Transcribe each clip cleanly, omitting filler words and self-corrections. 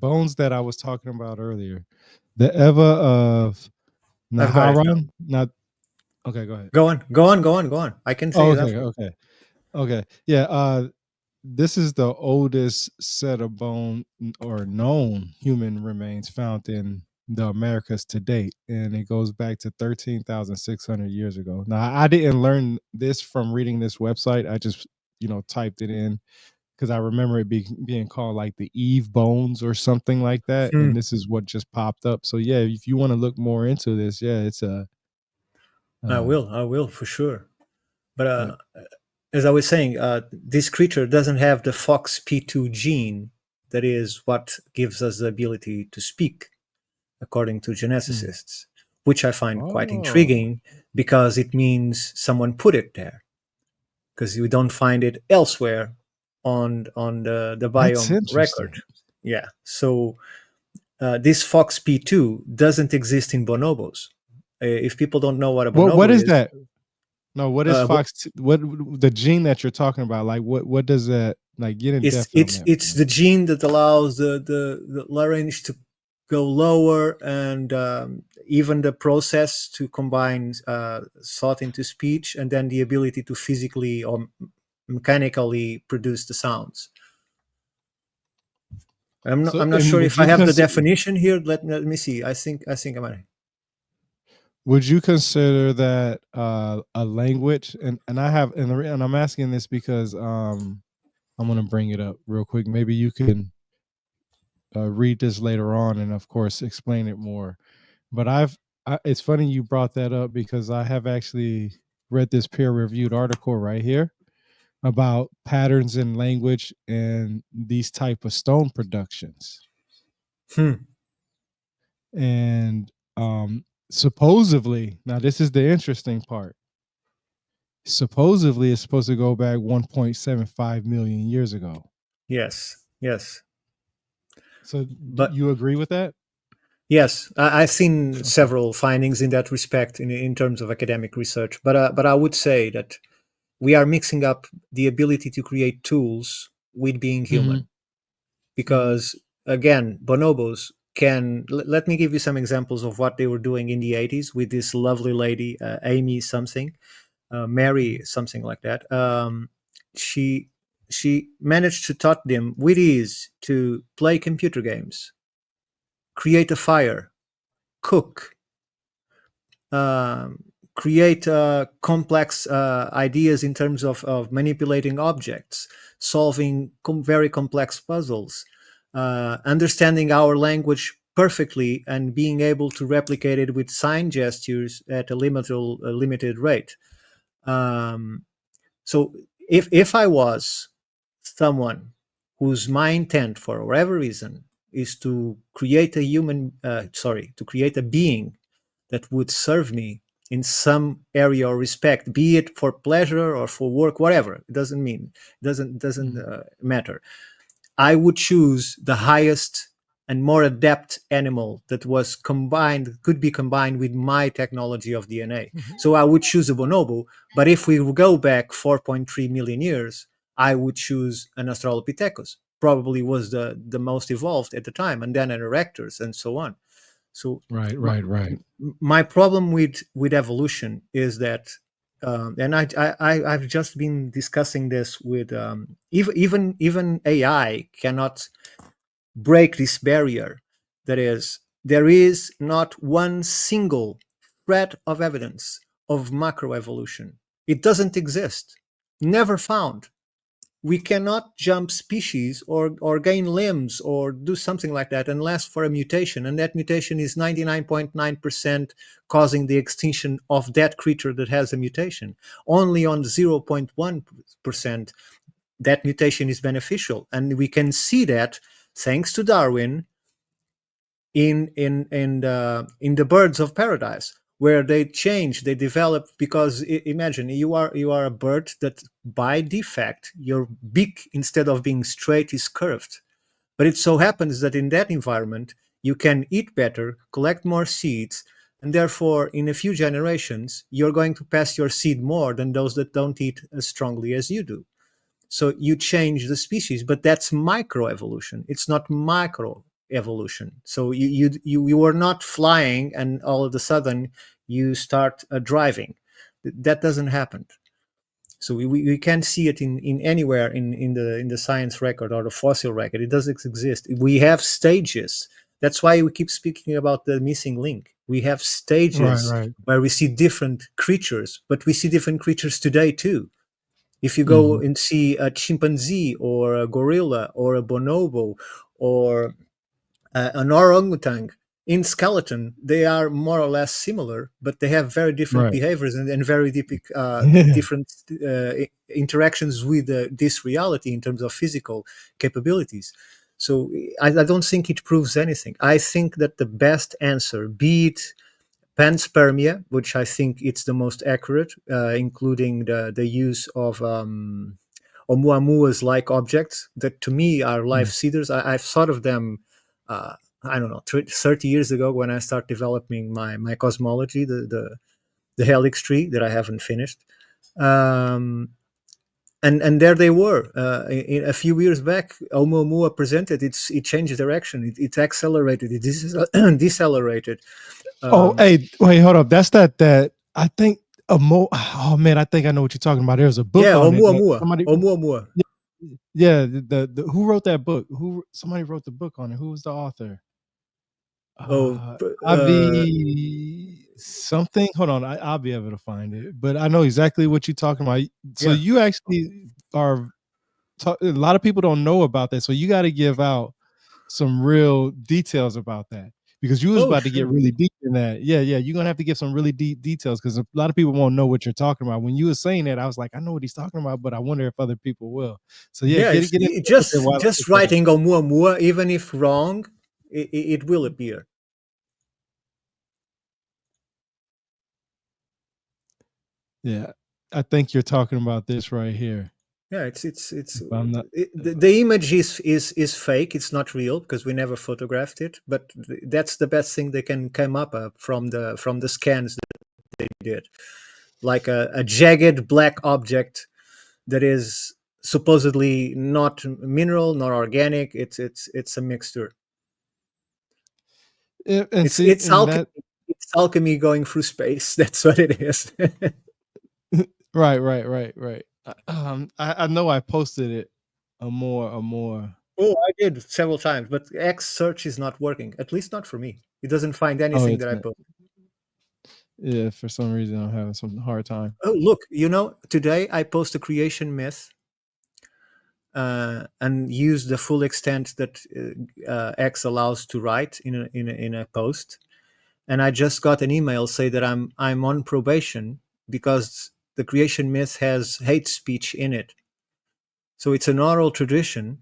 bones that I was talking about earlier, the Eva of I've got it now. Naharon. Not okay. Go ahead. Go on. I can say Oh, it okay, after. okay. Yeah. This is the oldest set of bone or known human remains found in the Americas to date, and it goes back to 13,600 years ago. Now, I didn't learn this from reading this website. I just typed it in because I remember it being called like the Eve bones or something like that, Hmm. and this is what just popped up. So yeah, if you want to look more into this, yeah, it's a I uh, will for sure. But yeah. as I was saying, this creature doesn't have the FOXP2 gene that is what gives us the ability to speak, according to Mm. geneticists, which I find quite Oh, intriguing because it means someone put it there, because you don't find it elsewhere on the that's biome record. interesting. Yeah. So this FOXP2 doesn't exist in bonobos. If people don't know what a What bonobo is is, that? No, what is What the gene that you're talking about? Like, what does that like? Get in it's depth on it's that it's for the me. gene that allows the larynx to go lower, and even the process to combine thought into speech, and then the ability to physically or mechanically produce the sounds. So, I'm not and sure if I have the definition here. Let me see. I think I might. would you consider that a language? And I have and I'm asking this because I'm gonna bring it up real quick. Maybe you can read this later on, and of course explain it more. But it's funny you brought that up because I have actually read this peer-reviewed article right here about patterns in language and these type of stone productions. Hmm. And supposedly, now this is the interesting part. Supposedly, it's supposed to go back 1.75 million years ago. Yes. Yes. So, do But you agree with that? yes, I've seen Okay. several findings in that respect in terms of academic research. But I would say that we are mixing up the ability to create tools with being Mm-hmm. human. Mm-hmm. Because again, bonobos can. Let me give you some examples of what they were doing in the 80s with this lovely lady, Amy something, Mary something like that. She she managed to taught them with ease to play computer games, create a fire, cook, create complex ideas in terms of manipulating objects, solving very complex puzzles, understanding our language perfectly, and being able to replicate it with sign gestures at a limited rate. Um, so if I was someone whose my intent, for whatever reason, is to create a to create a being that would serve me in some area or respect, be it for pleasure or for work, whatever. It doesn't Mm-hmm. matter. I would choose the highest and more adept animal that could be combined with my technology of DNA. So I would choose a bonobo. But if we go back 4.3 million years, I would choose an Australopithecus. Probably was the most evolved at the time, and then an erectors and so on. So Right, my, right, right. my problem with evolution is that, and I've just been discussing this with even AI cannot break this barrier. That is, there is not one single thread of evidence of macroevolution. It doesn't exist. Never found. We cannot jump species or gain limbs or do something like that unless for a mutation, and that mutation is 99.9% causing the extinction of that creature that has a mutation. Only on 0.1% that mutation is beneficial, and we can see that thanks to Darwin in the birds of paradise, where they develop, because imagine you are a bird that by defect your beak, instead of being straight, is curved. But it so happens that in that environment you can eat better, collect more seeds, and therefore in a few generations you're going to pass your seed more than those that don't eat as strongly as you do. So you change the species, but that's microevolution. It's not macro evolution. So you are not flying and all of a sudden you start driving. That doesn't happen. So we can't see it in anywhere in the science record or the fossil record. It doesn't exist. We have stages. That's why we keep speaking about the missing link. We have Right, stages right. where we see different creatures, but we see different creatures today too. If you go Hmm. and see a chimpanzee or a gorilla or a bonobo or an orangutan in skeleton, they are more or less similar, but they have very different Right. behaviors and very deep, different interactions with this reality in terms of physical capabilities. So I don't think it proves anything. I think that the best answer, be it panspermia, which I think it's the most accurate, including the use of Oumuamua like objects that to me are life Mm. seeders. I've thought of them, I don't know, 30 years ago when I started developing my cosmology, the helix tree that I haven't finished. Um, and there they were. A few years back, Oumuamua presented it changed direction. It accelerated. It decelerated. Oh, Um, hey, wait, hold up. That's that I think a oh man, I think I know what you're talking about. There's a book yeah, on it that Oumuamua. somebody Oumuamua. yeah, yeah, the who wrote that book? Who somebody wrote the book on it. Who was the author? Oh, Avi something. Hold on, I'll be able to find it. But I know exactly what you're talking about. So yeah. you actually are a lot of people don't know about that. So you got to give out some real details about that because you was Oh, about to get sure. really deep in that. Yeah, yeah, you're gonna have to give some really deep details because a lot of people won't know what you're talking about. When you were saying that, I was like, I know what he's talking about, but I wonder if other people will. So yeah, Yeah, get into that with it while I just look that up. writing Oumuamua, even if wrong, it will appear. Yeah, I think you're talking about this right here. Yeah, it's If I'm not. the image is fake. It's not real because we never photographed it. But that's the best thing they can come up from the scans that they did, like a jagged black object that is supposedly not mineral, not organic. It's a mixture. And It's see, it's and alchemy. that It's alchemy going through space. That's what it is. right, right, right, right. I know I posted it a more. Oh, I did several times, but X search is not working. At least not for me. It doesn't find Oh, anything it's that I not. post. Yeah, for some reason I'm having some hard time. Oh, look, today I post a creation myth and use the full extent that X allows to write in a post. And I just got an email say that I'm on probation because the creation myth has hate speech in it. So it's an oral tradition.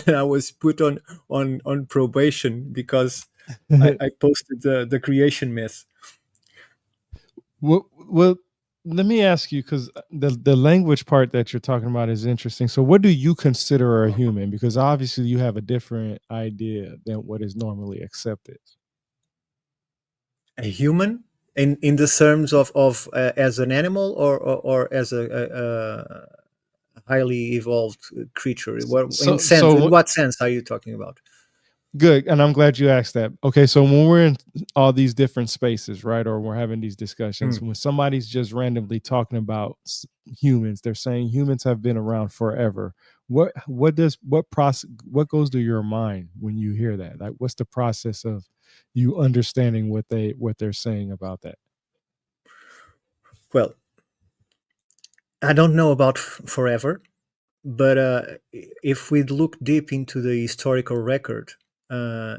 I was put on probation because I posted the creation myth. Well, let me ask you because the language part that you're talking about is interesting. So, what do you consider a human? Because obviously, you have a different idea than what is normally accepted. A human in the terms of as an animal or as a highly evolved creature. In So what sense are you talking about? good, and I'm glad you asked that. Okay, so when we're in all these different spaces, right, or we're having these discussions, Mm. when somebody's just randomly talking about humans, they're saying humans have been around forever. What goes through your mind when you hear that? Like, what's the process of you understanding what they're saying about that? Well, I don't know about forever, but if we look deep into the historical record,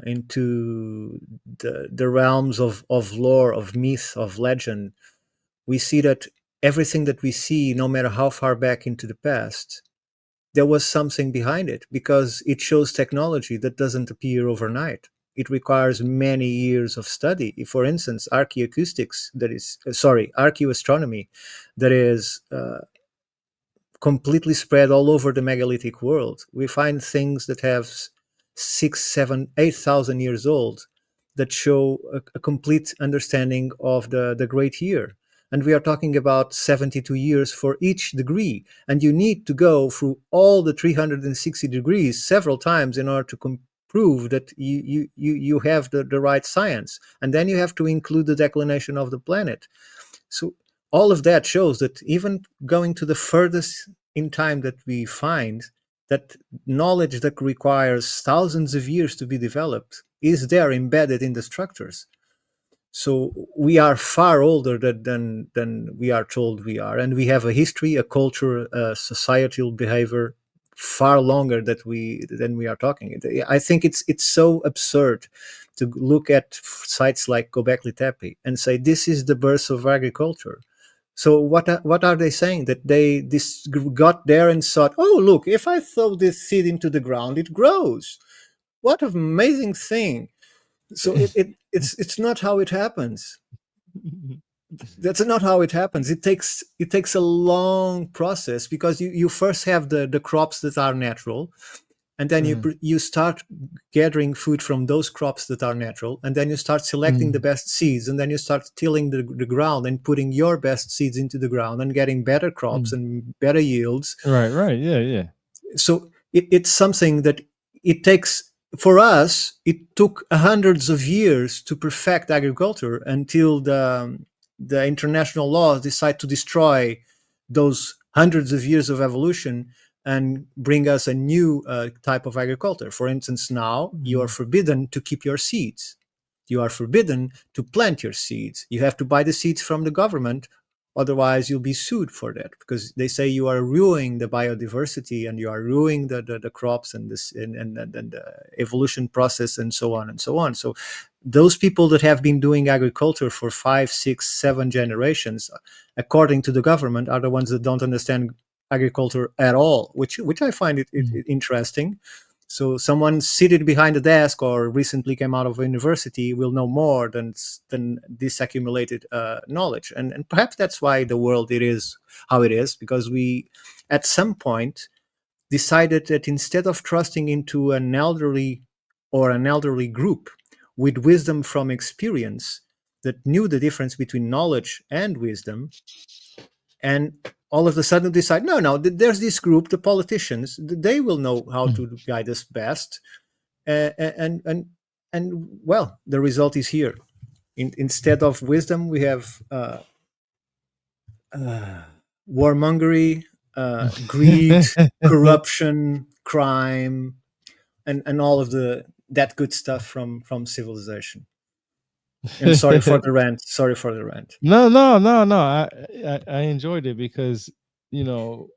into the realms of lore, of myth, of legend, we see that everything that we see, no matter how far back into the past, there was something behind it because it shows technology that doesn't appear overnight. It requires many years of study. For instance, archaeoacoustics, archaeoastronomy, that is completely spread all over the megalithic world. We find things that have 6, 7, 8,000 years old that show a complete understanding of the great year. and we are talking about 72 years for each degree, and you need to go through all the 360 degrees several times in order to prove that you have the right science, and then you have to include the declination of the planet. So all of that shows that even going to the furthest in time that we find, that knowledge that requires thousands of years to be developed is there embedded in the structures. So we are far older than we are told we are, and we have a history, a culture, a societal behavior far longer that we are talking. I think it's so absurd to look at sites like Göbekli Tepe and say this is the birth of agriculture. So what are they saying? That they this got there and thought, oh look, if I throw this seed into the ground, it grows. What an amazing thing! So it's not how it happens. That's not how it happens. It takes a long process, because you first have the crops that are natural, and then Mm, you start gathering food from those crops that are natural, and then you start selecting the mm, best seeds, and then you start tilling the ground and putting your best seeds into the ground and getting better crops mm. and better yields. Right, right. Yeah, yeah. So it's something that it takes. For us it took hundreds of years to perfect agriculture until the international laws decide to destroy those hundreds of years of evolution and bring us a new type of agriculture. For instance, now you are Mm, forbidden to keep your seeds. You are forbidden to plant your seeds. You have to buy the seeds from the government. Otherwise, you'll be sued for that, because they say you are ruining the biodiversity and you are ruining the crops and this and the evolution process and so on and so on. So those people that have been doing agriculture for 5, 6, 7 generations, according to the government, are the ones that don't understand agriculture at all, which I find mm, interesting. So someone seated behind a desk or recently came out of a university will know more than this accumulated knowledge, and perhaps that's why the world it is how it is, because we, at some point, decided that instead of trusting into an elderly or an elderly group with wisdom from experience that knew the difference between knowledge and wisdom, and all of a sudden decide, no, no, there's this group, the politicians, they will know how mm. to guide us best. And well, the result is here. Instead of wisdom, we have uh, warmongery, greed, corruption, crime, and all of the that good stuff from civilization. And sorry for the rant. Sorry for the rant. No, no, no, no. I enjoyed it because you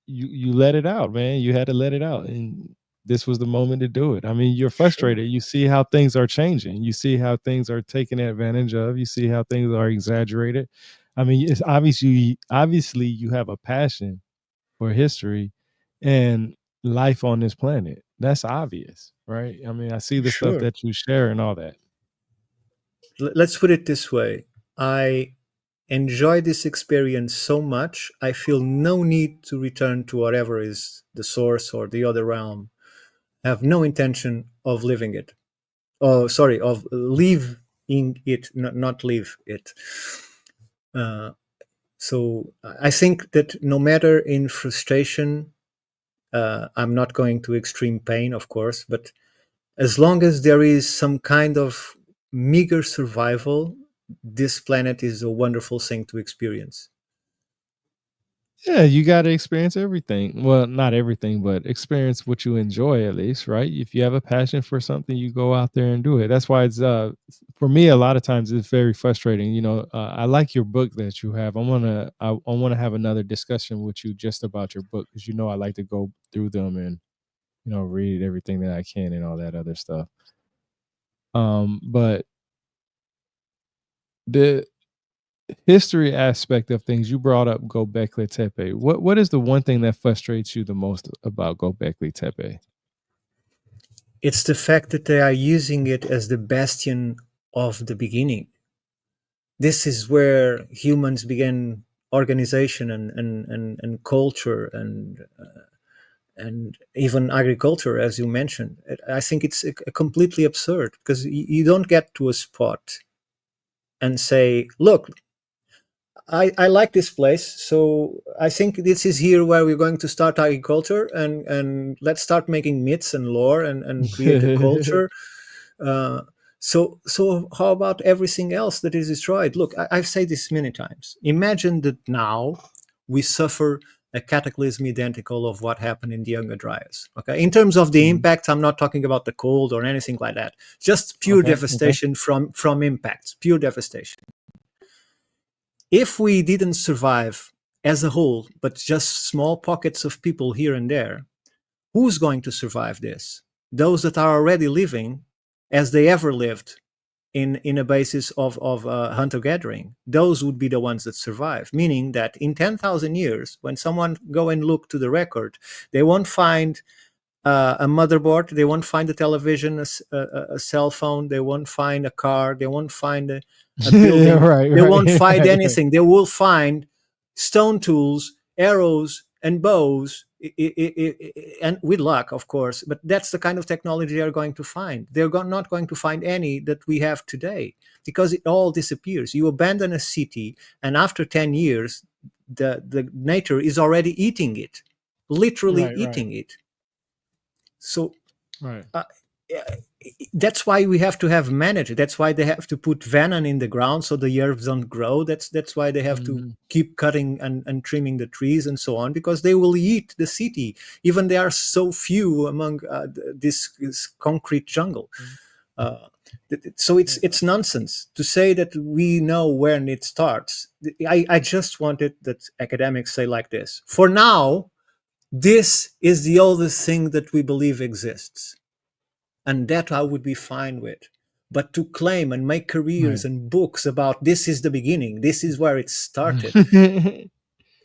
let it out, man. You had to let it out, and this was the moment to do it. I mean, you're Sure, frustrated. You see how things are changing. You see how things are taken advantage of. You see how things are exaggerated. I mean, it's obviously you have a passion for history and life on this planet. That's obvious, right? I mean, I see the stuff sure. that you share and all that. Let's put it this way. I enjoy this experience so much, I feel no need to return to whatever is the source or the other realm. I have no intention of living it. Oh, sorry, of living it, not live it. Uh, so I think that no matter in frustration, I'm not going to extreme pain, of course, but as long as there is some kind of meager survival, this planet is a wonderful thing to experience. Yeah, you gotta experience everything. Well, not everything, but experience what you enjoy at least, right? If you have a passion for something, you go out there and do it. That's why it's for me a lot of times it's very frustrating. I like your book that you have. I wanna have another discussion with you just about your book because I like to go through them and read everything that I can and all that other stuff. But the history aspect of things, you brought up Gobekli Tepe. What is the one thing that frustrates you the most about Gobekli Tepe? It's the fact that they are using it as the bastion of the beginning. This is where humans began organization and culture and even agriculture, as you mentioned. I think it's completely absurd, because you don't get to a spot and say, look, I like this place. So I think this is here where we're going to start agriculture, and let's start making myths and lore, and create a culture. Uh, so how about everything else that is destroyed? Look, I've said this many times. Imagine that now we suffer a cataclysm identical of what happened in the Younger Dryas. Okay, in terms of the Mhm. impact, I'm not talking about the cold or anything like that. Just pure Okay. Okay. devastation from impacts, pure devastation. If we didn't survive as a whole, but just small pockets of people here and there, who's going to survive this? Those that are already living as they ever lived in a basis of hunter gathering. Those would be the ones that survive, meaning that in 10,000 years, when someone go and look to the record, they won't find a motherboard, they won't find a television, a cell phone, they won't find a car, they won't find a Yeah. building, Right. they Right. won't find Right. Right. anything. They will find stone tools, arrows, and bows, and with luck, of course. But that's the kind of technology they're going to find. They're not going to find any that we have today because it all disappears. You abandon a city, and after 10 years, the nature is already eating it, literally Right. Right. eating it. So Right. uh, uh, that's why we have to have managed. That's why they have to put venom in the ground so the herbs don't grow. That's why they have to Mhm. keep cutting and trimming the trees and so on, because they will eat the city. Even there are so few among this concrete jungle. Uh, so it's nonsense to say that we know when it starts. I just wanted that academics say like this. For now, this is the oldest thing that we believe exists, and that I would be fine with. But to claim and make careers Right. and books about this is the beginning, this is where it started,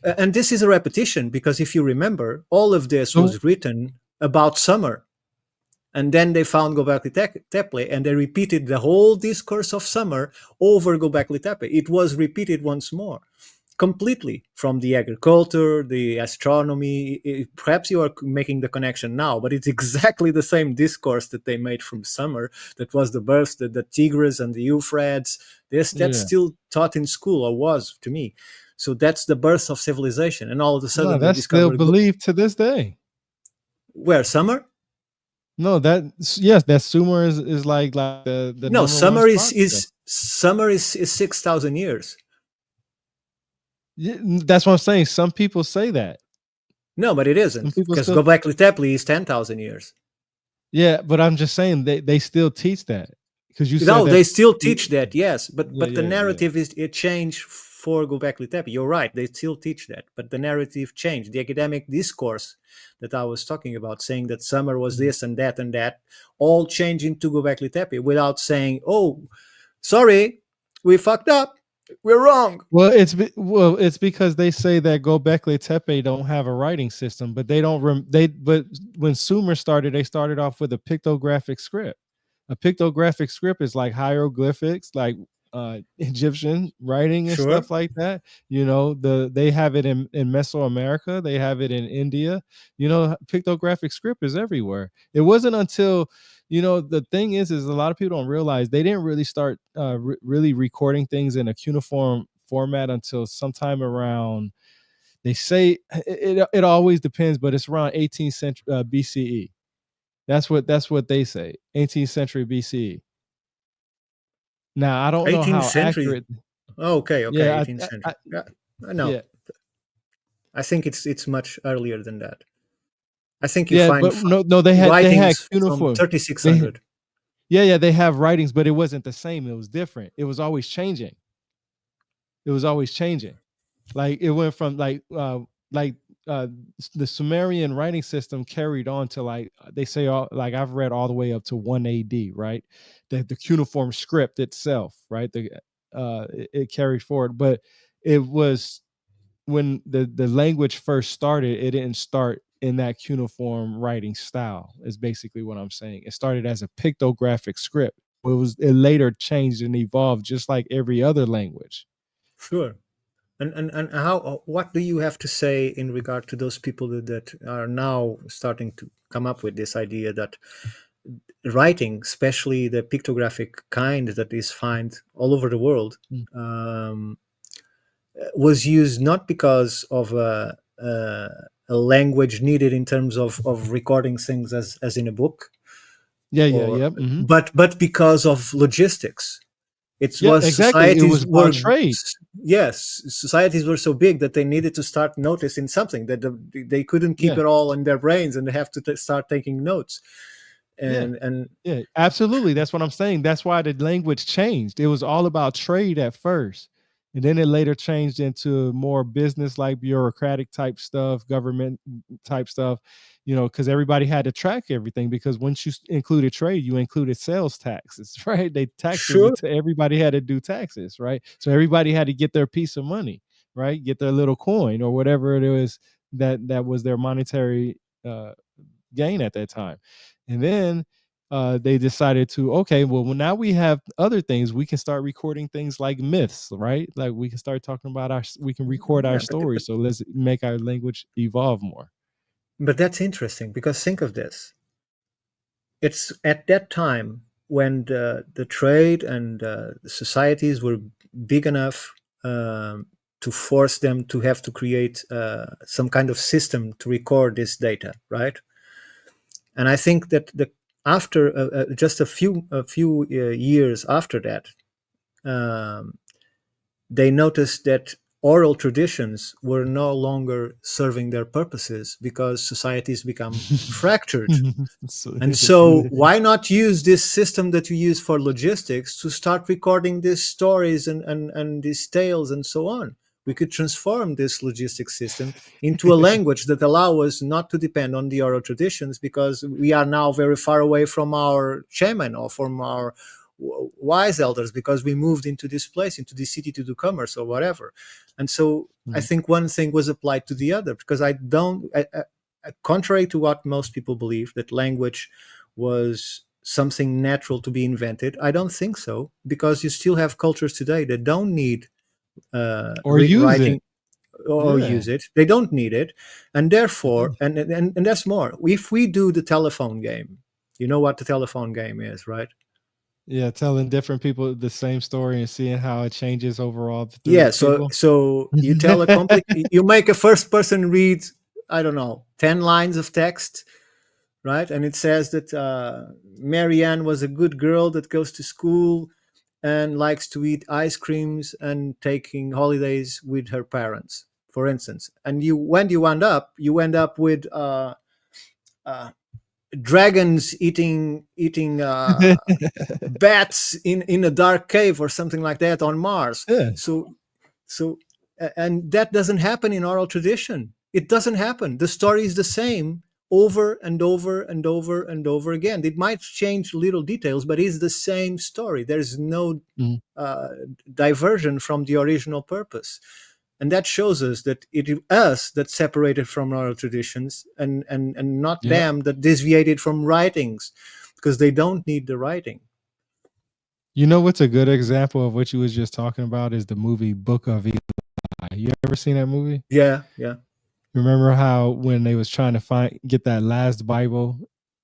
and this is a repetition, because if you remember, all of this So was written about summer, and then they found Gobekli Tepe, and they repeated the whole discourse of summer over Gobekli Tepe. It was repeated once more, completely, from the agriculture, the astronomy. Perhaps you are making the connection now, but it's exactly the same discourse that they made from summer. That was the birth, the Tigris and the Euphrates. That's yeah. still taught in school, or was to me. So that's the birth of civilization, and all of a No, sudden they that's still discovered believed to this day. where summer. No, that yes, that Sumer is like the No, number one summer spot still. is 6,000 years. Yeah, that's what I'm saying. Some people say that. No, but it Some isn't, people because still, Gobekli Tepe is 10,000 years. yeah, but I'm just saying they still teach that because you said No, that. they still teach that, yes, Yeah, but the yeah, yeah. narrative is it changed for Gobekli Tepe. You're right, they still teach that, but the narrative changed. The academic discourse that I was talking about, saying that summer was Mhm. this and that, all changed into Gobekli Tepe without saying, "Oh, sorry, we fucked up, we're wrong." Well, it's because they say that Gobekli Tepe don't have a writing system, but they don't they but when Sumer started, they started off with a pictographic script. A pictographic script is like hieroglyphics, like Egyptian writing and Sure, stuff like that. You know, they have it in Mesoamerica, they have it in India. You know, pictographic script is everywhere. It wasn't until, you know, the thing is a lot of people don't realize they didn't really start really recording things in a cuneiform format until sometime around, they say it always depends, but it's around 18th century BCE. That's what they say. 18th century BCE. Now I don't know 18th how century. accurate. Okay, okay, Yeah, 18th century. I Yeah, no, yeah, I think it's much earlier than that. I think you yeah, find but no, they had writings from cuneiform. They 3600. yeah, they have writings, but it wasn't the same. It was different. It was always changing. It was always changing. Like it went from like uh the Sumerian writing system carried on to like they say all, like I've read all the way up to 1 AD, right? The cuneiform script itself, right? It carried forward, but it was when the language first started, it didn't start in that cuneiform writing style, is basically what I'm saying. It started as a pictographic script. It later changed and evolved just like every other language. Sure. And how, what do you have to say in regard to those people that are now starting to come up with this idea that writing, especially the pictographic kind that is found all over the world, Mm. um, was used not because of a language needed in terms of recording things as in a book, Yeah, yeah, or yep. Hmm. but because of logistics. It Yeah, was exactly. It societies was about were, trade. yes, societies were so big that they needed to start noticing something, that they couldn't keep Yeah, it all in their brains, and they have to start taking notes. yeah. And Yeah, absolutely. That's what I'm saying. That's why the language changed. It was all about trade at first. And then it later changed into more business like bureaucratic type stuff, government type stuff, because everybody had to track everything because once you included trade, you included sales taxes, right? They taxes, sure, everybody had to do taxes, right? So everybody had to get their piece of money, right? Get their little coin or whatever it was that was their monetary uh, gain at that time. And then they decided to, okay, well, now we have other things. We can start recording things like myths, right? Like we can start talking about we can record our yeah, stories. So let's make our language evolve more. but that's interesting, because think of this. It's at that time when the trade and the societies were big enough, to force them to have to create some kind of system to record this data, right? And I think that the after just a few years after that, um, they noticed that oral traditions were no longer serving their purposes because societies become fractured. So, And so so, why not use this system that you use for logistics to start recording these stories and these tales and so on? We could transform this logistics system into a language that allow us not to depend on the oral traditions, because we are now very far away from our shaman or from our wise elders, because we moved into this place, into this city, to do commerce or whatever. And so I Mhm. think one thing was applied to the other, because contrary to what most people believe, that language was something natural to be invented, I don't think so, because you still have cultures today that don't need Or use it. writing or Yeah. use it. They don't need it, and Yeah. therefore, and that's more. If we do the telephone game, you know what the telephone game is, right? Yeah. Telling different people the same story and seeing how it changes overall through Yeah. the So people. so you tell a complete. You make a first person read, I don't know, 10 lines of text, right? And it says that Marianne was a good girl that goes to school and likes to eat ice creams and taking holidays with her parents, for instance. And you end up with uh, dragons eating bats in a dark cave or something like that on Mars. Yeah. So so and that doesn't happen in oral tradition. It doesn't happen. The story is the same over and over and over and over again. It might change little details, but it's the same story. There's no Mhm. uh, diversion from the original purpose. And that shows us that it is us that separated from oral traditions, and not Yep. them that deviated from writings, because they don't need the writing. You know what's a good example of what you was just talking about is the movie Book of Eli. You ever seen that movie? Yeah, yeah. Remember how when they was trying to get that last Bible,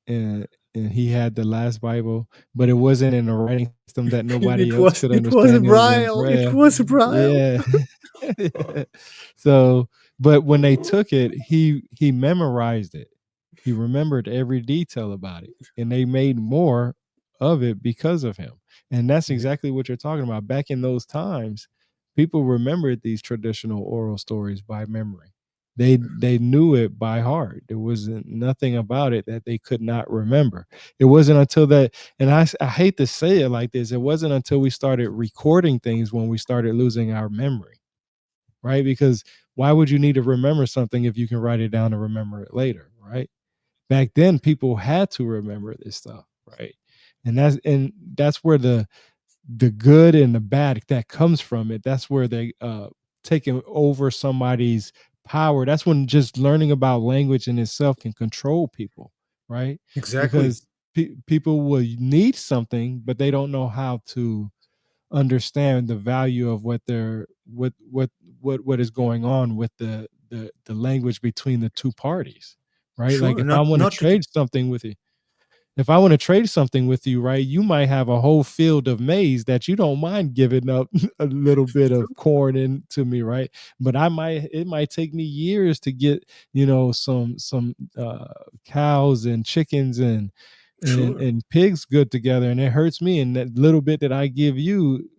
and he had the last Bible, but it wasn't in a writing system that nobody it else was could it was a understand. It was in braille. It Braille. was a braille. Yeah. So, but when they took it, he memorized it. He remembered every detail about it, and they made more of it because of him. And that's Yeah, exactly what you're talking about. Back in those times, people remembered these traditional oral stories by memory. They knew it by heart. There was nothing about it that they could not remember. It wasn't until that, and I hate to say it like this, it wasn't until we started recording things when we started losing our memory, right? Because why would you need to remember something if you can write it down and remember it later, right? Back then people had to remember this stuff, right? And that's where the good and the bad that comes from it, that's where they taking over somebody's power. That's when just learning about language in itself can control people, right? exactly. Because people will need something but they don't know how to understand the value of what they're what is going on with the language between the two parties, right? Like Sure. if I Not want to not that. trade something with you, if I want to trade something with you, right, you might have a whole field of maize that you don't mind giving up a little bit of corn into me, right? But it might take me years to get, some cows and chickens Sure. and pigs good together, and it hurts me. And that little bit that I give you,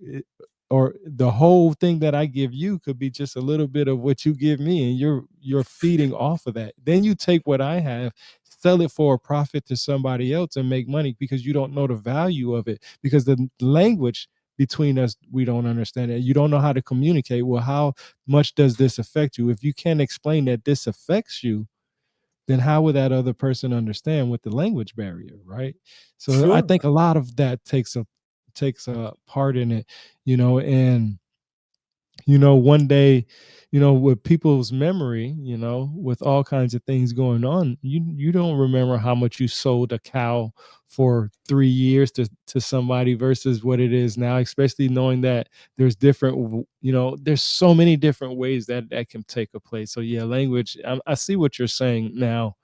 or the whole thing that I give you, could be just a little bit of what you give me, and you're feeding off of that. Then you take what I have, sell it for a profit to somebody else, and make money because you don't know the value of it, because the language between us, we don't understand it. You don't know how to communicate. Well, how much does this affect you? If you can't explain that this affects you, then how would that other person understand with the language barrier, right? So I Sure. think a lot of that takes a part in it, and one day, with people's memory, with all kinds of things going on, you don't remember how much you sold a cow for 3 years to somebody versus what it is now, especially knowing that there's so many different ways that can take a place. So yeah, language, I see what you're saying now,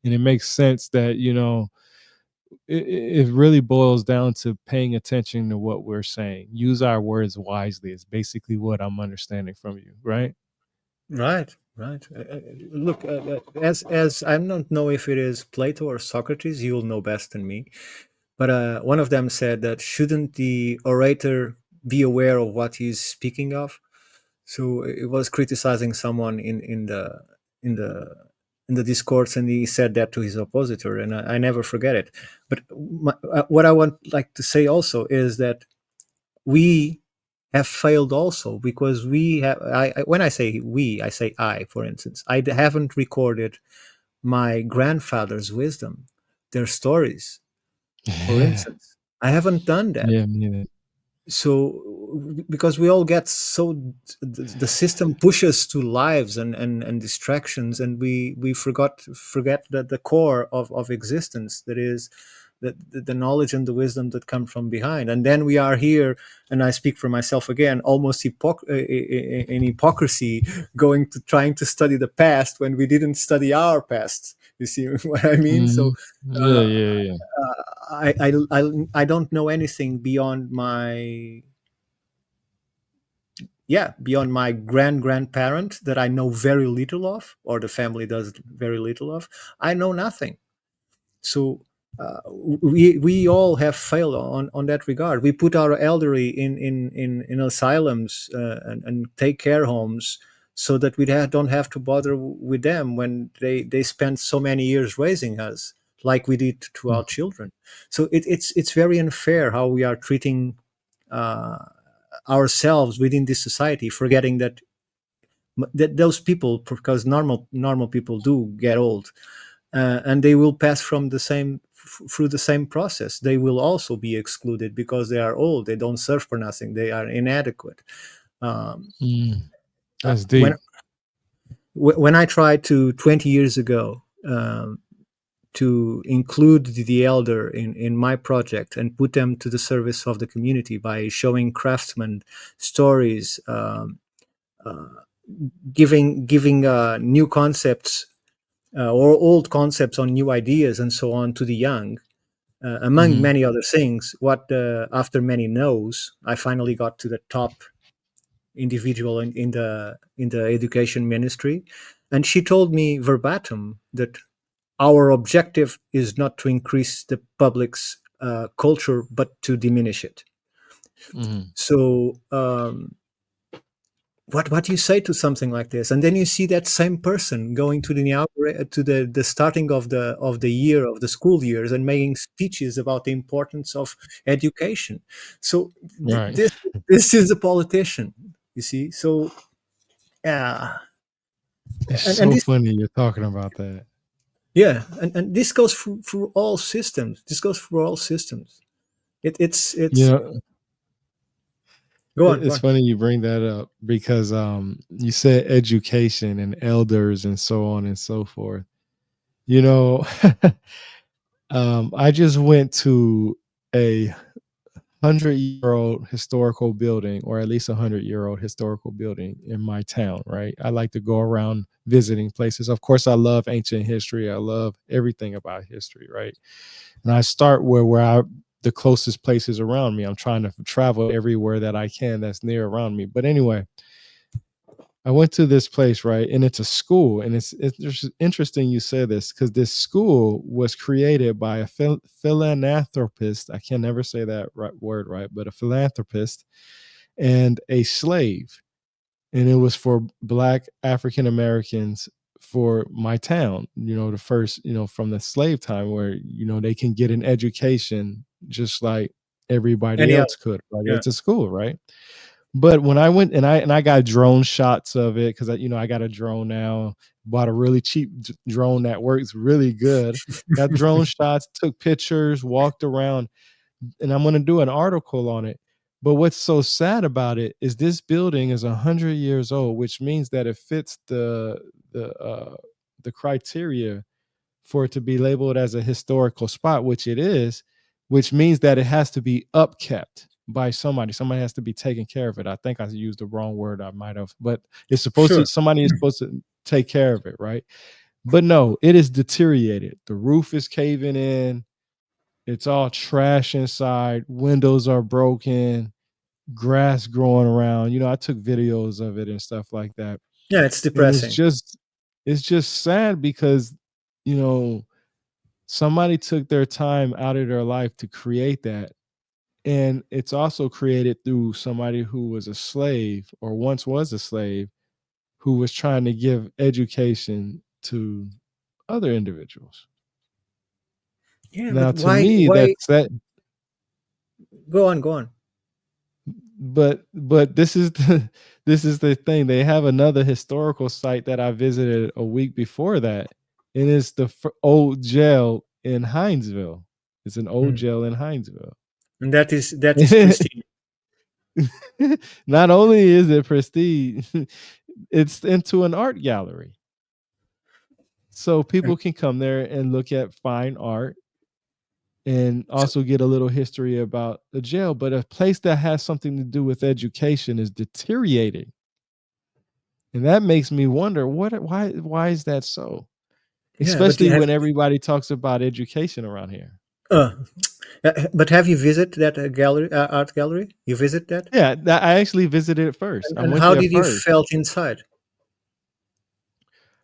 and it makes sense that it really boils down to paying attention to what we're saying. Use our words wisely is basically what I'm understanding from you, right? Right, right. Look, as I don't know if it is Plato or Socrates. You'll know best than me. But one of them said that shouldn't the orator be aware of what he's speaking of? So it was criticizing someone in the in the discourse, and he said that to his oppositor, and I never forget it. But what I want like to say also is that we have failed also because we have when I say we, I say I, for instance, haven't recorded my grandfather's wisdom, their stories, for Yeah. instance. I haven't done that. Yeah, me neither. So because we all get so the system pushes to lives and distractions, and we forget that the core of existence, that is the knowledge and the wisdom that come from behind. And then we are here, and I speak for myself again, almost in hypocrisy, going to trying to study the past when we didn't study our past. You see what I mean? So Mhm. Yeah, uh, yeah, yeah. I don't know anything beyond my, yeah, beyond my grandparent, that I know very little of, or the family does very little of. I know nothing. So we all have failed on that regard. We put our elderly in asylums, and take care homes, so that don't have to bother with them when they spent so many years raising us, like we did to our children. So it's very unfair how we are treating uh, ourselves within this society, forgetting that those people, because normal people do get old, and they will pass from through the same process. They will also be excluded because they are old. They don't serve for nothing. They are inadequate. Um, Mm, uh, that's when deep. when I tried to 20 years ago, to include the elder in my project and put them to the service of the community by showing craftsmen stories, uh, giving new concepts, or old concepts on new ideas and so on to the young, among Mhm, many other things. What After many no's, I finally got to the top individual in the education ministry, and she told me verbatim that our objective is not to increase the public's culture, but to diminish it. mhm, So what do you say to something like this? And then you see that same person going to the starting of the year, of the school years, and making speeches about the importance of education. So right. this is a politician, you see. So yeah, It's and so this, funny you're talking about that. yeah, and this goes through all systems. This goes through all systems. You It's know, go on, go it's on. funny you bring that up because you said education and elders and so on and so forth. You know, I just went to a 100-year-old historical building, or at least 100-year-old historical building in my town, right? I like to go around visiting places. Of course, I love ancient history. I love everything about history, right? And I start where I the closest places around me. I'm trying to travel everywhere that I can that's near around me. But anyway, I went to this place, right? And it's a school. And it's just interesting you said this, because this school was created by a philanthropist. I can never say that word right, but a philanthropist and a slave. And it was for Black African Americans for my town, the first, from the slave time, where, they can get an education just like everybody Any other? else could, right? Yeah. It's a school, right? But when I went and I got drone shots of it, because I got a drone now, bought a really cheap drone that works really good. Got drone shots, took pictures, walked around, and I'm going to do an article on it. But what's so sad about it is this building is 100 years old, which means that it fits the uh, the criteria for it to be labeled as a historical spot, which it is, which means that it has to be upkept by somebody. Somebody has to be taking care of it. I think I used the wrong word. I might have, but it's supposed to. Sure. Somebody is supposed to take care of it, right? But no, it is deteriorated. The roof is caving in. It's all trash inside. Windows are broken. Grass growing around. I took videos of it and stuff like that. Yeah, it's And depressing. it's just sad because, you know, somebody took their time out of their life to create that. And it's also created through somebody who was a slave or once was a slave who was trying to give education to other individuals. Yeah, Now, but to why? me, Why? that's that. Go on, go on. But this is the this is the thing. They have another historical site that I visited a week before that, and it's the old jail in Hinesville. It's an old Hmm. jail in Hinesville. And that is pristine. Not only is it prestige, it's into an art gallery. So And people can come there and look at fine art and so, also get a little history about the jail. But a place that has something to do with education is deteriorating. And that makes me wonder why is that so? yeah, but Especially when everybody talks about education around here. uh, but have you visited that gallery, art gallery? You visit that, Yeah, I actually visited it first. I and went how there did you first. felt inside?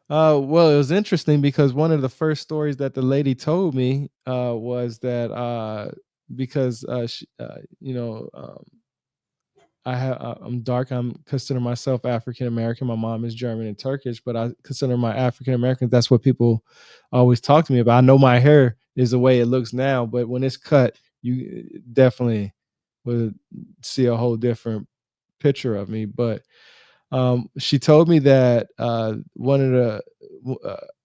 Well, it was interesting because one of the first stories that the lady told me was that because she, I'm dark. I'm consider myself African American. My mom is German and Turkish, but I consider my African American. That's what people always talk to me about. I know my hair is the way it looks now, but when it's cut, you definitely would see a whole different picture of me. But she told me that one of the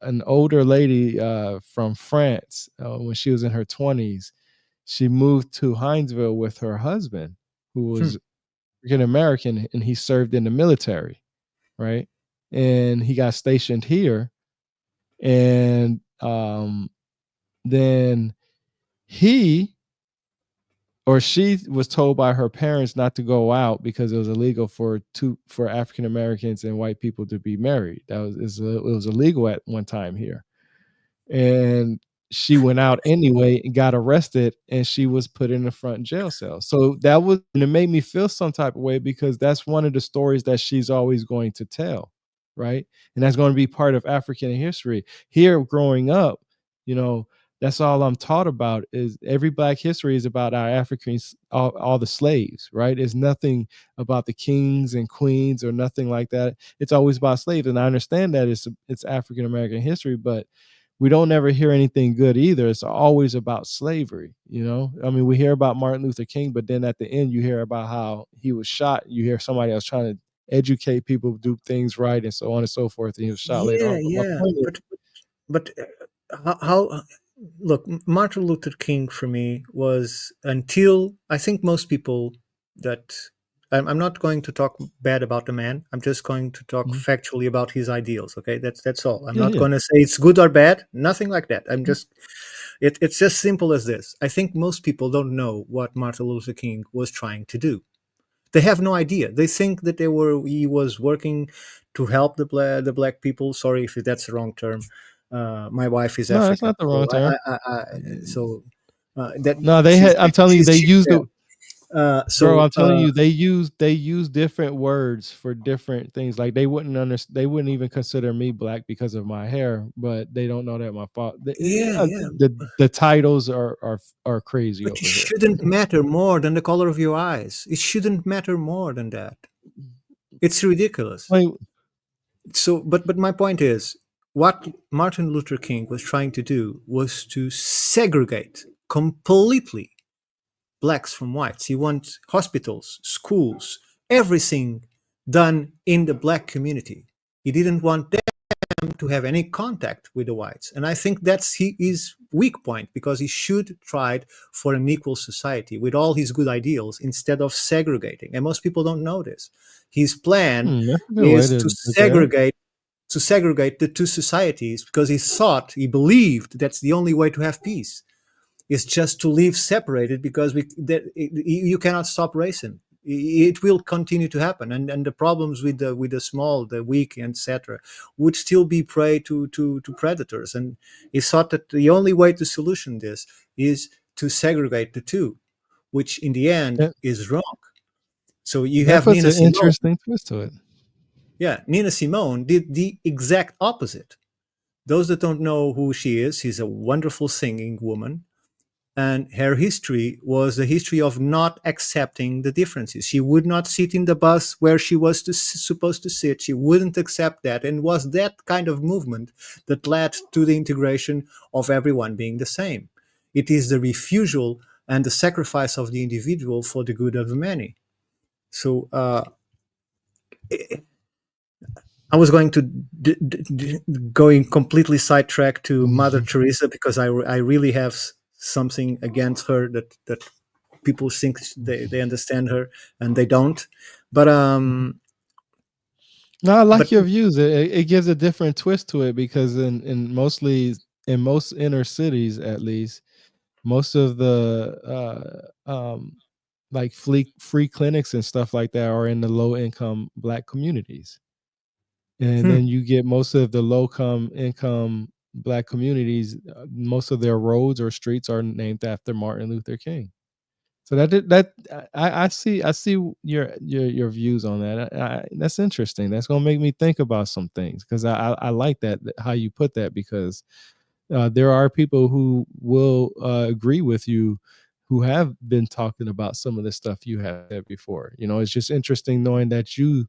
an older lady from France, when she was in her 20s, she moved to Hinesville with her husband, who Hmm. was African American, and he served in the military, right? And he got stationed here, and then he or she was told by her parents not to go out because it was illegal for African Americans and white people to be married. It was illegal at one time here, and she went out anyway and got arrested, and she was put in the front jail cell. So that was, and it made me feel some type of way because that's one of the stories that she's always going to tell, right? And that's going to be part of African history. Here growing up, you know, that's all I'm taught about is every black history is about our Africans, all the slaves, right? It's nothing about the kings and queens or nothing like that. It's always about slaves. And I understand that it's African American history, but we don't ever hear anything good either. It's always about slavery, you know? I mean, we hear about Martin Luther King, but then at the end, you hear about how he was shot. You hear somebody else trying to educate people, do things right, and so on and so forth. And he was shot later Yeah, on. But my yeah, point is, but look, Martin Luther King for me was, until I think most people that I'm not going to talk bad about the man. I'm just going to talk Mhm. factually about his ideals. Okay, that's all. I'm Yeah, not yeah. going to say it's good or bad. Nothing like that. It's just simple as this. I think most people don't know what Martin Luther King was trying to do. They have no idea. They think that he was working to help the black people. Sorry if that's the wrong term. My wife is No, it's African, not the so wrong term. so that No, they she's had. I'm telling you, they she's use yeah. the bro. So I'm telling you, they use different words for different things. Like they wouldn't understand. They wouldn't even consider me black because of my hair, but they don't know that my fault. yeah, yeah. The titles are crazy But it over here. shouldn't matter more than the color of your eyes. It shouldn't matter more than that. It's ridiculous. Like, So, but my point is, what Martin Luther King was trying to do was to segregate completely blacks from whites. He wants hospitals, schools, everything done in the black community. He didn't want them to have any contact with the whites. And I think that's his weak point, because he should try for an equal society with all his good ideals instead of segregating. And most people don't know this. His plan that's a good way is to look at it. to segregate the two societies, because he believed that's the only way to have peace, is just to live separated, because you cannot stop racism. It will continue to happen, and the problems with the small, the weak, etc., would still be prey to predators. And he thought that the only way to solution this is to segregate the two, which in the end That is wrong. So you that have puts Nina an Simone. interesting twist to it. Yeah, Nina Simone did the exact opposite. Those that don't know who she is, she's a wonderful singing woman, and her history was the history of not accepting the differences. She would not sit in the bus where she was supposed to sit. She wouldn't accept that, and it was that kind of movement that led to the integration of everyone being the same. It is the refusal and the sacrifice of the individual for the good of the many. So I was going to going completely sidetrack to Mother Mhm. Teresa, because I really have something against her, that people think they understand her and they don't. But No, I like but your views. It gives a different twist to it because in most inner cities, at least, most of the like free clinics and stuff like that are in the low income black communities. And hmm, then you get most of the income black communities, most of their roads or streets are named after Martin Luther King. So I see your views on that. That's interesting. That's gonna make me think about some things because I like that how you put that because there are people who will agree with you who have been talking about some of the stuff you have said before. It's just interesting knowing that you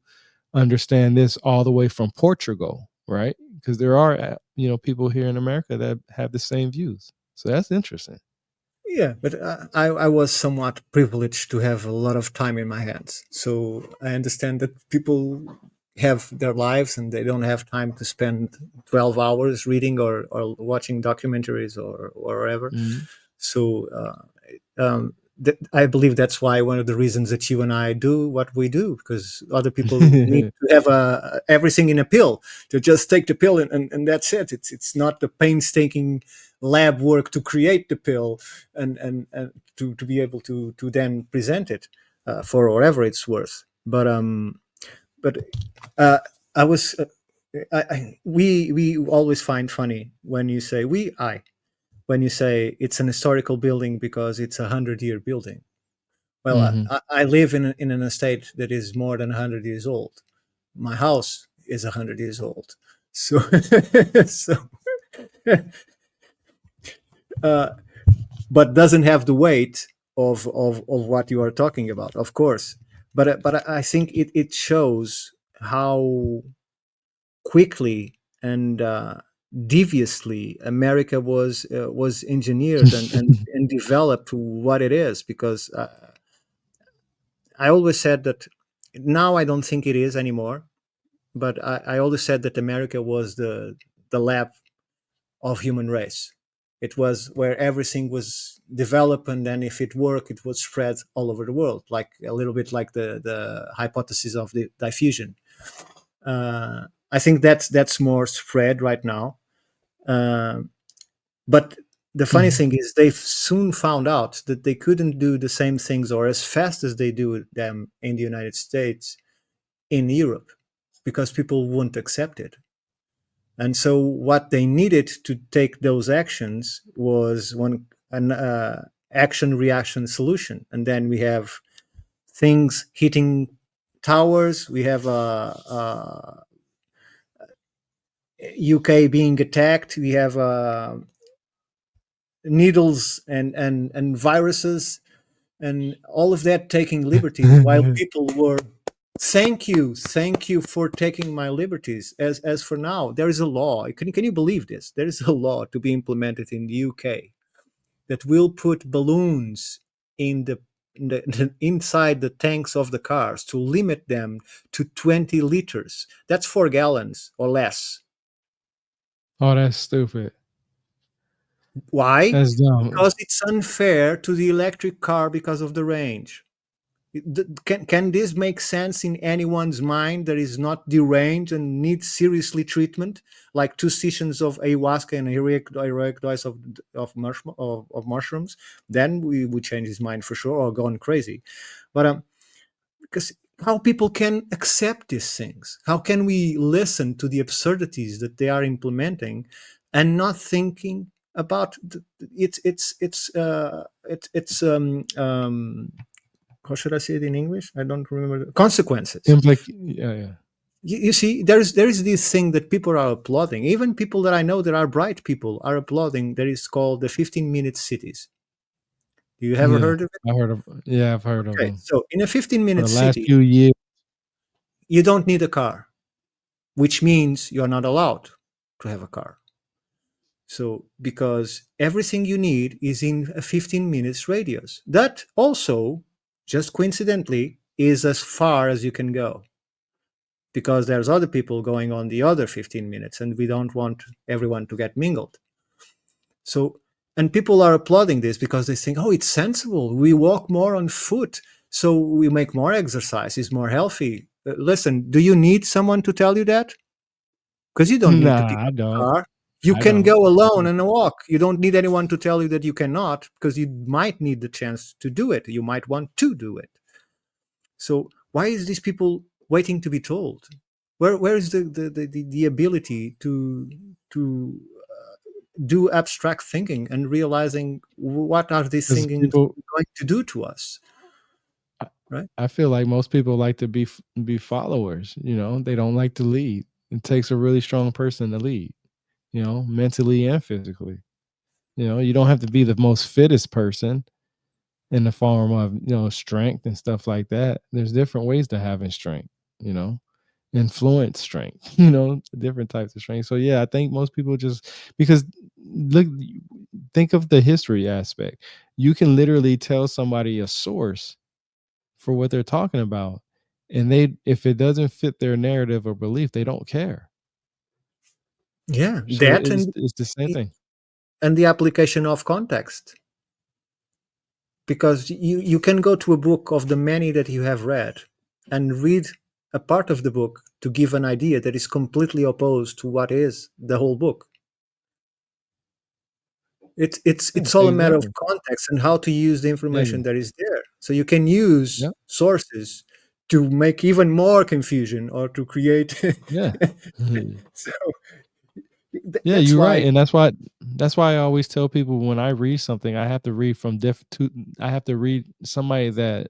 understand this all the way from Portugal, right? Because there are people here in America that have the same views. So that's interesting. yeah, but I was somewhat privileged to have a lot of time in my hands, so I understand that people have their lives and they don't have time to spend 12 hours reading or watching documentaries or whatever. Mhm. So I believe that's why one of the reasons that you and I do what we do, because other people need to have everything in a pill. To just take the pill and that's it. It's not the painstaking lab work to create the pill and to be able to then present it for whatever it's worth. But uh, I was. We always find funny when you say when you say it's an historical building because it's 100-year building. Well, Mhm. I live in an estate that is more than 100 years old. My house is 100 years old, so so uh, but doesn't have the weight of what you are talking about, of course. But I think it shows how quickly and deviously America was engineered and developed to what it is. Because I always said that, now I don't think it is anymore. But I always said that America was the lab of human race. It was where everything was developed, and then if it worked, it was spread all over the world, like a little bit like the hypothesis of the diffusion. I think that's more spread right now. Um but the funny Mhm. thing is, they've soon found out that they couldn't do the same things or as fast as they do them in the United States in Europe, because people wouldn't accept it. And so what they needed to take those actions was an action reaction solution. And then we have things hitting towers. We have UK being attacked. We have needles and viruses and all of that taking liberties, while people were, thank you for taking my liberties. As for now, there is a law. Can you believe this? There is a law to be implemented in the UK that will put balloons in inside the tanks of the cars to limit them to 20 liters. That's 4 gallons or less. Oh, that's stupid. Why? That's dumb. Because it's unfair to the electric car because of the range. Can this make sense in anyone's mind that is not deranged and needs seriously treatment, like 2 sessions of ayahuasca and heroic dose of mushrooms? Then we would change his mind for sure, or gone crazy. But because how people can accept these things? How can we listen to the absurdities that they are implementing and not thinking about it's how should I say it in English? I don't remember the consequences. Yeah, yeah. You see, there is this thing that people are applauding. Even people that I know that are bright people are applauding. That is called the 15-minute cities. Do you ever Yeah. heard of it? I've heard of Okay, them. so in a For 15-minute the last city, few years. you don't need a car, which means you're not allowed to have a car. So because everything you need is in a 15 minutes radius. That also, just coincidentally, is as far as you can go, because there's other people going on the other 15 minutes, and we don't want everyone to get mingled. So, and people are applauding this because they think, oh, it's sensible, we walk more on foot, so we make more exercise, is more healthy. Listen, do you need someone to tell you that? Because you don't need to pick Nah, I up a don't. car. You I can don't. go alone and walk. You don't need anyone to tell you that you cannot, because you might need the chance to do it. You might want to do it. So why is these people waiting to be told? Where is the ability to do abstract thinking and realizing what are these 'Cause things people going to do to us, I right? I feel like most people like to be followers, you know? They don't like to lead. It takes a really strong person to lead, you know, mentally and physically. You know, you don't have to be the most fittest person in the form of, you know, strength and stuff like that. There's different ways to having strength, you know? Influence strength, you know, different types of strength. So yeah, I think most people just because look, think of the history aspect. You can literally tell somebody a source for what they're talking about, and they if it doesn't fit their narrative or belief, they don't care. Yeah, So that it's the same thing. and the application of context, because you can go to a book of the many that you have read and read a part of the book to give an idea that is completely opposed to what is the whole book. Yeah, It's all a matter of exactly. context and how to use the information Exactly. that is there. So you can use Yeah. sources to make even more confusion or to create. Yeah. So Yeah, that's you're right, why. and that's why I always tell people when I read something, I have to read from I have to read somebody that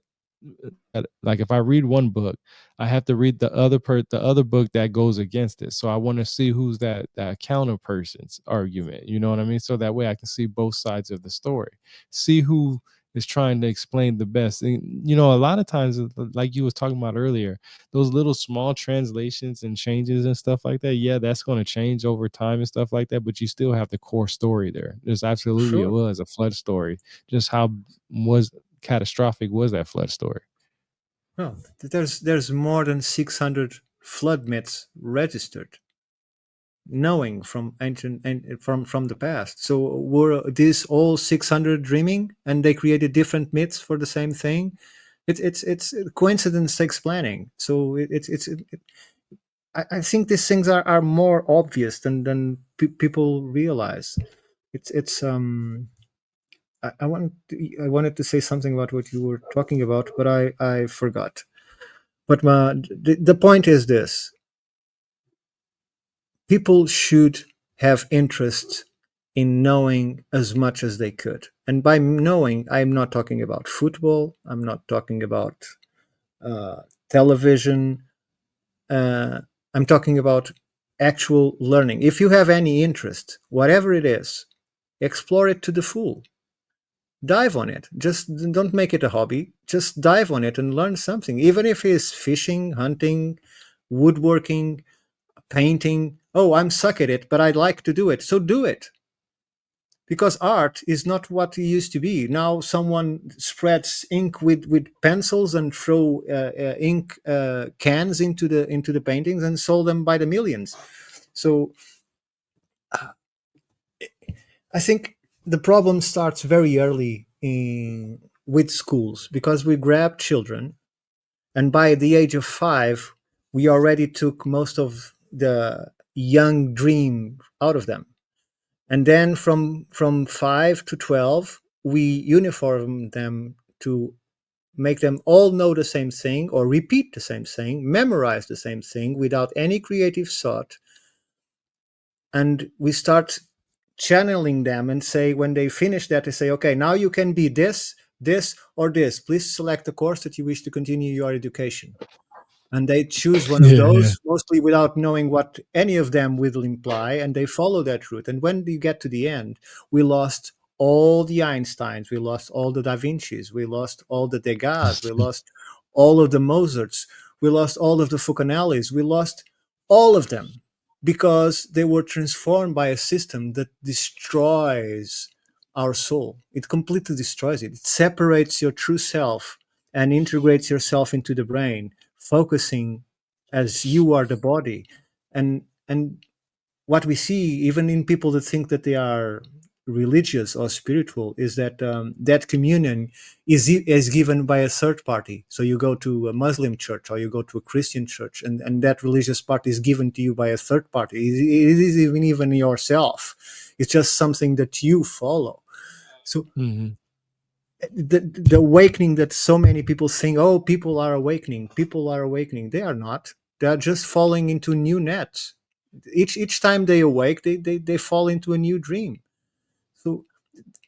like if I read one book, I have to read the other book that goes against it. So I want to see who's that counter person's argument. You know what I mean? So that way I can see both sides of the story. See who is trying to explain the best. And, you know, a lot of times, like you was talking about earlier, those little small translations and changes and stuff like that, yeah, that's going to change over time and stuff like that, but you still have the core story there. There's absolutely it Sure. was a flood story. Just how was catastrophic was that flood story? Well, there's more than 600 flood myths registered. knowing from ancient and from the past. So were these all 600 dreaming, and they created different myths for the same thing? It's coincidence takes planning. So I think these things are more obvious than people realize. It's I wanted to say something about what you were talking about, but I forgot. But the point is this: people should have interest in knowing as much as they could. And by knowing, I'm not talking about football. I'm not talking about uh, television. Uh, I'm talking about actual learning. If you have any interest, whatever it is, explore it to the full. Dive on it. Just don't make it a hobby. Just dive on it and learn something. Even if it's fishing, hunting, woodworking, painting. Oh, I'm suck at it, but I'd like to do it. So do it. Because art is not what it used to be. Now someone spreads ink with pencils and throw ink cans into the paintings and sold them by the millions. So I think the problem starts very early with schools, because we grab children, and by the age of 5 we already took most of the young dream out of them. And then from 5 to 12 we uniform them to make them all know the same thing, or repeat the same thing, memorize the same thing without any creative thought. And we start channeling them and say, when they finish that, they say, okay, now you can be this or this, please select the course that you wish to continue your education. And they choose one of Yeah, yeah. those, mostly without knowing what any of them will imply, and they follow that route. And when you get to the end, we lost all the Einsteins, we lost all the Da Vincis, we lost all the Degas, we lost all of the Mozarts, we lost all of the Fulcanellis, we lost all of them, because they were transformed by a system that destroys our soul. It completely destroys it. It separates your true self and integrates yourself into the brain, focusing as you are the body. And what we see, even in people that think that they are religious or spiritual, is that that communion is given by a third party. So you go to a Muslim church or you go to a Christian church, and that religious part is given to you by a third party. It is even yourself. It's just something that you follow. So Mhm. the awakening that so many people think, oh, people are awakening, they are not. They are just falling into new nets. Each time they awake, they fall into a new dream. So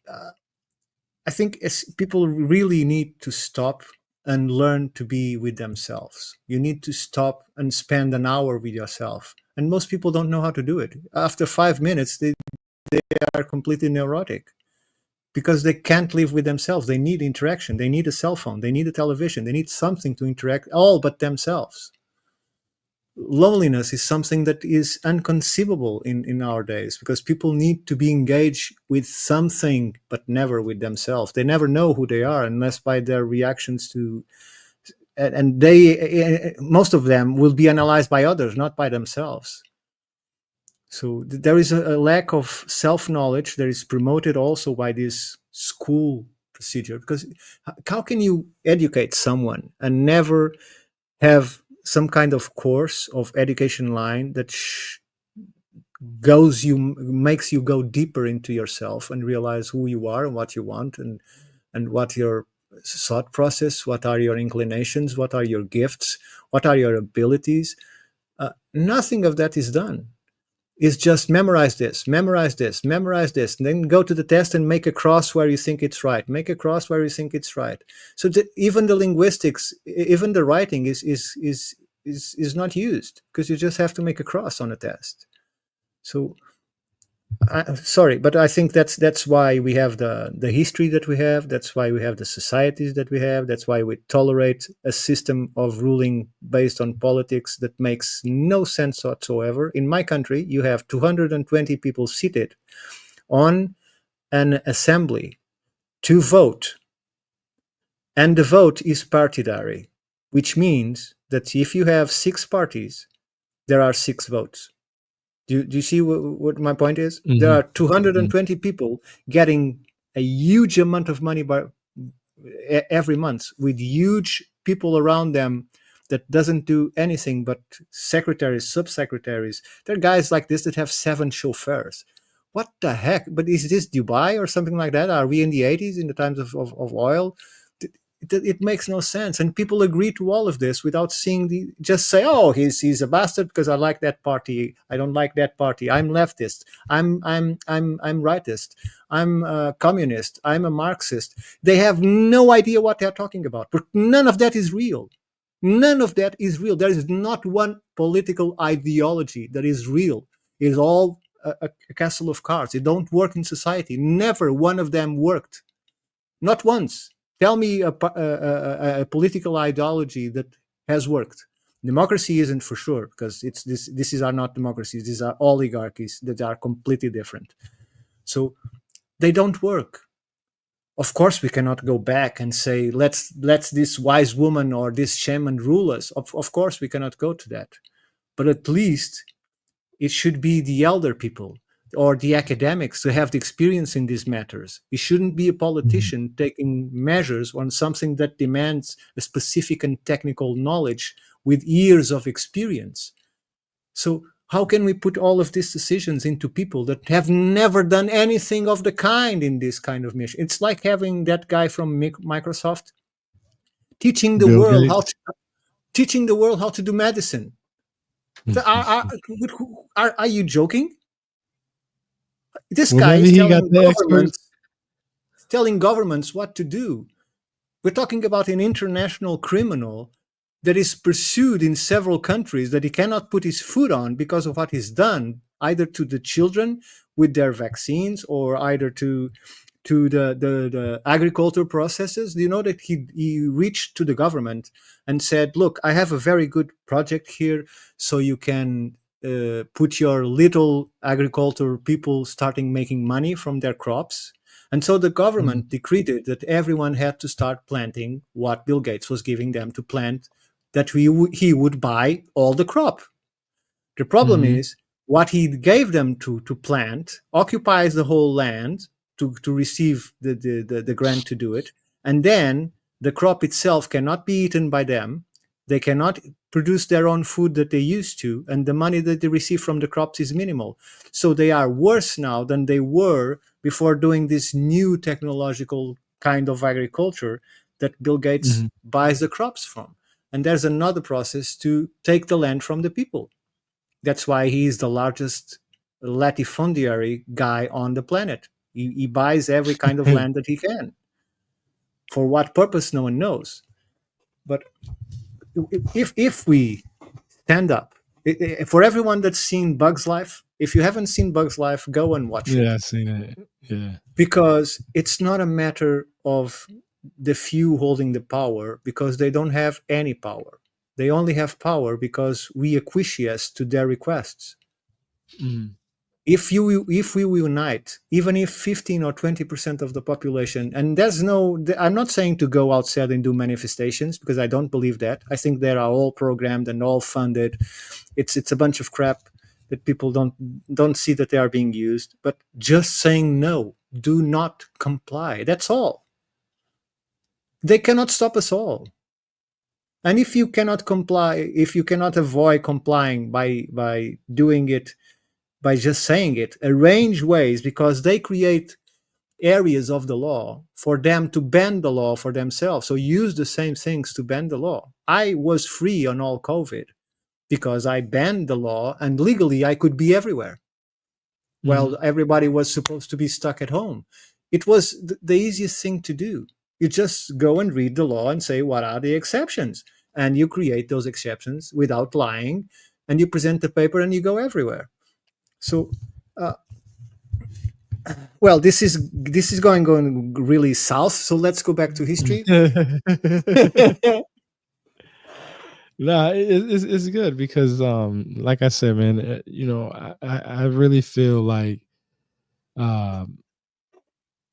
I think people really need to stop and learn to be with themselves. You need to stop and spend an hour with yourself, and most people don't know how to do it. After 5 minutes they are completely neurotic, because they can't live with themselves. They need interaction. They need a cell phone. They need a television. They need something to interact, all but themselves. Loneliness is something that is inconceivable in our days, because people need to be engaged with something, but never with themselves. They never know who they are unless by their reactions to, and they, most of them will be analyzed by others, not by themselves. So there is a lack of self-knowledge that is promoted also by this school procedure, because how can you educate someone and never have some kind of course of education line that goes you makes you go deeper into yourself and realize who you are and what you want, and what your thought process, what are your inclinations, what are your gifts, what are your abilities. Nothing of that is done. Is just memorize this, memorize this, memorize this, and then go to the test and make a cross where you think it's right, make a cross where you think it's right. So even the linguistics, even the writing is not used, because you just have to make a cross on a test. So sorry, but I think that's why we have the history that we have. That's why we have the societies that we have. That's why we tolerate a system of ruling based on politics that makes no sense whatsoever. In my country, you have 220 people seated on an assembly to vote, and the vote is partidary, which means that if you have 6 parties, there are 6 votes. Do you see what my point is? There Mhm, are mhm. 220 people getting a huge amount of money every month, with huge people around them that doesn't do anything but secretaries, subsecretaries. There are guys like this that have 7 chauffeurs. What the heck? But is this Dubai or something like that? Are we in the 80s, in the times of oil? It makes no sense, and people agree to all of this without seeing the, just say, oh, he's a bastard because I like that party, I don't like that party, I'm leftist, I'm rightist, I'm a communist, I'm a Marxist. They have no idea what they're talking about, but none of that is real. None of that is real. There is not one political ideology that is real. It is all a castle of cards. It don't work in society. Never one of them worked. Not once. Tell me a political ideology that has worked. Democracy isn't, for sure, because it's this. These are not democracies. These are oligarchies that are completely different. So they don't work. Of course, we cannot go back and say, let's this wise woman or this shaman rule us. Of course, we cannot go to that. But at least it should be the elder people or the academics who have the experience in these matters. It shouldn't be a Mhm. politician taking measures on something that demands a specific and technical knowledge with years of experience. So how can we put all of these decisions into people that have never done anything of the kind in this kind of mission? It's like having that guy from Microsoft teaching the Bill world Gates. how to do medicine. So are you joking? This Well, guy maybe is he got the experts. telling governments what to do. We're talking about an international criminal that is pursued in several countries that he cannot put his foot on because of what he's done, either to the children with their vaccines, or either to the agriculture processes. Do you know that he reached to the government and said, look, I have a very good project here, so you can put your little agriculture people starting making money from their crops. And so the Mhm, government decreed it that everyone had to start planting what Bill Gates was giving them to plant, that he would buy all the crop. The problem mhm, is what he gave them to plant occupies the whole land to receive the grant to do it. And then the crop itself cannot be eaten by them. They cannot produce their own food that they used to, and the money that they receive from the crops is minimal. So they are worse now than they were before doing this new technological kind of agriculture that Bill Gates mhm. buys the crops from. And there's another process to take the land from the people. That's why he is the largest latifundiary guy on the planet. He buys every kind of land that he can. For what purpose, no one knows. But if we stand up, for everyone that's seen Bug's Life, if you haven't seen Bug's Life, go and watch Yeah, it, I seen it. Yeah. because it's not a matter of the few holding the power, because they don't have any power. They only have power because we acquiesce to their requests. Mhm. If we unite, even if 15 or 20% of the population, and there's no, I'm not saying to go outside and do manifestations, because I don't believe that. I think they are all programmed and all funded. It's a bunch of crap that people don't see that they are being used. But just saying no, do not comply, that's all. They cannot stop us all. And if you cannot comply, if you cannot avoid complying by doing it, by just saying it, arrange ways, because they create areas of the law for them to bend the law for themselves. So use the same things to bend the law. I was free on all COVID because I banned the law, and legally I could be everywhere while Mhm. everybody was supposed to be stuck at home. It was the easiest thing to do. You just go and read the law and say, what are the exceptions? And you create those exceptions without lying, and you present the paper and you go everywhere. So uh, well, this is going really south. So let's go back to history. Nah, it's good because, like I said, man, I really feel like, um,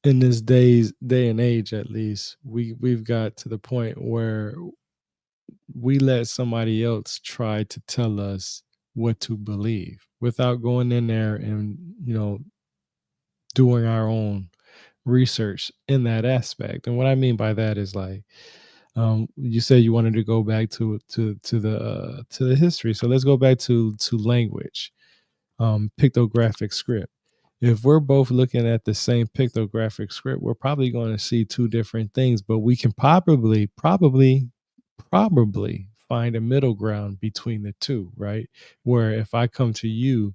in this day and age, at least, we've got to the point where we let somebody else try to tell us what to believe without going in there and, doing our own research in that aspect. And what I mean by that is like, you said you wanted to go back to the history. So let's go back to language, pictographic script. If we're both looking at the same pictographic script, we're probably going to see two different things, but we can probably find a middle ground between the two, right? Where if I come to you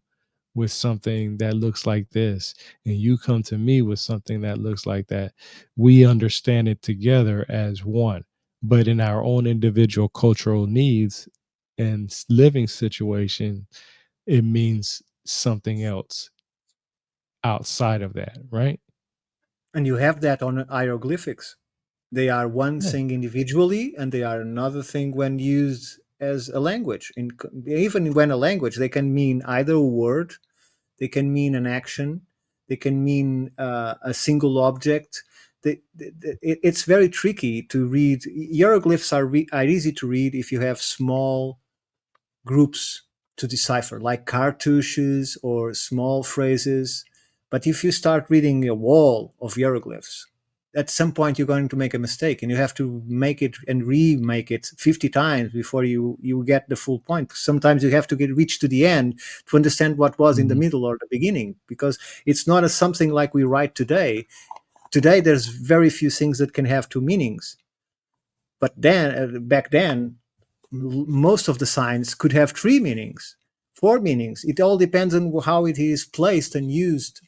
with something that looks like this and you come to me with something that looks like that, we understand it together as one. But in our own individual cultural needs and living situation, it means something else outside of that, right? And you have that on hieroglyphics. They are one Yeah. thing individually, and they are another thing when used as a language. Even when a language, they can mean either a word, they can mean an action, they can mean a single object. It's very tricky to read. Hieroglyphs are easy to read if you have small groups to decipher, like cartouches or small phrases. But if you start reading a wall of hieroglyphs, at some point you're going to make a mistake, and you have to make it and remake it 50 times before you get the full point. Sometimes you have to reach to the end to understand what was in the Mhm. middle or the beginning, because it's not a something like we write today. Today there's very few things that can have two meanings, but then back then most of the signs could have three meanings, four meanings. It all depends on how it is placed and used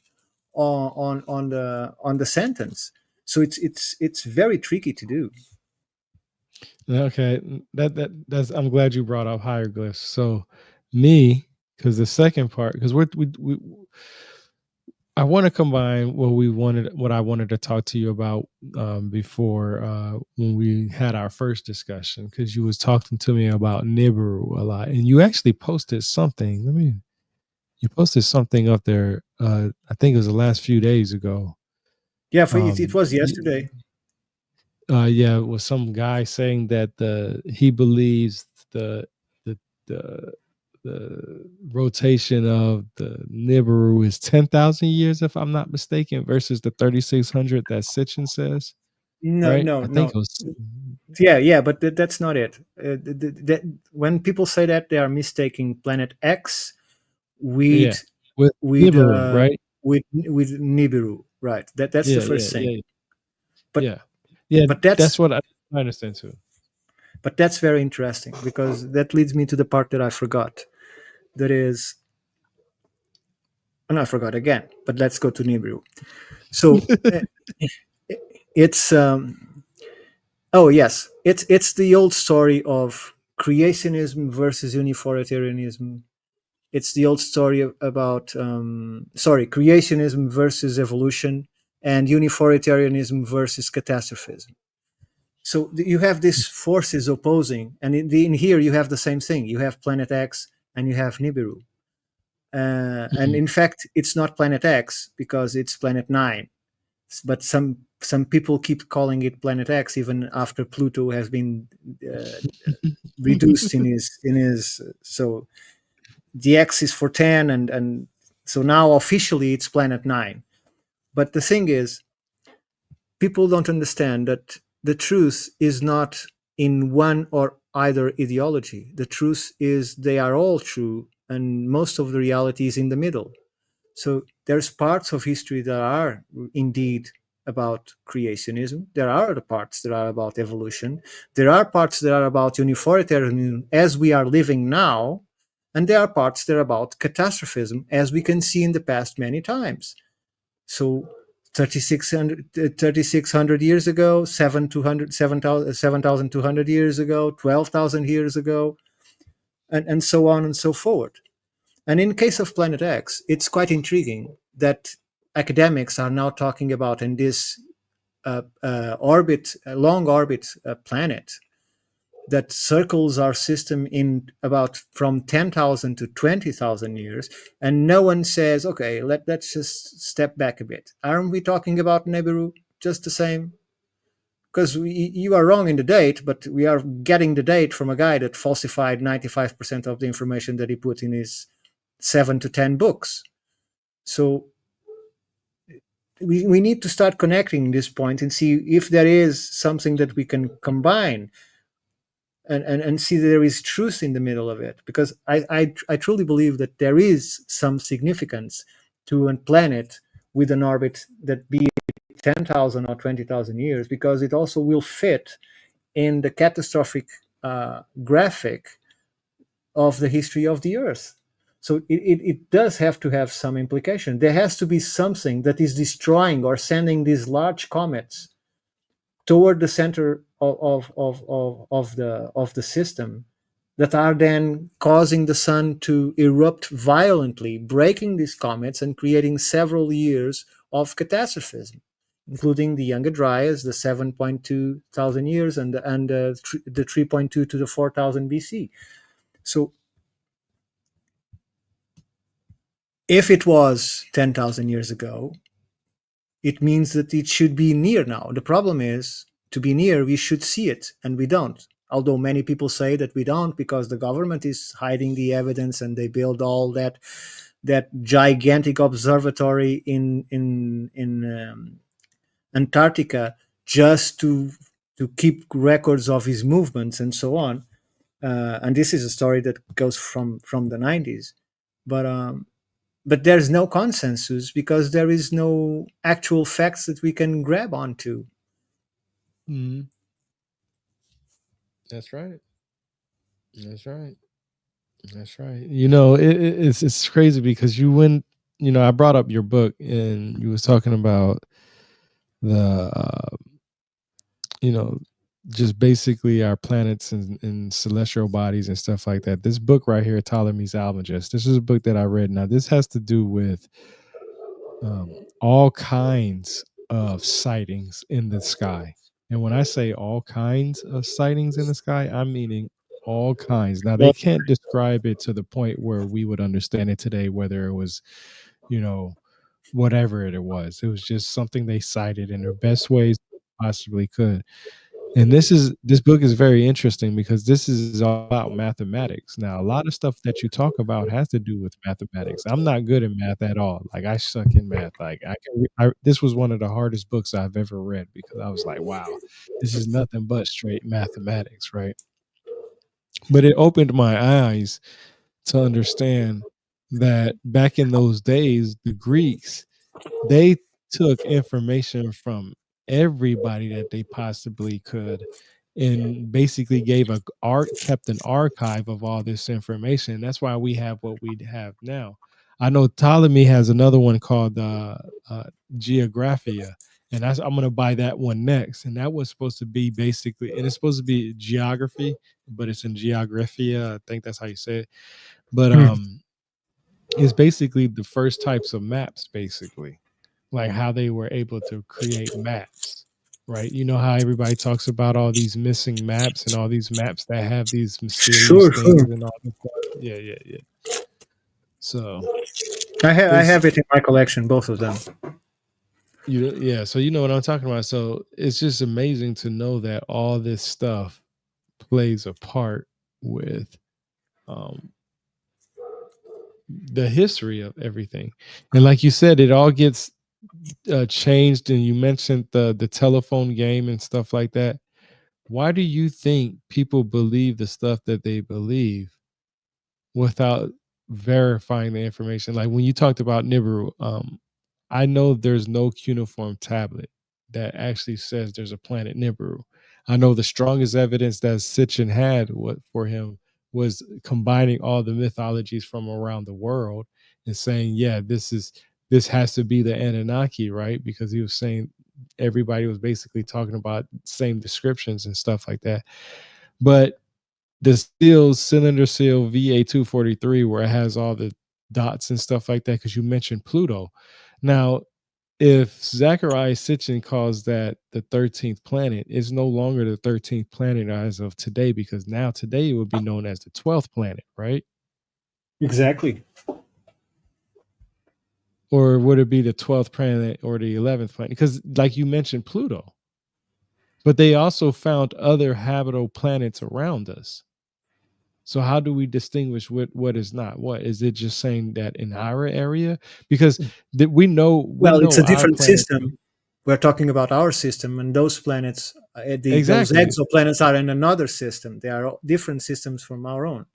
on the sentence. So it's very tricky to do. Okay, that's I'm glad you brought up hieroglyphs. So me, because the second part, because we I want to combine what I wanted to talk to you about before when we had our first discussion, because you was talking to me about Nibiru a lot, and you actually posted something. You posted something up there. I think it was the last few days ago. Yeah, it was yesterday. Yeah, it was some guy saying that he believes the the the the rotation of the Nibiru is 10,000 years, if I'm not mistaken, versus the 3,600 that Sitchin says. No, Right? no, I think no. it was. Yeah, but that's not it. When people say that, they are mistaking Planet X Yeah, with with with Nibiru, right? with Nibiru, right? That's the Yeah, first yeah, thing. yeah, But yeah, yeah. but That's that's what I understand too. but that's very interesting, because that leads me to the part that I forgot. That is, and I forgot again. But let's go to Nibiru. So it's oh yes, it's the old story of creationism versus uniformitarianism. It's the old story about creationism versus evolution, and uniformitarianism versus catastrophism. So you have these forces opposing, and in here you have the same thing. You have Planet X and you have Nibiru, and Mhm. in fact, it's not Planet X because it's Planet Nine. But some people keep calling it Planet X even after Pluto has been uh, reduced in his. So the X is for 10, and so now officially it's Planet Nine. But the thing is, people don't understand that the truth is not in one or either ideology. The truth is they are all true, and most of the reality is in the middle. So there's parts of history that are indeed about creationism. There are other parts that are about evolution. There are parts that are about uniformitarianism as we are living now. And there are parts that are about catastrophism, as we can see in the past many times. So 3,600 years ago, 7,200 years ago, 12,000 years ago, and so on and so forth. And in case of Planet X, it's quite intriguing that academics are now talking about in this long orbit planet that circles our system in about from 10,000 to 20,000 years. And no one says, okay, let's just step back a bit. Aren't we talking about Nibiru just the same? because you are wrong in the date, but we are getting the date from a guy that falsified 95% of the information that he put in his 7 to 10 books. So we need to start connecting this point and see if there is something that we can combine, and see there is truth in the middle of it, because I truly believe that there is some significance to a planet with an orbit that be 10,000 or 20,000 years, because it also will fit in the catastrophic graphic of the history of the Earth. So it does have to have some implication. There has to be something that is destroying or sending these large comets toward the center of the system, that are then causing the sun to erupt violently, breaking these comets and creating several years of catastrophism, including the Younger Dryas, the 7.2 thousand years, and the 3.2 to the 4,000 BC. So if it was 10,000 years ago, it means that it should be near now. The problem is, to be near, we should see it, and we don't. Although many people say that we don't because the government is hiding the evidence, and they build all that gigantic observatory in Antarctica just to keep records of his movements and so on. And this is a story that goes from the 90s, but but there's no consensus because there is no actual facts that we can grab onto. Mhm. That's right. That's right. That's right. It's crazy because you went. I brought up your book and you was talking about the you know just basically our planets and celestial bodies and stuff like that. This book right here, Ptolemy's Almagest. This is a book that I read. Now this has to do with all kinds of sightings in the sky. And when I say all kinds of sightings in the sky, I'm meaning all kinds. Now, they Well, can't describe it to the point where we would understand it today, whether it was, you know, whatever it was. It was just something they cited in their best ways possibly could. And this book is very interesting because this is all about mathematics. Now, a lot of stuff that you talk about has to do with mathematics. I'm not good at math at all. Like I suck in math. Like this was one of the hardest books I've ever read because I was like, wow, this is nothing but straight mathematics, right? But it opened my eyes to understand that back in those days, the Greeks, they took information from everybody that they possibly could and basically gave a art kept an archive of all this information. That's why we have what we have now. I know Ptolemy has another one called Geographia, and I'm going to buy that one next. And that was supposed to be basically, and it's supposed to be geography, but it's in Geographia. I think that's how you say it. But it's basically the first types of maps, basically, like how they were able to create maps, right? You know how everybody talks about all these missing maps and all these maps that have these mysterious sure, things sure. and all this stuff. Yeah, yeah, yeah. So I it's have it in my collection, both of them. yeah. So you know what I'm talking about. So it's just amazing to know that all this stuff plays a part with um the history of everything. And like you said, it all gets changed. And you mentioned the telephone game and stuff like that. Why do you think people believe the stuff that they believe without verifying the information? Like when you talked about Nibiru, I know there's no cuneiform tablet that actually says there's a planet Nibiru. I know the strongest evidence that Sitchin had for him was combining all the mythologies from around the world and saying, yeah, this has to be the Anunnaki, right? Because he was saying everybody was basically talking about same descriptions and stuff like that. But the seal cylinder seal VA243, where it has all the dots and stuff like that, because you mentioned Pluto. Now, if Zachariah Sitchin calls that the 13th planet, it's no longer the 13th planet as of today, because now today it would be known as the 12th planet, right? Exactly. Or would it be the 12th planet or the 11th planet? Because, like you mentioned, Pluto. but they also found other habitable planets around us. So how do we distinguish what is not what? Is it just saying that in our area? Because we Well, it's know a our different planet. system. We're talking about our system, and those planets, those Exactly. exoplanets, are in another system. They are different systems from our own.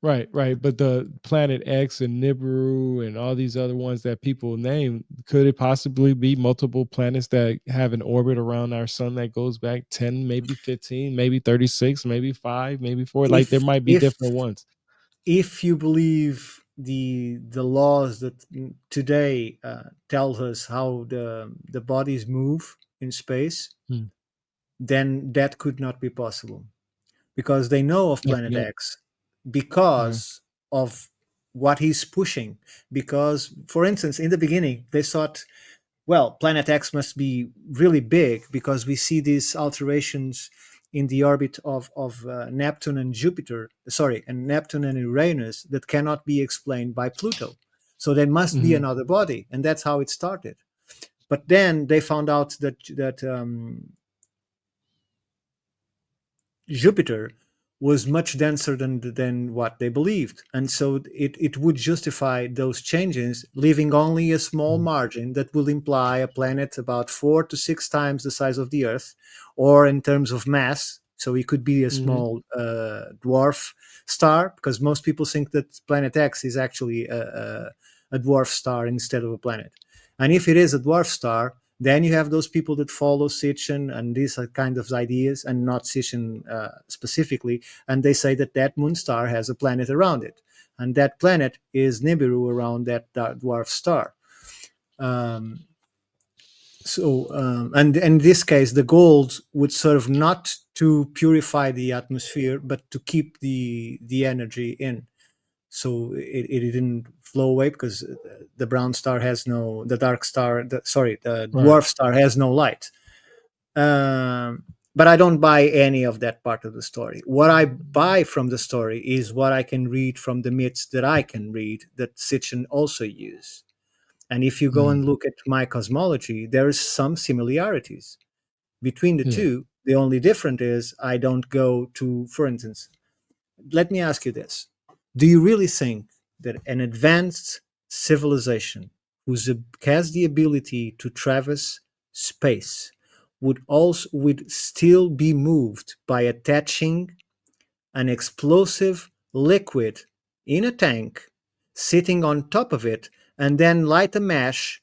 Right, right. But the Planet X and Nibiru and all these other ones that people name, could it possibly be multiple planets that have an orbit around our sun that goes back 10, maybe 15, maybe 36, maybe 5, maybe 4? Like there If might be if different ones. if you believe the laws that today tell us how the bodies move in space, Hmm. then that could not be possible, because they know of Planet Definitely. X Yeah. because of what he's pushing. Because, for instance, in the beginning, they thought, well, Planet X must be really big because we see these alterations in the orbit of Neptune and Jupiter, sorry, and Neptune and Uranus that cannot be explained by Pluto. So there must be Hmm. another body, and that's how it started. But then they found out that Jupiter was much denser than what they believed. And so it would justify those changes, leaving only a small margin that will imply a planet about 4 to 6 times the size of the Earth, or in terms of mass. So it could be a Hmm. small dwarf star, because most people think that Planet X is actually a dwarf star instead of a planet. And if it is a dwarf star, then you have those people that follow Sitchin and these are kind of ideas, and not Sitchin specifically, and they say that that moon star has a planet around it, and that planet is Nibiru around that dwarf star. Um, and in this case, the gold would serve not to purify the atmosphere, but to keep the energy in, so it didn't flow away, because the brown star has no, the dark star, the Right. dwarf star has no light. But I don't buy any of that part of the story. What I buy from the story is what I can read from the myths that I can read that Sitchin also use. And if you go Mm. and look at my cosmology, there's some similarities between the Yeah. two. The only difference is I don't go to, for instance, let me ask you this. Do you really think that an advanced civilization has the ability to traverse space would still be moved by attaching an explosive liquid in a tank, sitting on top of it, and then light a match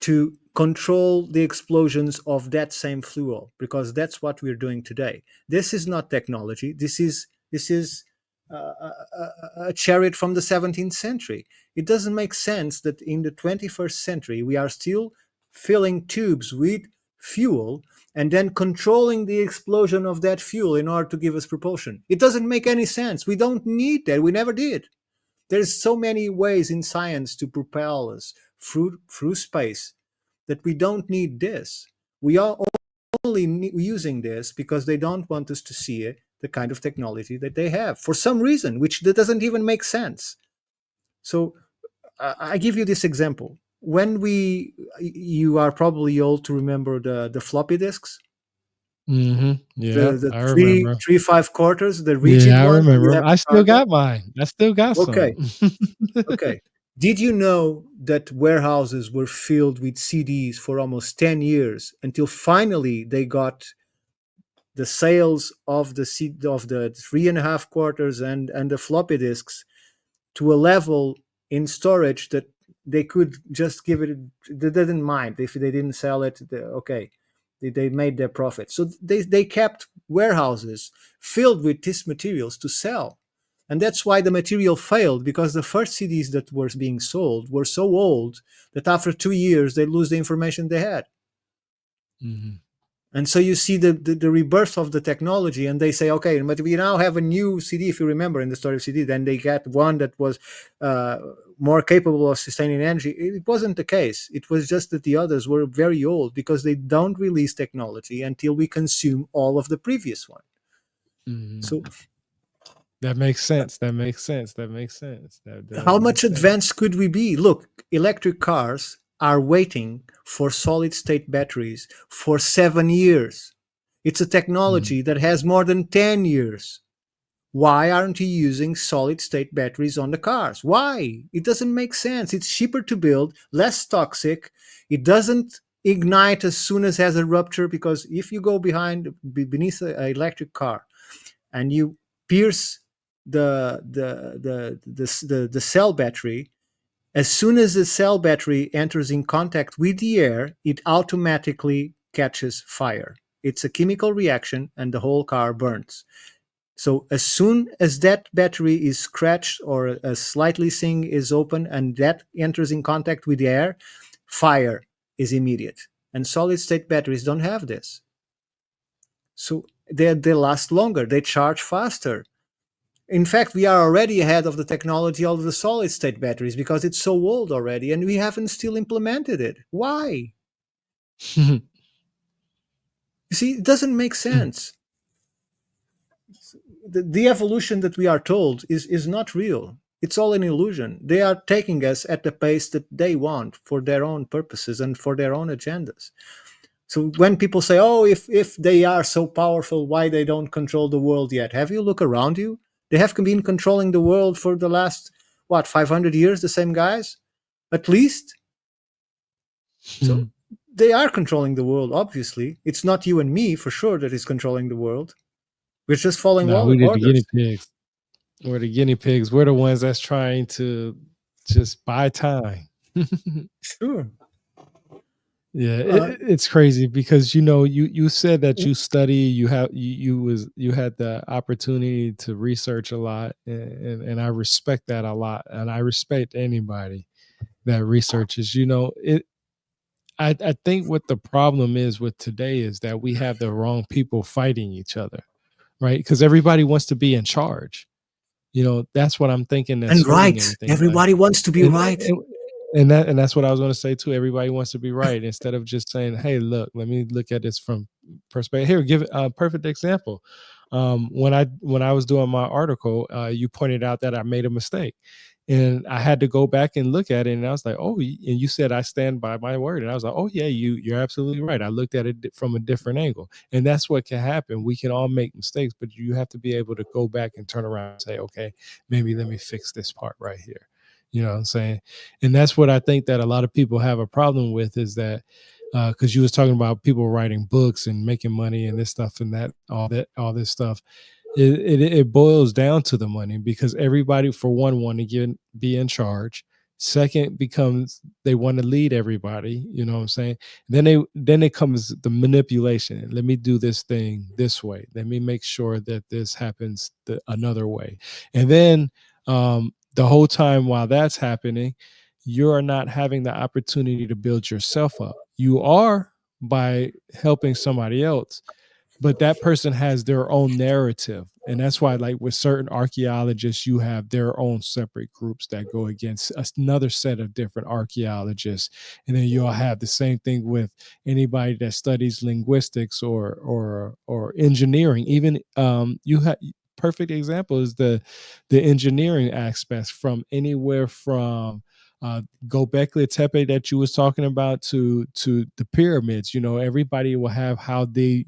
to control the explosions of that same fuel? Because that's what we're doing today. This is not technology. This is a chariot from the 17th century. It doesn't make sense that in the 21st century we are still filling tubes with fuel and then controlling the explosion of that fuel in order to give us propulsion. It doesn't make any sense. We don't need that. We never did. There's so many ways in science to propel us through space that we don't need this. We are only using this because they don't want us to see it, the kind of technology that they have for some reason, which that doesn't even make sense. So I give you this example. When you are probably old to remember the floppy disks, Yep. the I three remember. three five quarters, the rigid Yeah, I ones you remember. have I to still charge up. got mine. I still got some. Okay, okay. Did you know that warehouses were filled with CDs for almost 10 years until finally they got the sales of the 3.5 quarters and the floppy disks to a level in storage that they could just give it, they didn't mind if they didn't sell it, okay, they made their profit. So they kept warehouses filled with these materials to sell. And that's why the material failed, because the first CDs that were being sold were so old that after 2 years they lose the information they had. Mhm. And so you see the rebirth of the technology, and they say, okay, but we now have a new CD. If you remember in the story of CD, then they got one that was uh, more capable of sustaining energy. It wasn't the case. It was just that the others were very old because they don't release technology until we consume all of the previous one. Mhm. So That makes sense. That makes sense. That makes sense. That how does make much sense. advanced could we be? Look, electric cars are waiting for solid state batteries for 7 years. It's a Mhm. technology that has more than 10 years. Why aren't you using solid state batteries on the cars? Why? It doesn't make sense. It's cheaper to build, less toxic. It doesn't ignite as soon as has a rupture, because if you go beneath an electric car and you pierce the cell battery, as soon as the cell battery enters in contact with the air, it automatically catches fire. It's a chemical reaction and the whole car burns. So as soon as that battery is scratched or a slightly thing is open and that enters in contact with the air, fire is immediate. And solid state batteries don't have this. So they last longer, they charge faster. In fact, we are already ahead of the technology of the solid state batteries because it's so old already and we haven't still implemented it. Why? You see, it doesn't make sense. The evolution that we are told is not real. It's all an illusion. They are taking us at the pace that they want for their own purposes and for their own agendas. So when people say, "Oh, if they are so powerful, why they don't control the world yet?" Have you look around you? They have been controlling the world for the last what 500 years. The same guys, at least. So they are controlling the world. Obviously, it's not you and me for sure that is controlling the world. We're just following No, we did the guinea orders. pigs. We're the guinea pigs. We're the ones that's trying to just buy time. Sure. Yeah, Uh, it's crazy because you said that you study, you had the opportunity to research a lot, and I respect that a lot, and I respect anybody that researches. It. I think what the problem is with today is that we have the wrong people fighting each other, right? Because everybody wants to be in charge. That's what I'm thinking that's and hurting right. everything. Like, Everybody wants to be and right. that's what I was going to say too. Everybody wants to be right instead of just saying, "Hey, look, let me look at this from perspective." Here, give a perfect example. When I was doing my article, you pointed out that I made a mistake, and I had to go back and look at it, and I was like, "Oh," and you said I stand by my word, and I was like, "Oh yeah, you're absolutely right." I looked at it from a different angle, and that's what can happen. We can all make mistakes, but you have to be able to go back and turn around and say, "Okay, maybe let me fix this part right here." You know what I'm saying? And that's what I think that a lot of people have a problem with is that because you was talking about people writing books and making money and this stuff and that all this stuff it boils down to the money because everybody for one want to be in charge. Second becomes they want to lead everybody, you know what I'm saying? Then it comes the manipulation. Let me do this thing this way. Let me make sure that this happens another way. And then the whole time while that's happening, you're not having the opportunity to build yourself up. You are by helping somebody else, but that person has their own narrative, and that's why like with certain archaeologists you have their own separate groups that go against another set of different archaeologists, and then you'll have the same thing with anybody that studies linguistics or engineering. Even you have perfect example is the engineering aspects from anywhere from Gobekli Tepe that you was talking about to the pyramids. Everybody will have how they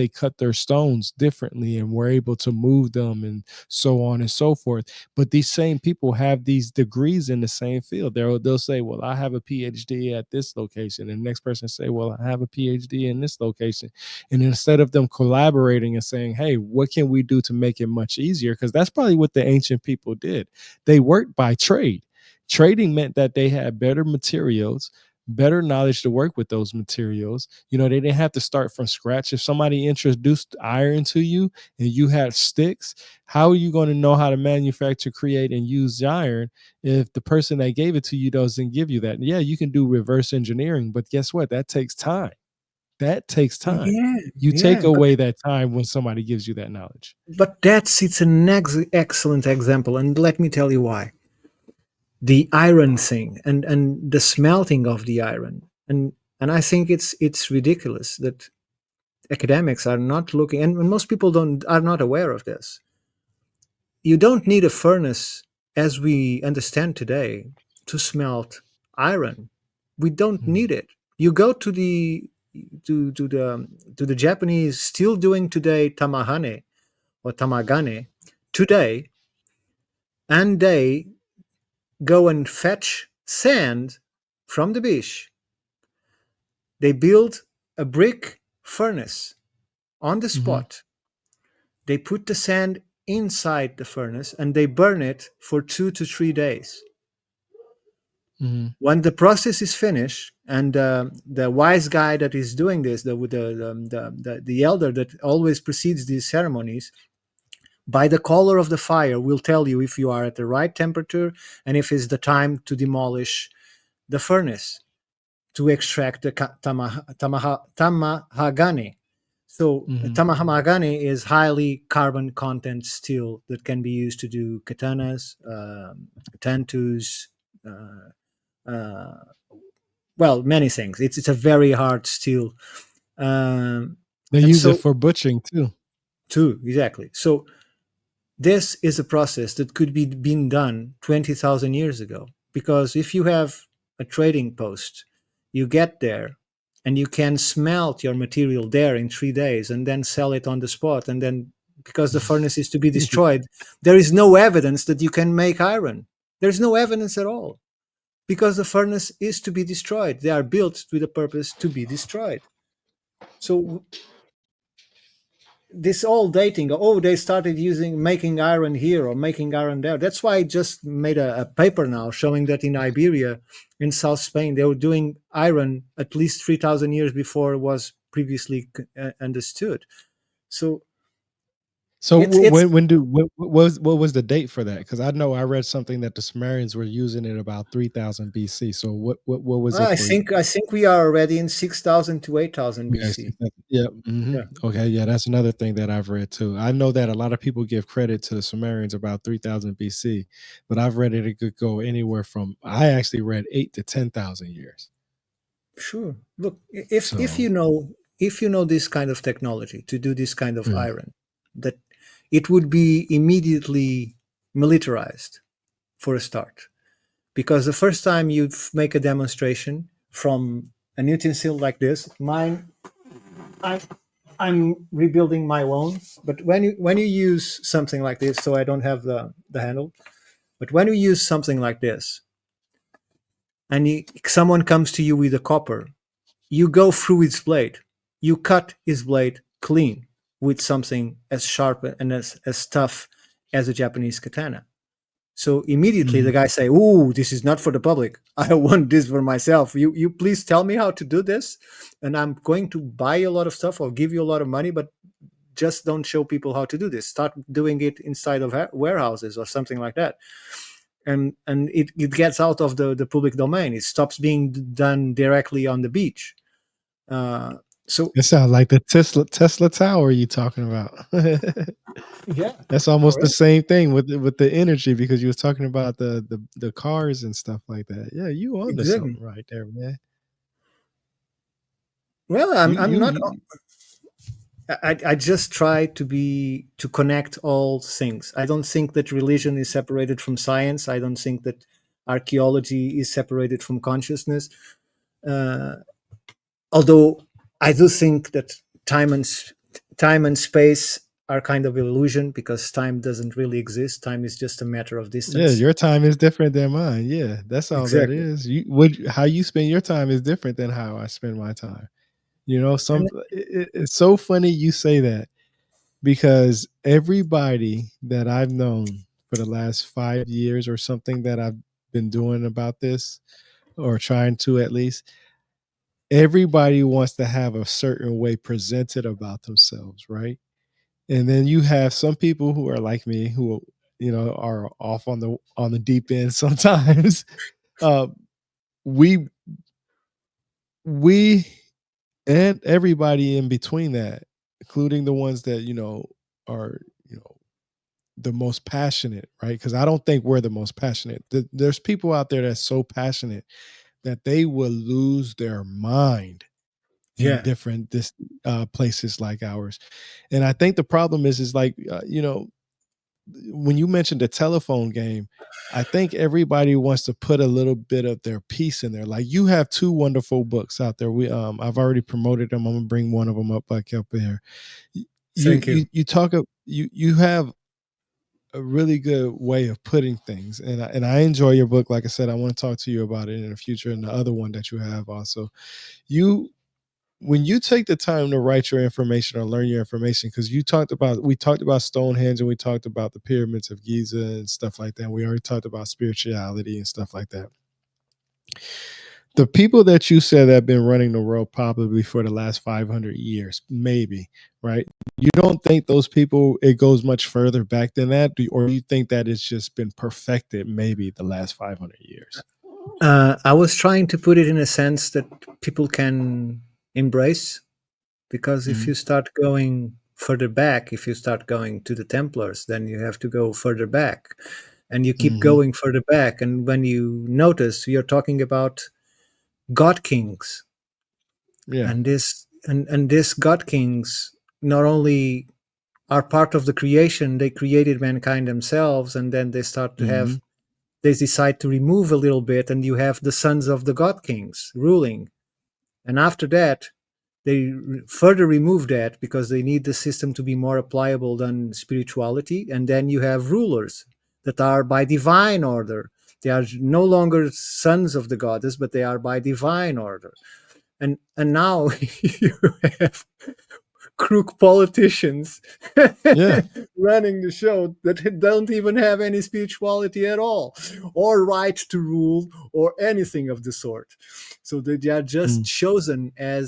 cut their stones differently and were able to move them and so on and so forth. But these same people have these degrees in the same field. They'll say, "Well, I have a PhD at this location," and the next person say, "Well, I have a PhD in this location." And instead of them collaborating and saying, "Hey, what can we do to make it much easier?" Because that's probably what the ancient people did. They worked by trade. Trading meant that they had better materials, better knowledge to work with those materials. They didn't have to start from scratch. If somebody introduced iron to you and you had sticks, how are you going to know how to manufacture, create, and use the iron if the person that gave it to you doesn't give you that? Yeah, you can do reverse engineering, but guess what? That takes time. That takes time. Yeah, You take yeah. away that time when somebody gives you that knowledge. But it's an excellent example, and let me tell you why. The iron thing and the smelting of the iron, and I think it's ridiculous that academics are not looking, and most people don't are not aware of this. You don't need a furnace as we understand today to smelt iron. We don't Mm, need it. You go to the to the Japanese still doing today tamahane or tamagane today, and they go and fetch sand from the beach. They build a brick furnace on the Mhm. spot. They put the sand inside the furnace and they burn it for 2 to 3 days. Mhm. When the process is finished, and the wise guy that is doing this, the elder that always precedes these ceremonies, by the color of the fire, will tell you if you are at the right temperature and if it's the time to demolish the furnace to extract the tamahagane. So Mhm. tamahagane is highly carbon content steel that can be used to do katanas, tantus, uh, well, many things. It's a very hard steel, They and use it so for butchering too. too exactly. So this is a process that could be been done 20,000 years ago. Because if you have a trading post, you get there and you can smelt your material there in 3 days and then sell it on the spot. And then, because the furnace is to be destroyed, there is no evidence that you can make iron. There's no evidence at all because the furnace is to be destroyed. They are built with a purpose to be destroyed. So this all dating, oh, they started using making iron here or making iron there. That's why I just made a paper now showing that in Iberia, in South Spain, they were doing iron at least 3,000 years before it was previously understood. So So it's what was the date for that? Because I know I read something that the Sumerians were using it about 3000 BC. So what was it for? I think we are already in 6,000 to 8,000 Yeah, BC. yeah. Mhm. Yeah, Okay, yeah, that's another thing that I've read too. I know that a lot of people give credit to the Sumerians about 3000 BC, but I've read it could go anywhere from I actually read 8 to 10,000 years. sure. Look, So, if you know this kind of technology to do this kind of yeah. iron, that it would be immediately militarized for a start. Because the first time you make a demonstration from an utensil like this, mine, I, I'm rebuilding my own. But when you use something like this, so I don't have the handle. But when you use something like this, and someone comes to you with a copper, you go through his blade, you cut his blade clean with something as sharp and as tough as a Japanese katana. So immediately the Mhm. guy say, "Ooh, this is not for the public. I want this for myself. You please tell me how to do this, and I'm going to buy a lot of stuff or give you a lot of money, but just don't show people how to do this. Start doing it inside of warehouses or something like that." And it gets out of the public domain. It stops being done directly on the beach. Uh, so It sounds like the Tesla Tower you talking about. yeah, That's almost the correct. same thing with the energy because you was talking about the cars and stuff like that. Yeah, you on to Exactly. something right there, man. Well, You I'm you, not. you I just try to connect all things. I don't think that religion is separated from science. I don't think that archaeology is separated from consciousness. Uh, Although I do think that time and time and space are kind of illusion because time doesn't really exist. Time is just a matter of Yeah, distance. your time is different than mine. Yeah, that's all that Exactly. is. How you spend your time is different than how I spend my time. You know, And it's so funny you say that because everybody that I've known for the last 5 years or something that I've been doing about this or trying to at least, everybody wants to have a certain way presented about themselves, right? And then you have some people who are like me who are off on the deep end sometimes. uh, we we and everybody in between that, including the ones that are the most passionate, right? Because I don't think we're the most passionate. There's people out there that's so passionate that they will lose their mind in yeah, different places like ours. And I think the problem is like when you mentioned the telephone game. I think everybody wants to put a little bit of their piece in there. Like you have two wonderful books out there. I've already promoted them. I'm gonna bring one of them up back up here. You Thank you you. you talk of you have a really good way of putting things, and I enjoy your book. Like I said, I want to talk to you about it in the future, and the other one that you have also. You when you take the time to write your information or learn your information, because we talked about Stonehenge and we talked about the pyramids of Giza and stuff like that. We already talked about spirituality and stuff like that. The people that you said that have been running the world probably for the last 500 years, maybe, right? You don't think those people, it goes much further back than that? Or you think that it's just been perfected maybe the last 500 years? I was trying to put it in a sense that people can embrace, because if Mm-hmm. you start going further back, if you start going to the Templars, then you have to go further back, and you keep Mm-hmm. going further back. And when you notice, you're talking about god kings, Yeah. and this god kings not only are part of the creation, they created mankind themselves, and then they start to Mm-hmm. have, they decide to remove a little bit, and you have the sons of the god kings ruling. And after that, they further remove that because they need the system to be more applicable than spirituality. And then you have rulers that are by divine order. They are no longer sons of the goddess, but they are by divine order. And now you have crook politicians Yeah. running the show that don't even have any spirituality at all, or right to rule, or anything of the sort. So they are just Mm. chosen uh,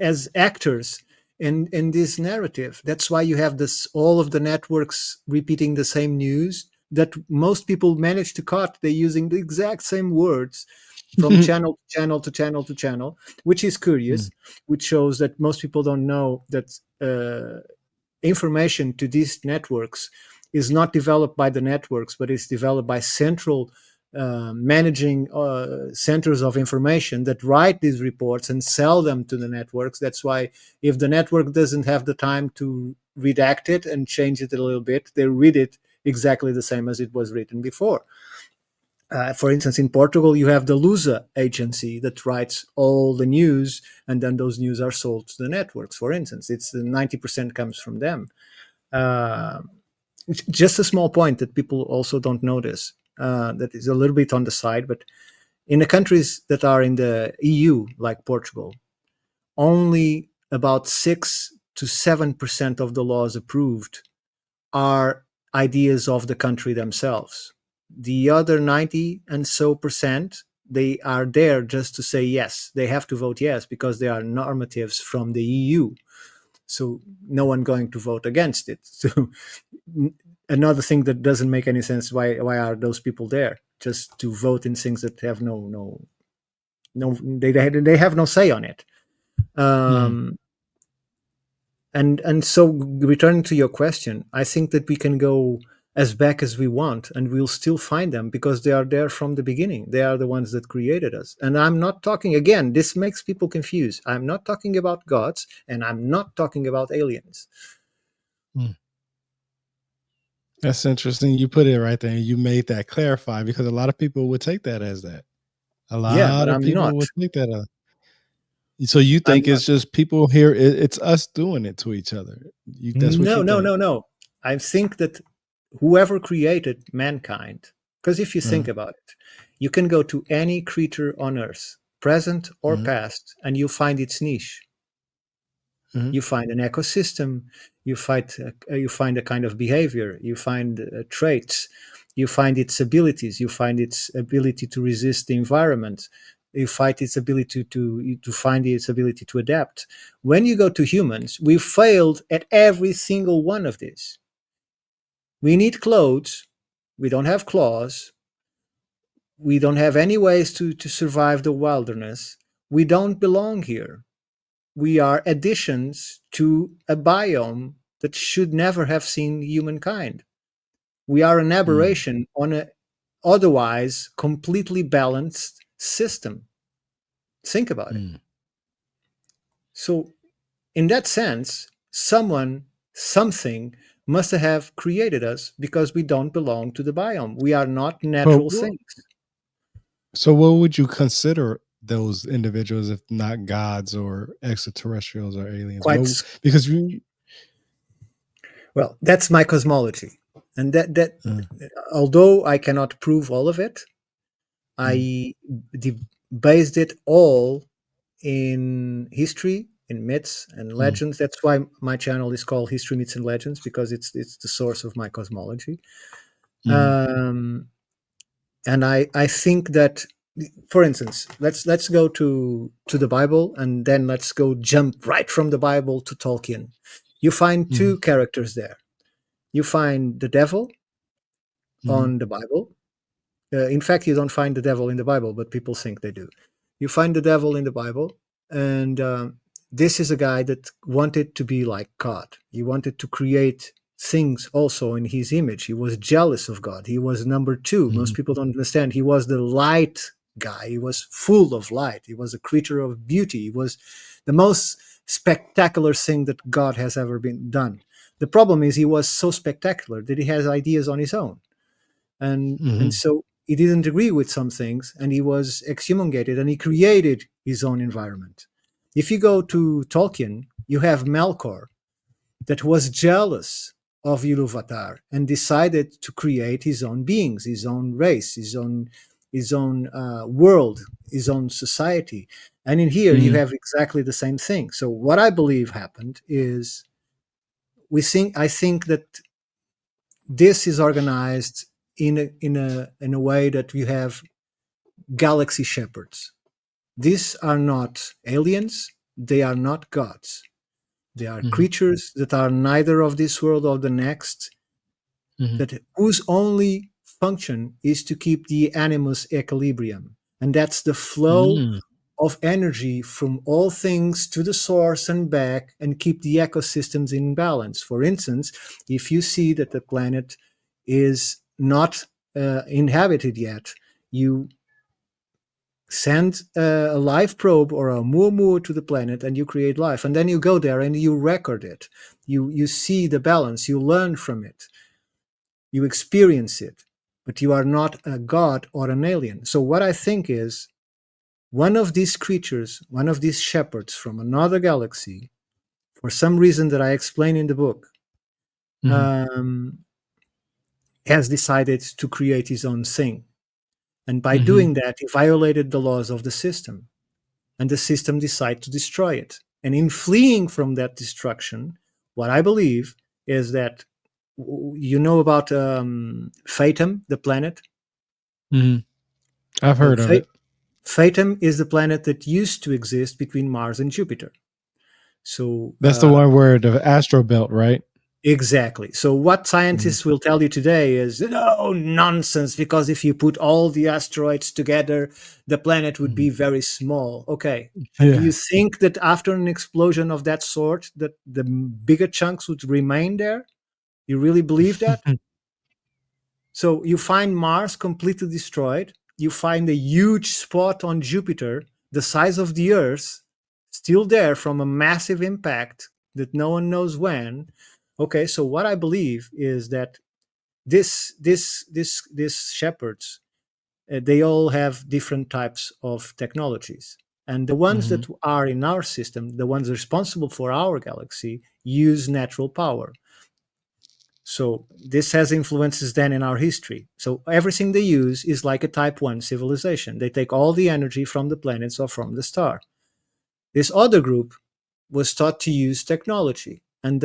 as actors in this narrative. That's why you have this, all of the networks repeating the same news that most people manage to cut. They're using the exact same words from channel to channel to channel to channel, which is Mm. curious, which shows that most people don't know that information to these networks is not developed by the networks, but is developed by central managing centers of information that write these reports and sell them to the networks. That's why if the network doesn't have the time to redact it and change it a little bit, they read it exactly the same as it was written before. For instance, in Portugal, you have the Lusa agency that writes all the news, and then those news are sold to the networks. For instance, it's the 90% comes from them. Uh, just a small point that people also don't notice. That is a little bit on the side, but in the countries that are in the EU, like Portugal, only about 6 to 7% of the laws approved are ideas of the country themselves. The other 90 and so percent, they are there just to say yes. They have to vote yes because they are normatives from the EU. So no one going to vote against it. So another thing that doesn't make any sense, why are those people there? Just to vote in things that have no they have no say on it. Mm. Um, and so returning to your question, I think that we can go as back as we want and we'll still find them because they are there from the beginning. They are the ones that created us. And I'm not talking, again, this makes people confused. I'm not talking about gods, and I'm not talking about aliens. Mm. That's interesting. You put it right there and you made that clarify because a lot of people would take that as that. A Yeah, lot but of I'm people not. would take that as. So you I'm think not. it's just people here, it's us doing it to each other. That's what No, you no, think. no, no. I think that whoever created mankind, because if you think Uh, about it, you can go to any creature on earth, present or uh, past, and you'll find its niche. uh, You find an ecosystem, you find a kind of behavior, you find traits, you find its abilities, you find its ability to resist the environment, you find its ability to find its ability to adapt. When you go to humans, we failed at every single one of these. We need clothes, we don't have claws, we don't have any ways to survive the wilderness, we don't belong here. We are additions to a biome that should never have seen humankind. We are an mm, aberration on a otherwise completely balanced system. Think about it. mm, So, in that sense, someone, something must have created us because we don't belong to the biome. We are not But natural things. so what would you consider those individuals if not gods or extraterrestrials or aliens? Quite Well, because you well. That's my cosmology, and that uh, although I cannot prove all of it, mm, I based it all in history, in myths and mm, legends. That's why my channel is called History, Myths, and Legends, because it's the source of my cosmology. mhm, Um, and I think that, for instance, let's go to the Bible, and then let's go jump right from the Bible to Tolkien. You find mhm, two characters there. You find the devil mhm, on the Bible. In fact, you don't find the devil in the Bible, but people think they do. You find the devil in the Bible, and this is a guy that wanted to be like God. He wanted to create things also in his image. He was jealous of God. He was number two. Most mhm, people don't understand. He was the light guy. He was full of light. He was a creature of beauty. He was the most spectacular thing that God has ever been done. The problem is he was so spectacular that he has ideas on his own, and mhm, so he didn't agree with some things, and he was excommunicated, and he created his own environment. If you go to Tolkien, you have Melkor, that was jealous of Iluvatar and decided to create his own beings, his own race, his own world, his own society. And in here you mhm, have exactly the same thing. So what I believe happened is, I think that this is organized in a way that we have galaxy shepherds. These are not aliens, they are not gods. They are mhm, creatures that are neither of this world or the next, mhm, that whose only function is to keep the animus equilibrium. And that's the flow mm, of energy from all things to the source and back, and keep the ecosystems in balance. For instance, if you see that the planet is not inhabited yet, you send a live probe or a muamua to the planet, and you create life, and then you go there and you record it. You see the balance, you learn from it, you experience it, but you are not a god or an alien. So what I think is, one of these creatures, one of these shepherds from another galaxy, for some reason that I explain in the book, mhm, um, has decided to create his own thing. And by mhm, doing that, he violated the laws of the system, and the system decided to destroy it. And in fleeing from that destruction, what I believe is that, you know about Phaeton, the planet? mhm. I've Well, heard of it. Phaeton is the planet that used to exist between Mars and Jupiter. So, That's the one where the astro belt, right? exactly. So, what Mhm, scientists will tell you today is, no, nonsense, because if you put all the asteroids together, the planet would mhm. be very small. Okay. And do you Yeah. think that after an explosion of that sort, that the bigger chunks would remain there? You really believe that? So you find Mars completely destroyed. You find a huge spot on Jupiter, the size of the Earth, still there from a massive impact that no one knows when. Okay, so what I believe is that these shepherds, they all have different types of technologies, and the ones Mhm, that are in our system, the ones responsible for our galaxy, use natural power. So this has influences then in our history. So everything they use is like a type 1 civilization. They take all the energy from the planets or from the star. This other group was taught to use technology. And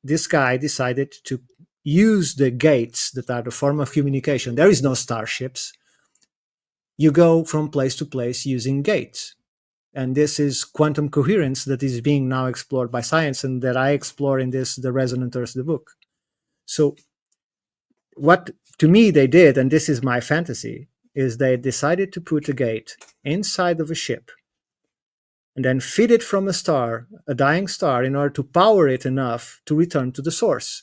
this guy decided to use the gates that are the form of communication. There is no starships. You go from place to place using gates. And this is quantum coherence that is being now explored by science, and that I explore in this The Resonant Earth, the book. So what to me they did, and this is my fantasy, is they decided to put a gate inside of a ship and then feed it from a star, a dying star, in order to power it enough to return to the source.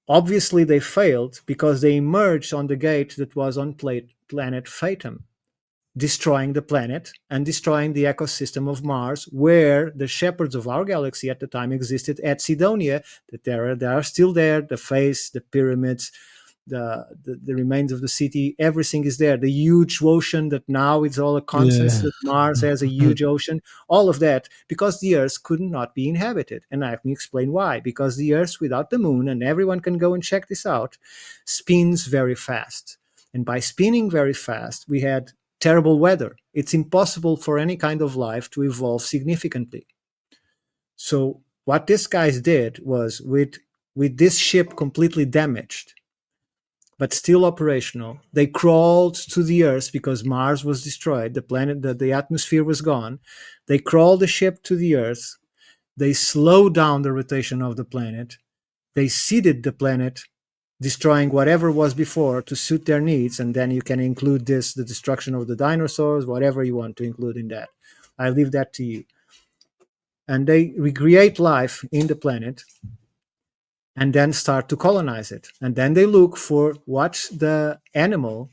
Obviously, they failed because they emerged on the gate that was on planet Phaeton. destroying the planet and destroying the ecosystem of Mars, where the shepherds of our galaxy at the time existed at Sidonia. That they are still there. The face, the pyramids, the remains of the city, everything is there. The huge ocean that now it's all a consensus Yeah. that Mars has a huge ocean. All of that because the Earth could not be inhabited. And let me explain why. Because the Earth without the moon, and everyone can go and check this out, spins very fast. And by spinning very fast, we had terrible weather. It's impossible for any kind of life to evolve significantly. So what these guys did was with this ship completely damaged but still operational, they crawled to the Earth because Mars was destroyed, the planet, the atmosphere was gone. They crawled the ship to the Earth. They slowed down the rotation of the planet. They seeded the planet, destroying whatever was before to suit their needs. And then you can include this, the destruction of the dinosaurs, whatever you want to include in that. I leave that to you. And they recreate life in the planet and then start to colonize it. And then they look for what's the animal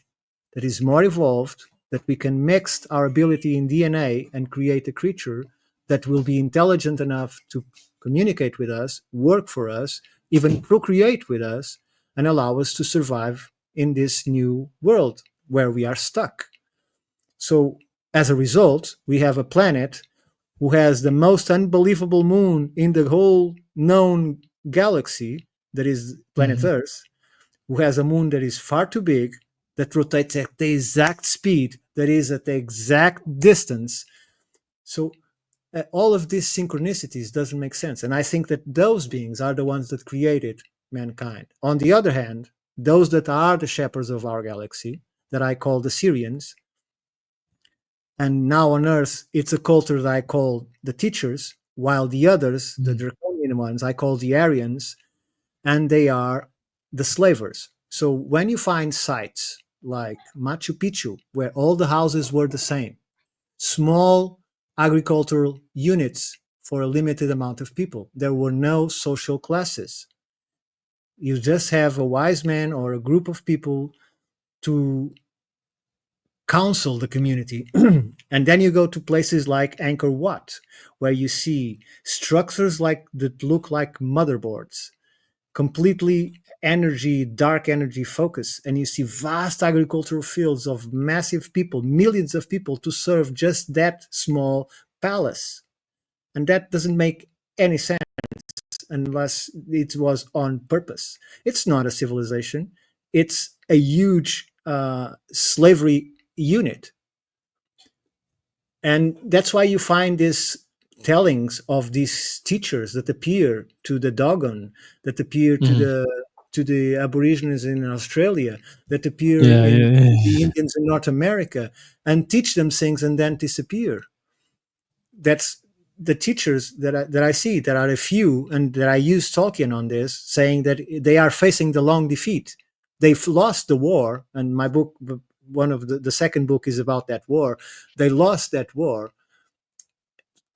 that is more evolved, that we can mix our ability in DNA and create a creature that will be intelligent enough to communicate with us, work for us, even procreate with us, and allow us to survive in this new world where we are stuck. So, as a result, we have a planet who has the most unbelievable moon in the whole known galaxy, that is planet Mhm. Earth, who has a moon that is far too big, that rotates at the exact speed, that is at the exact distance. So all of these synchronicities doesn't make sense. And I think that those beings are the ones that created mankind. On the other hand, those that are the shepherds of our galaxy, that I call the Syrians, and now on Earth, it's a culture that I call the teachers, while the others, the Mhm. draconian ones, I call the Aryans, and they are the slavers. So when you find sites like Machu Picchu, where all the houses were the same, small agricultural units for a limited amount of people, there were no social classes. You just have a wise man or a group of people to counsel the community. And then you go to places like Angkor Wat, where you see structures like that look like motherboards, completely energy, dark energy focus, and you see vast agricultural fields of massive people, millions of people to serve just that small palace. And that doesn't make any sense unless it was on purpose. It's not a civilization, it's a huge slavery unit. And that's why you find these tellings of these teachers that appear to the Dogon, that appear Mhm. to the Aborigines in Australia, that appear Yeah, in yeah, the yeah. Indians in North America, and teach them things and then disappear. That's the teachers that I see. There are a few, and that I use Tolkien on this, saying that they are facing the long defeat. They've lost the war, and my book, one of the second book, is about that war. They lost that war,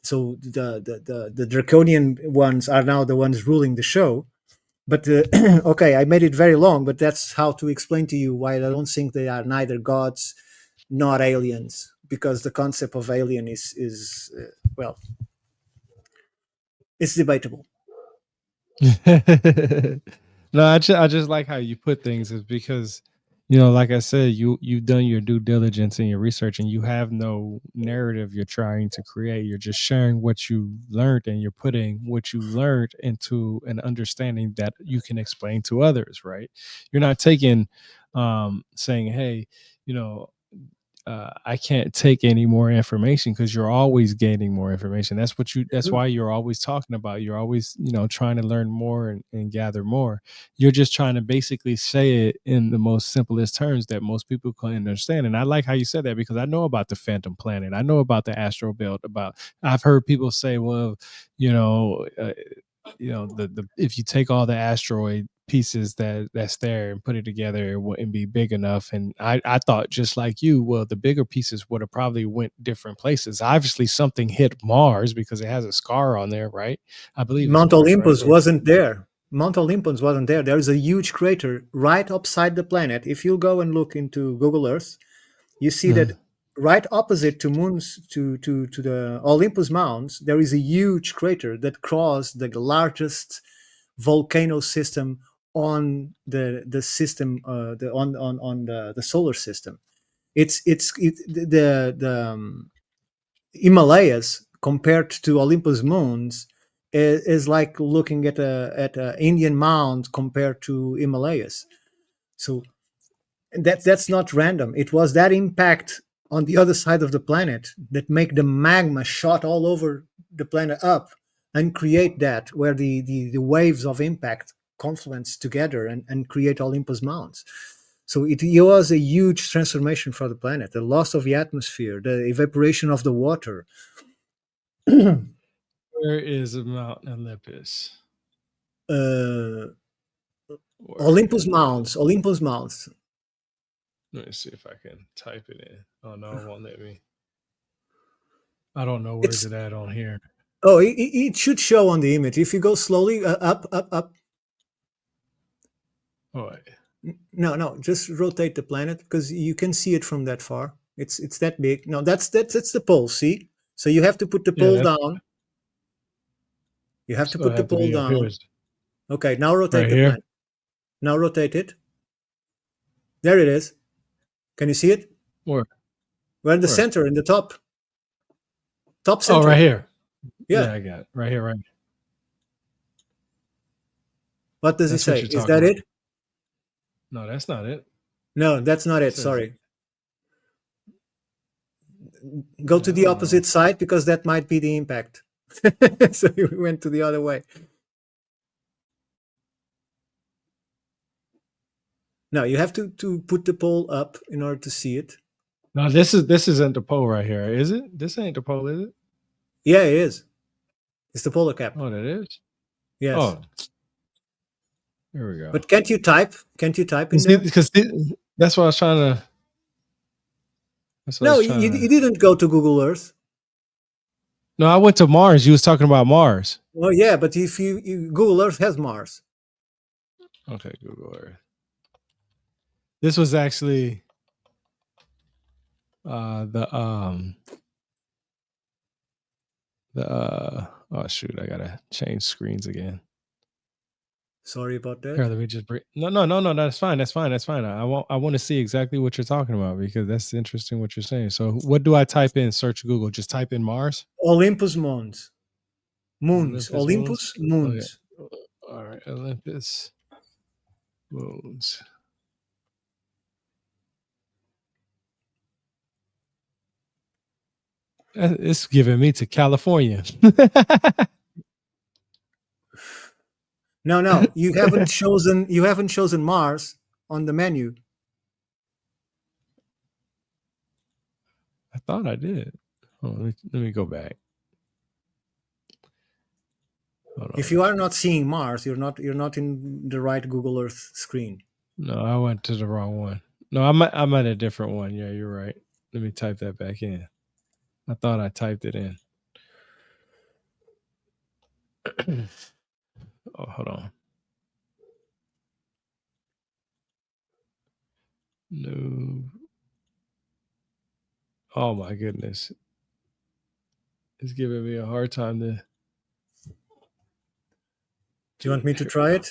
so the draconian ones are now the ones ruling the show. But okay, I made it very long, but that's how to explain to you why I don't think they are neither gods nor aliens, because the concept of alien is well, it's debatable. No, I just like how you put things is because like I said, you've done your due diligence and your research, and you have no narrative you're trying to create. You're just sharing what you learned, and you're putting what you learned into an understanding that you can explain to others, right? You're not taking saying, hey, you know, I can't take any more information, because you're always gaining more information. That's why you're always talking about, you're always, trying to learn more and gather more. You're just trying to basically say it in the most simplest terms that most people can understand. And I like how you said that, because I know about the phantom planet. I know about the astral belt. I've heard people say, well, you know, uh, the if you take all the asteroid pieces that's there and put it together, it wouldn't be big enough. And I thought just like you, well, the bigger pieces would have probably went different places. Obviously something hit Mars because it has a scar on there, right? I believe it's Mount Mars, right? Olympus wasn't there. Mount Olympus wasn't there. There is a huge crater right upside the planet. If you go and look into Google Earth, you see Uh, that right opposite to moons to the Olympus Mounds, there is a huge crater that crossed the largest volcano system on the system on the solar system. The Himalayas compared to Olympus Moons is like looking at a Indian mound compared to Himalayas. So that's not random. It was that impact on the other side of the planet that make the magma shot all over the planet up and create that where the waves of impact confluence together and create Olympus Mounds. So it was a huge transformation for the planet. The loss of the atmosphere, the evaporation of the water. Where is Mount Olympus? uh, Where Olympus is? Mounds. Olympus Mounds. Let me see if I can type it in. Oh no, it won't let me. I don't know where's It's it at on here. it should show on the image. If you go slowly up, up, up. Oh, wait. No, just rotate the planet because you can see it from that far. It's that big. No, that's the pole. See, so you have to put the Yeah, pole that's down. You have to so. I put the have to pole be up here. down. Okay, now rotate Right the here. planet. Now rotate it. There it is. Can you see it? Where? We're in the Where? center, in the top Oh, right center. here. Yeah. Yeah, I got it. Right here. Right. What does it That's what say? you're Is talking that about. it? No, that's not it. No, that's not It it. says, Sorry. Go yeah, to I the don't know. opposite side because that might be the impact. So you went to the other way. No, you have to put the pole up in order to see it. No, this isn't the pole right here, is it? This ain't the pole, is it? Yeah, it is. It's the polar cap. Oh, that is. Yes. Oh, here we go. But can't you type? Can't you type in there? Because that's what I was trying to. That's what I No, was you trying to. didn't go to Google Earth. No, I went to Mars. You was talking about Mars. Oh yeah, but if Google Earth has Mars. Okay, Google Earth. This was actually the oh shoot, I gotta change screens again. Sorry about Here, that. let me just bring. No. That's fine. That's fine. That's fine. I want to see exactly what you're talking about because that's interesting what you're saying. So, what do I type in? Search Google. Just type in Mars. Olympus Moons. Moons. Olympus moons. Olympus Okay. Moons. All right. Olympus moons. It's giving me to California. No. You haven't chosen Mars on the menu. I thought I did. Oh, let me go back. Hold If on. you are not seeing Mars, you're not in the right Google Earth screen. No, I went to the wrong one. No, I'm at a different one. Yeah, you're right. Let me type that back in. I thought I typed it in. Oh, hold on. No. Oh my goodness. It's giving me a hard time to Do you do want it. me to Here we try go. it?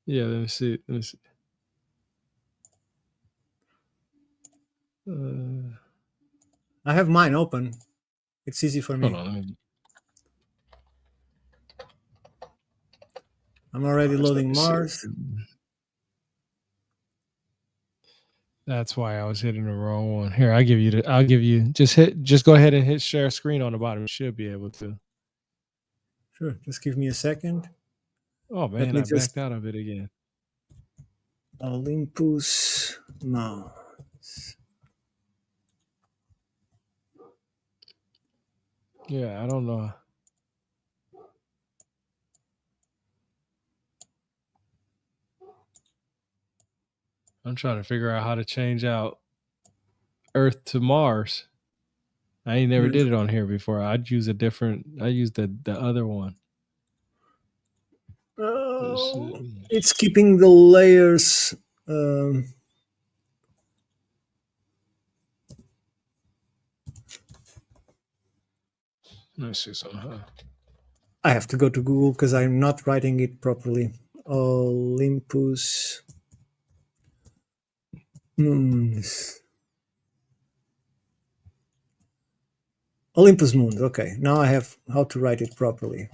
Yeah, let me see. Let me see. I have mine open. It's easy for Hold me. on. Let me I'm already Mars. Let loading me see. Mars. That's why I was hitting the wrong one. Here, I'll give you just go ahead and hit share screen on the bottom. You should be able to. Sure. Just give me a second. Oh Let man, me I just backed out of it again. Olympus Mount. Yeah, I don't know. I'm trying to figure out how to change out Earth to Mars. I ain't never Hmm. did it on here before. I used the other one. This Oh, it's keeping the layers. Um, Let's see something. I have to go to Google because I'm not writing it properly. Olympus moons. Olympus moons. Okay, now I have how to write it properly.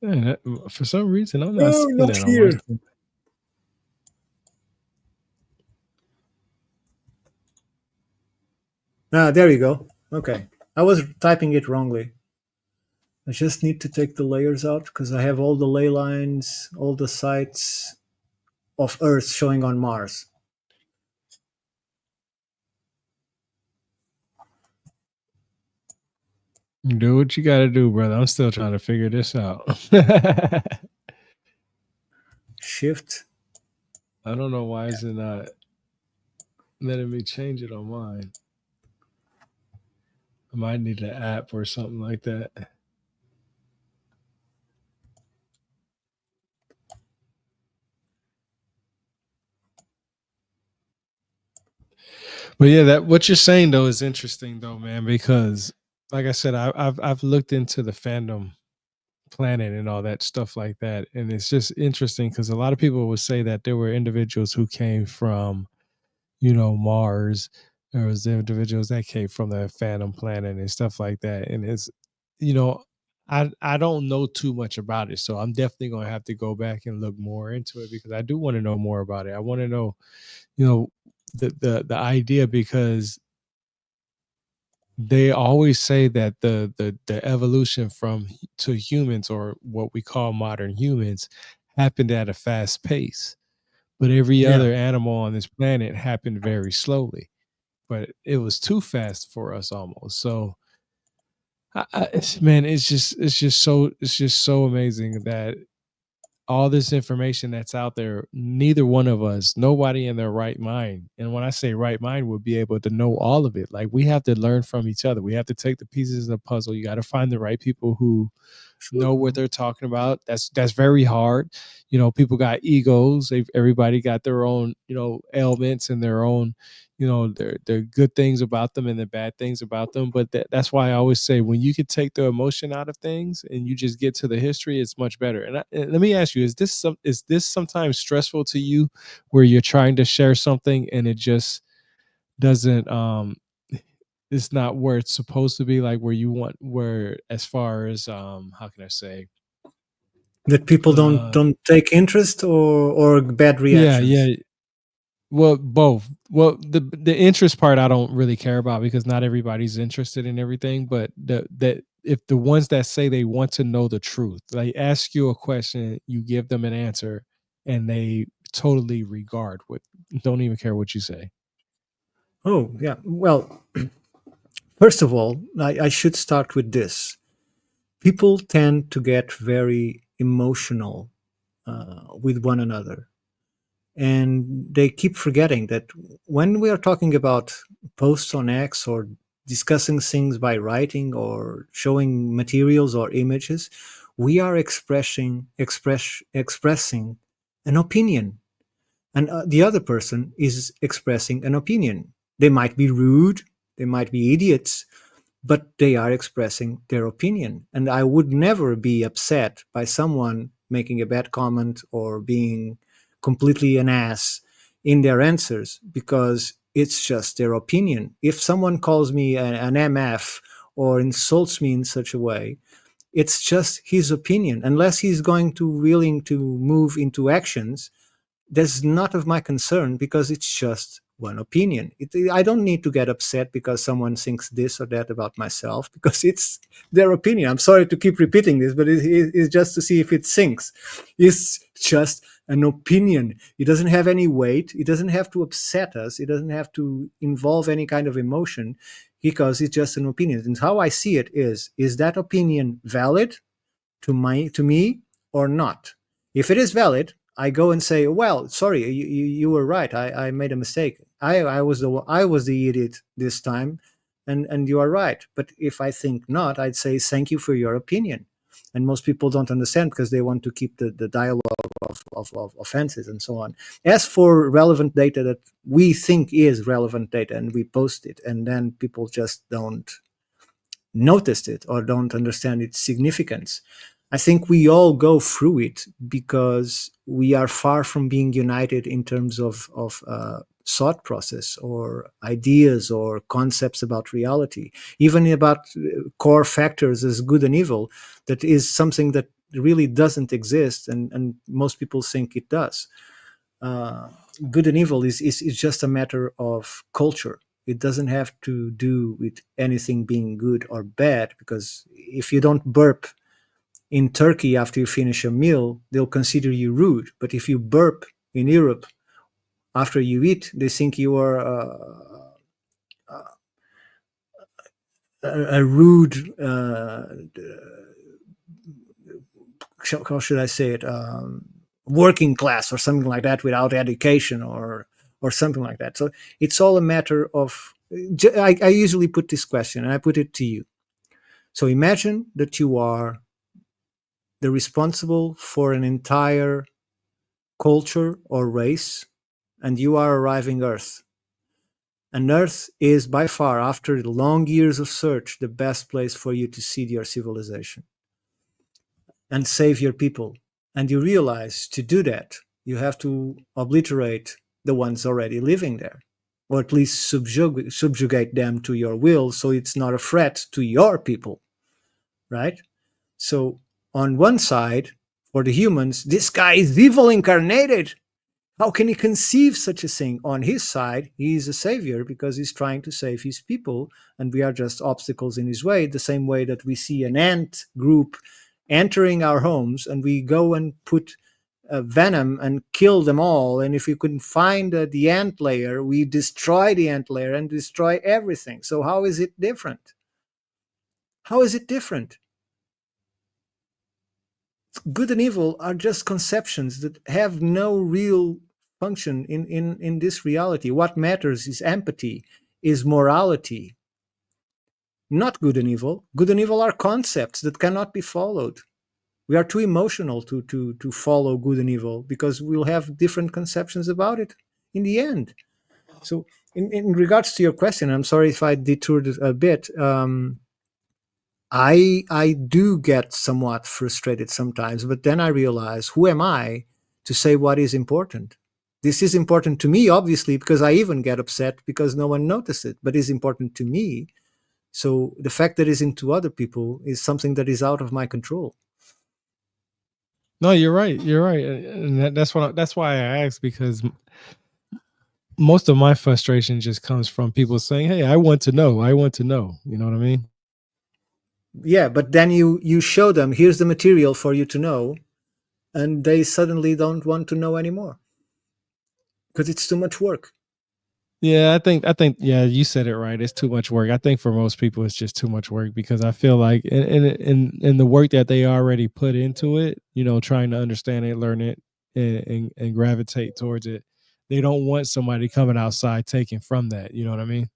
Yeah, for some reason, I'm not Oh, seeing not that on my here. screen. Ah, there you go. Okay, I was typing it wrongly. I just need to take the layers out because I have all the ley lines, all the sites of Earth showing on Mars. Do what you got to do, brother. I'm still trying to figure this out. I Shift. don't know why is it not letting me change it on mine. I might need an app or something like that. But yeah, that what you're saying though is interesting though, man, because like I said, I've looked into the fandom planet and all that stuff like that, and it's just interesting because a lot of people would say that there were individuals who came from, Mars. There was individuals that came from the Phantom Planet and stuff like that. And it's, you know, I don't know too much about it, so I'm definitely gonna have to go back and look more into it because I do want to know more about it. I want to know, you know, the idea because they always say that the evolution to humans or what we call modern humans happened at a fast pace, but every Yeah. other animal on this planet happened very slowly, but it was too fast for us almost. So, man, it's just so amazing that all this information that's out there, neither one of us, nobody in their right mind, and when I say right mind, would be able to know all of it. Like we have to learn from each other. We have to take the pieces of the puzzle. You got to find the right people who Sure. know what they're talking about. That's very hard. People got egos. Everybody got their own, ailments and their own, their good things about them and the bad things about them. But that's why I always say when you can take the emotion out of things and you just get to the history, it's much better. And let me ask you: is this sometimes stressful to you, where you're trying to share something and it just doesn't it's not where it's supposed to be, like where you want, where as far as how can I say, That people don't uh don't take interest or bad yeah, reactions. yeah. Well, both. Well, the interest part I don't really care about because not everybody's interested in everything. But the if the ones that say they want to know the truth, they ask you a question, you give them an answer, and they totally regard what, don't even care what you say. Oh, yeah. Well, first of all, I should start with this. People tend to get very emotional with one another. And they keep forgetting that when we are talking about posts on X or discussing things by writing or showing materials or images, we are expressing an opinion, and the other person is expressing an opinion. They might be rude, they might be idiots, but they are expressing their opinion. And I would never be upset by someone making a bad comment or being completely an ass in their answers because it's just their opinion. If someone calls me an MF or insults me in such a way, it's just his opinion. Unless he's going to willing to move into actions, that's not of my concern because it's just one opinion. I don't need to get upset because someone thinks this or that about myself because it's their opinion. I'm sorry to keep repeating this, but it's just to see if it sinks. It's just an opinion. It doesn't have any weight. It doesn't have to upset us. It doesn't have to involve any kind of emotion because it's just an opinion. And how I see it is that opinion valid to me or not? If it is valid, I go and say, "Well, sorry, you were right. I made a mistake. I was the idiot this time, and you are right." But if I think not, I'd say, "Thank you for your opinion." And most people don't understand because they want to keep the dialogue of offenses and so on. As for relevant data that we think is relevant data, and we post it, and then people just don't noticed it or don't understand its significance. I think we all go through it because we are far from being united in terms of thought process or ideas or concepts about reality, even about core factors as good and evil. That is something that really doesn't exist, and most people think it does. uh, Good and evil is just a matter of culture. It doesn't have to do with anything being good or bad, because if you don't burp in Turkey after you finish a meal, they'll consider you rude. But if you burp in Europe after you eat, they think you are a rude, how should I say it, working class or something like that, without education or something like that. So it's all a matter of. I usually put this question, and I put it to you. So imagine that you are the responsible for an entire culture or race, and you are arriving Earth. And Earth is by far, after long years of search, the best place for you to seed your civilization and save your people. And you realize to do that, you have to obliterate the ones already living there, or at least subjugate them to your will so it's not a threat to your people, right? So, on one side, for the humans, this guy is evil incarnated. How can he conceive such a thing? On his side, he is a savior because he's trying to save his people, and we are just obstacles in his way, the same way that we see an ant group entering our homes and we go and put venom and kill them all. And if we couldn't find the ant layer, we destroy the ant layer and destroy everything. So, how is it different? How is it different? Good and evil are just conceptions that have no real function in this reality. What matters is empathy, is morality, not good and evil. Good and evil are concepts that cannot be followed. We are too emotional to follow good and evil because we'll have different conceptions about it in the end. So, in regards to your question, I'm sorry if I detoured it a bit. I do get somewhat frustrated sometimes, but then I realize, who am I to say what is important? This is important to me, obviously, because I even get upset because no one noticed it, but it's important to me. So the fact that it's into other people is something that is out of my control. No, you're right. You're right, and that's why I asked, because most of my frustration just comes from people saying, "Hey, I want to know. I want to know." You know what I mean? Yeah, but then you show them, here's the material for you to know, and they suddenly don't want to know anymore because it's too much work. Yeah, I think yeah, you said it right. It's too much work. I think for most people it's just too much work, because I feel like in the work that they already put into it, trying to understand it, learn it, and gravitate towards it, they don't want somebody coming outside taking from that. You know what I mean?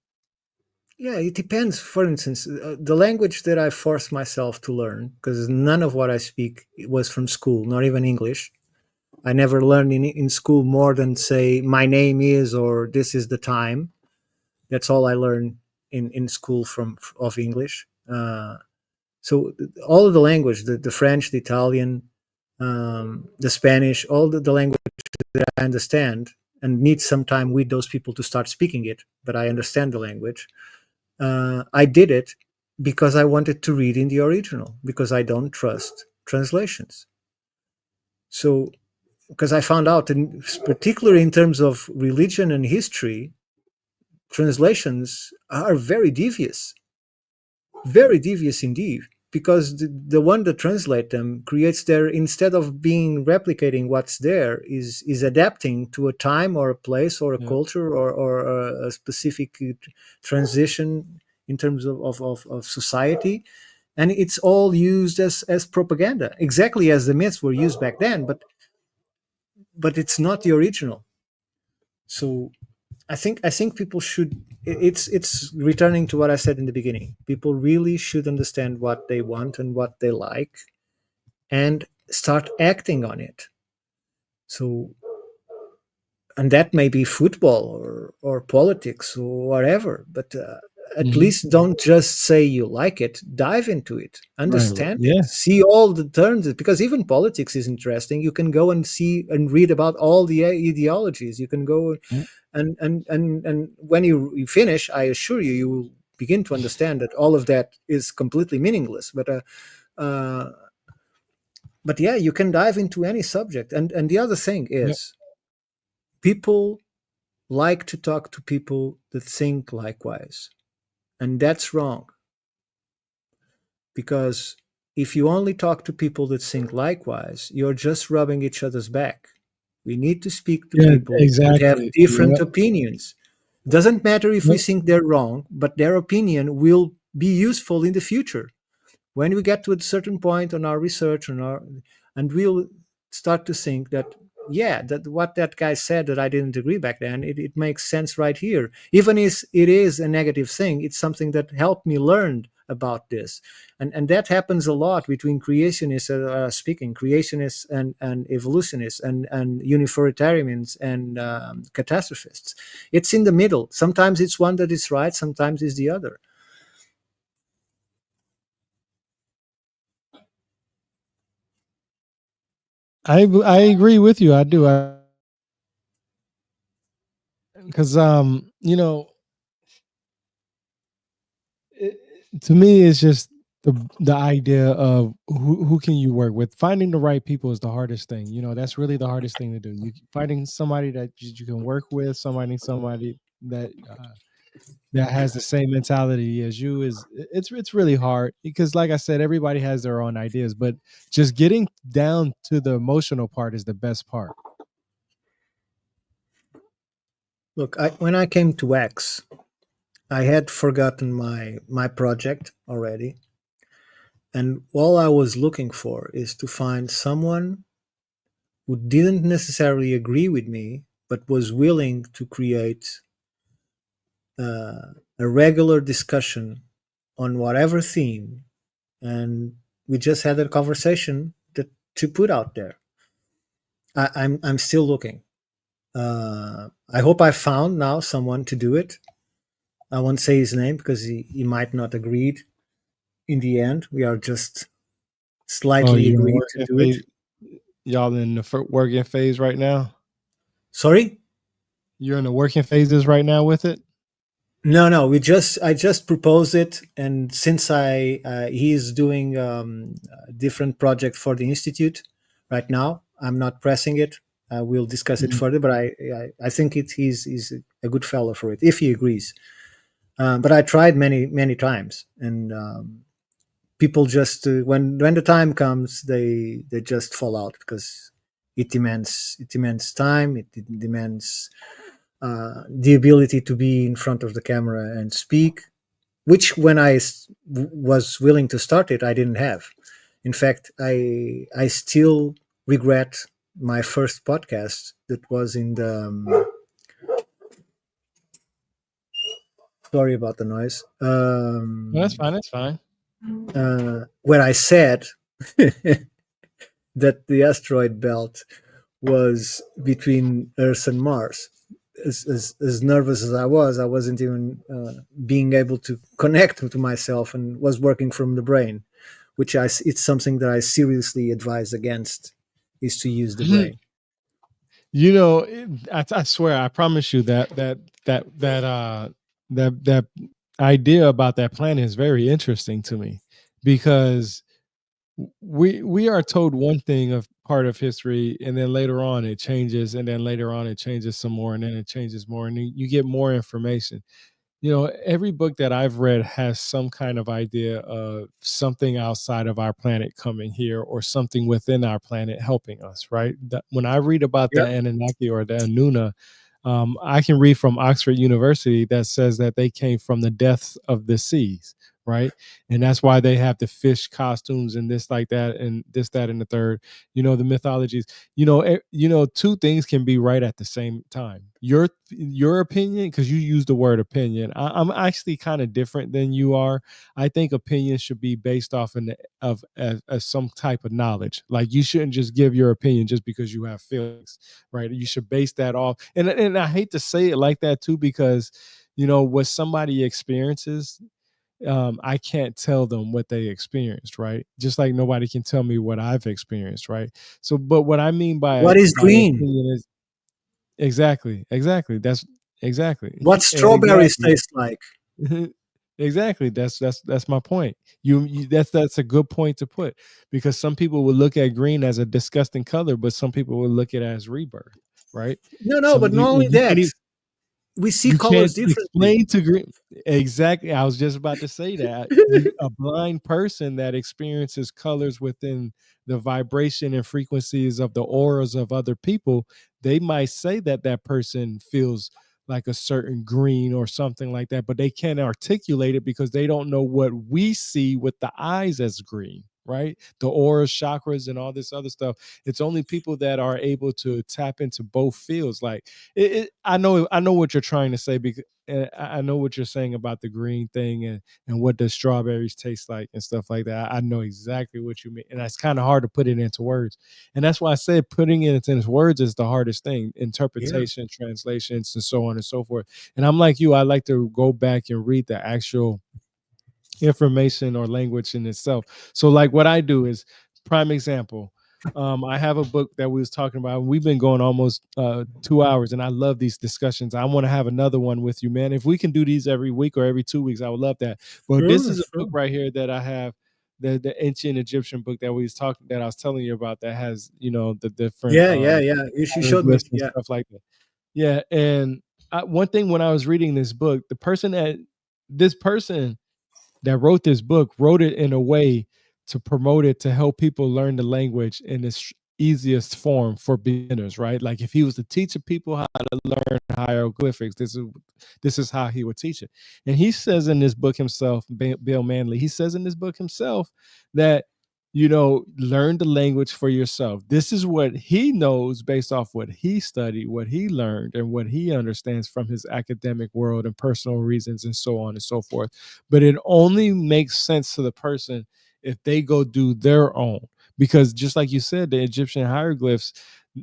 Yeah, it depends. For instance, the language that I forced myself to learn, because none of what I speak was from school, not even English. I never learned in school more than say my name is or this is the time. That's all I learned in school from of English. So all of the language, the French, the Italian, the Spanish, all the language that I understand and need some time with those people to start speaking it, but I understand the language. I did it because I wanted to read in the original, because I don't trust translations. So, because I found out, particularly in terms of religion and history, translations are very devious indeed. Because the one that translate them creates their, instead of being replicating what's there, is adapting to a time or a place or a Yeah. culture or a specific transition in terms of society, and it's all used as propaganda, exactly as the myths were used back then, but it's not the original. So I think people should, it's returning to what I said in the beginning. People really should understand what they want and what they like, and start acting on it. So, and that may be football or politics or whatever, but at Mhm. least don't just say you like it, dive into it, Right, right. understand it, Yeah, see all the terms, because even politics is interesting. You can go and see and read about all the ideologies. You can go yeah, and when you finish, I assure you, you will begin to understand that all of that is completely meaningless. Uh, but yeah, you can dive into any subject. And the other thing yeah. is, people like to talk to people that think likewise, and that's wrong, because if you only talk to people that think likewise, you're just rubbing each other's back. We need to speak to Yeah, people that have exactly. different Yep, opinions. Doesn't matter if we yep. think they're wrong, but their opinion will be useful in the future. When we get to a certain point on our research and we'll start to think that, yeah, that what that guy said that I didn't agree back then, it makes sense right here. Even if it is a negative thing, it's something that helped me learn about this. And that happens a lot between creationists, speaking creationists and evolutionists and uniformitarians and catastrophists. It's in the middle. Sometimes it's one that is right, sometimes it's the other. I agree with you. I do. Because it, to me, it's just the idea of who can you work with. Finding the right people is the hardest thing. That's really the hardest thing to do. Finding somebody that you can work with, somebody that that has the same mentality as you is it's really hard because, like I said, everybody has their own ideas, but just getting down to the emotional part is the best part. Look, when I came to X, I had forgotten my project already, and all I was looking for is to find someone who didn't necessarily agree with me, but was willing to create a regular discussion on whatever theme, and we just had a conversation that to put out there. I'm still looking. I hope I found now someone to do it. I won't say his name because he might not agree in the end. We are just Oh, slightly you're in a agreed to working do it. phase. Y'all in the working phase right now. Sorry? You're in the working phases right now with it. No, no. I just proposed it, and since I he's doing a different project for the institute right now, I'm not pressing it. We'll discuss it Mhm. further, but I think he's a good fellow for it if he agrees. But I tried many times, and people just when the time comes, they just fall out because it demands time. It demands the ability to be in front of the camera and speak, which when was willing to start it, I didn't have. In fact, I still regret my first podcast that was in the sorry about the noise, No, that's fine. That's fine. where I said that the asteroid belt was between Earth and Mars. As nervous as I wasn't even being able to connect to myself and was working from the brain, which it's something that I seriously advise against, is to use the brain. I swear, I promise you that idea about that planet is very interesting to me because we are told one thing of part of history, and then later on it changes, and then later on it changes some more, and then it changes more, and then you get more information. Every book that I've read has some kind of idea of something outside of our planet coming here or something within our planet helping us, right? When I read about the Yep. Anunnaki or the Anuna, I can read from Oxford University that says that they came from the depths of the seas, right? And that's why they have the fish costumes and this, like that, and this, that, and the third. The mythologies. Two things can be right at the same time. Your opinion, because you use the word opinion. I'm actually kind of different than you are. I think opinion should be based off of some type of knowledge. Like, you shouldn't just give your opinion just because you have feelings, right? You should base that off. And I hate to say it like that too, because what somebody experiences, I can't tell them what they experienced, right? Just like nobody can tell me what I've experienced, right? So, but what I mean What is by green? opinion is exactly, exactly. That's exactly, What strawberries exactly. taste like? Exactly. That's my point. That's a good point to put, because some people will look at green as a disgusting color, but some people will look at it as rebirth, right? No, no, Some but not only you can't that, even, we see you colors can't differently. explain to green. Exactly. I was just about to say that. A blind person that experiences colors within the vibration and frequencies of the auras of other people, they might say that that person feels like a certain green or something like that, but they can't articulate it because they don't know what we see with the eyes as green, right? The auras, chakras, and all this other stuff. It's only people that are able to tap into both fields. Like I know what you're trying to say, because I know what you're saying about the green thing, and what does strawberries taste like and stuff like that. I know exactly what you mean, and it's kind of hard to put it into words, and that's why I said putting it into words is the hardest thing. Yeah, Interpretation, translations, and so on and so forth. And I'm like you, I like to go back and read the actual information or language in itself. So like what I do is, prime example, I have a book that we was talking about. We've been going almost 2 hours, and I love these discussions. I want to have another one with you, man. If we can do these every week or every 2 weeks, I would love that. But this sure, is a book sure. right here that I have, the ancient Egyptian book that I was telling you about, that has the different Yeah, yeah, yeah. You showed me. hieroglyphs and Yeah, stuff like that. Yeah, and one thing, when I was reading this book, this person that wrote this book wrote it in a way to promote it, to help people learn the language in its easiest form for beginners, right? Like if he was to teach people how to learn hieroglyphics, this is how he would teach it. And he says in this book himself, Bill Manley, he says in this book himself that learn the language for yourself. This is what he knows based off what he studied, what he learned, and what he understands from his academic world and personal reasons, and so on and so forth. But it only makes sense to the person if they go do their own, because just like you said, the Egyptian hieroglyphs,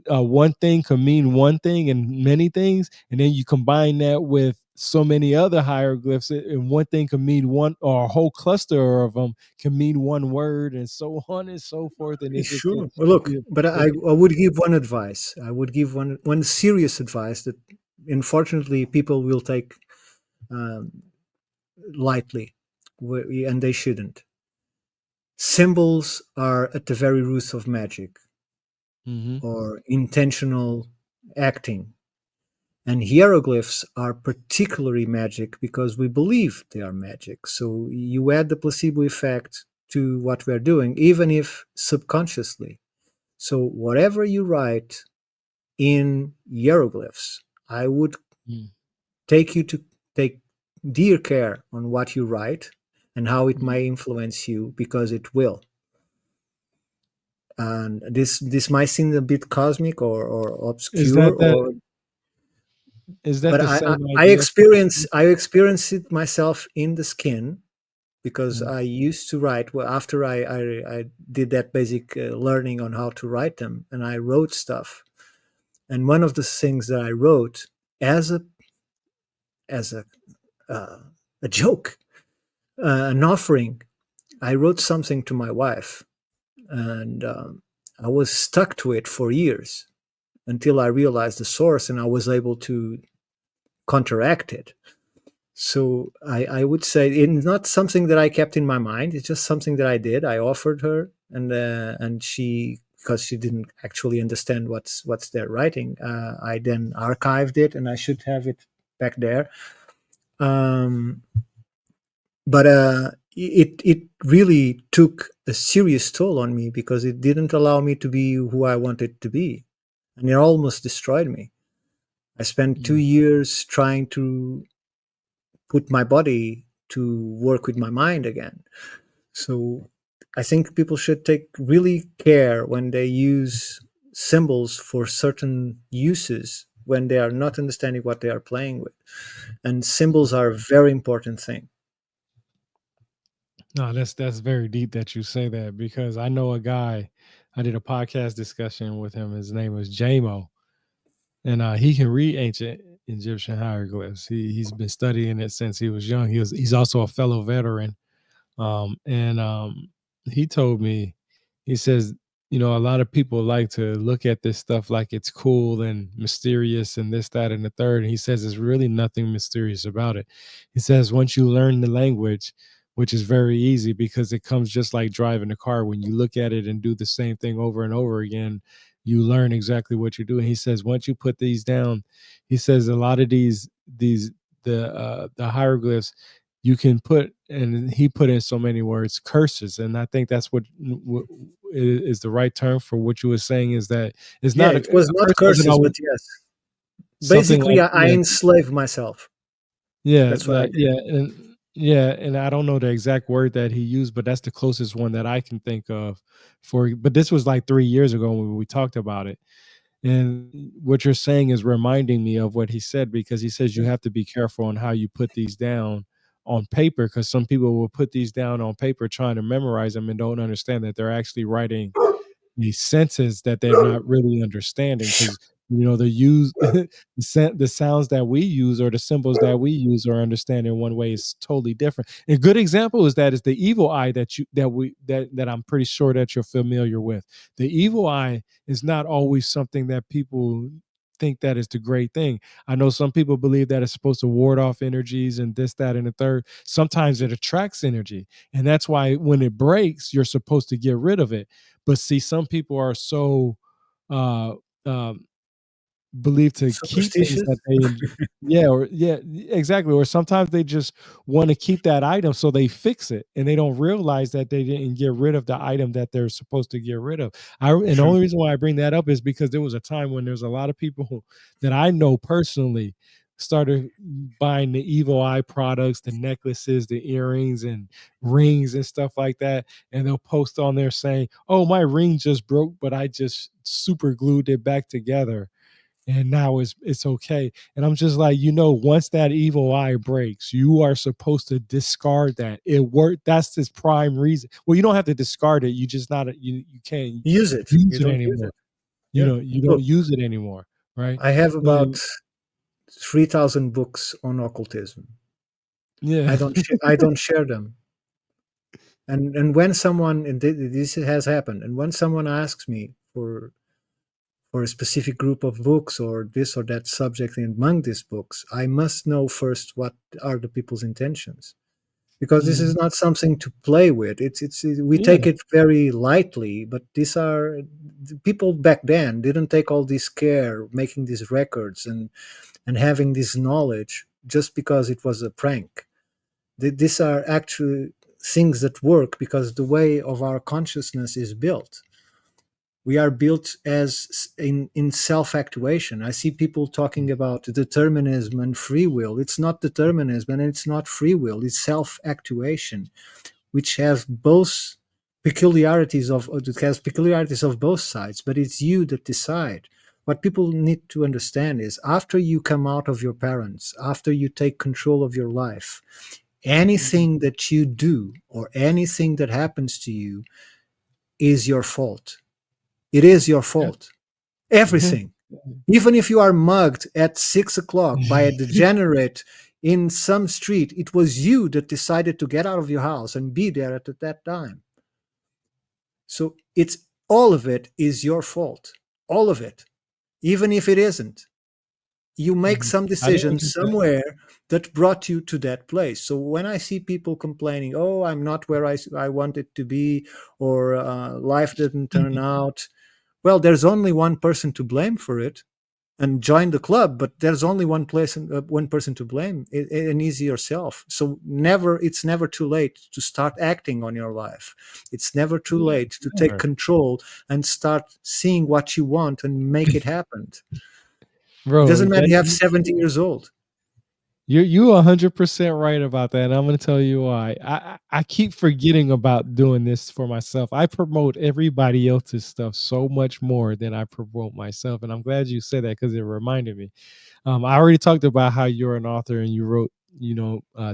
one thing could mean one thing and many things, and then you combine that with so many other hieroglyphs, and one thing can mean one, or a whole cluster of them can mean one word, and so on and so forth, and it just sure. gets Well, look, it, but it, I would give one advice. I would give one serious advice that, unfortunately, people will take um, lightly, and they shouldn't. Symbols are at the very roots of magic mhm, or intentional acting. And hieroglyphs are particularly magic because we believe they are magic. So you add the placebo effect to what we're doing, even if subconsciously. So whatever you write in hieroglyphs, I would mm, take you to take dear care on what you write and how it mm. may influence you, because it will. And this might seem a bit cosmic or is obscure, that that or is that but the I, I, same I idea? experience it myself in the skin, because Mm, I used to write. Well, after I did that basic learning on how to write them, and I wrote stuff. And one of the things that I wrote as a uh, a joke, an offering, I wrote something to my wife, and I was stuck to it for years until I realized the source, and I was able to counteract it. So I would say it's not something that I kept in my mind. It's just something that I did. I offered her, and she, because she didn't actually understand what's there writing. I then archived it, and I should have it back there. Um, but it really took a serious toll on me because it didn't allow me to be who I wanted to be, and it almost destroyed me. I spent two mm. years trying to put my body to work with my mind again. So I think people should take really care when they use symbols for certain uses when they are not understanding what they are playing with. And symbols are a very important thing. No, that's very deep that you say that, because I know a guy. I did a podcast discussion with him. His name was JMO, and he can read ancient. Egyptian hieroglyphs. He's been studying it since he was young. He's also a fellow veteran. And he told me, he says, a lot of people like to look at this stuff like it's cool and mysterious and this, that, and the third. And he says there's really nothing mysterious about it. He says once you learn the language, which is very easy because it comes just like driving a car. When you look at it and do the same thing over and over again, you learn exactly what you're doing. He says once you put these down, he says a lot of these the hieroglyphs you can put, and he put in so many words, curses. And I think that's what is the right term for what you were saying, is that it's Yeah, not it was a not curse doesn't curses, always but yes. something Basically, like, I yeah, enslaved myself. yeah, That's what I like, did. yeah, and yeah, and I don't know the exact word that he used, but that's the closest one that I can think of for, but this was like 3 years ago when we talked about it. And what you're saying is reminding me of what he said, because he says you have to be careful on how you put these down on paper, because some people will put these down on paper trying to memorize them and don't understand that they're actually writing these senses that they're not really understanding, because the use the sounds that we use or the symbols that we use or understand in one way is totally different. A good example is the evil eye that I'm pretty sure that you're familiar with. The evil eye is not always something that people think that is the great thing. I know some people believe that it's supposed to ward off energies and this, that, and the third. Sometimes it attracts energy, and that's why when it breaks, you're supposed to get rid of it. But see, some people are so uh, um, believed to keep things Superstitious? that they yeah, or yeah, exactly. Or sometimes they just want to keep that item, so they fix it and they don't realize that they didn't get rid of the item that they're supposed to get rid of. And the True. only reason why I bring that up is because there was a time when there's a lot of people that I know personally started buying the evil eye products, the necklaces, the earrings and rings and stuff like that, and they'll post on there saying, "Oh, my ring just broke, but I just super glued it back together and now it's okay." And I'm just like, once that evil eye breaks, you are supposed to discard that. It worked. That's this prime reason. Well, you don't have to discard it. You just not you can't Use it. use You it don't use anymore. it. Yeah. You don't Look, use it anymore, right? I have about And 3,000 books on occultism. yeah. I don't share them. And when someone, and this has happened, and when someone asks me for a specific group of books or this or that subject among these books, I must know first what are the people's intentions, because this is Mhm. not something to play with. It's we take Yeah. it very lightly, but these are the people back then didn't take all this care making these records and having this knowledge just because it was a prank. These are actually things that work because the way of our consciousness is built. We are built as in self-actuation. I see people talking about determinism and free will. It's not determinism and it's not free will. It's self-actuation, which has both peculiarities of both sides, but it's you that decide. What people need to understand is after you come out of your parents, after you take control of your life, Mhm. anything that you do or anything that happens to you is your fault. It is your Yeah. fault. Everything. Even if you are mugged at 6 o'clock by a degenerate in some street, it was you that decided to get out of your house and be there at that time. So it's all of it is your fault. All of it. Even if it isn't. You make Mhm. some I didn't decision get that. somewhere that brought you to that place. So when I see people complaining, oh, I'm not where I wanted to be, or life didn't turn out, well, there's only one person to blame for it, and join the club, but there's only one person to blame, and is yourself. So it's never too late to start acting on your life. It's never too Yeah, late to take never. control and start seeing what you want and make it happen. It Bro, doesn't matter that you have 70 years old. you 100% right about that, and I'm gonna tell you why. I keep forgetting about doing this for myself. I promote everybody else's stuff so much more than I promote myself, and I'm glad you said that because it reminded me. I already talked about how you're an author and you wrote,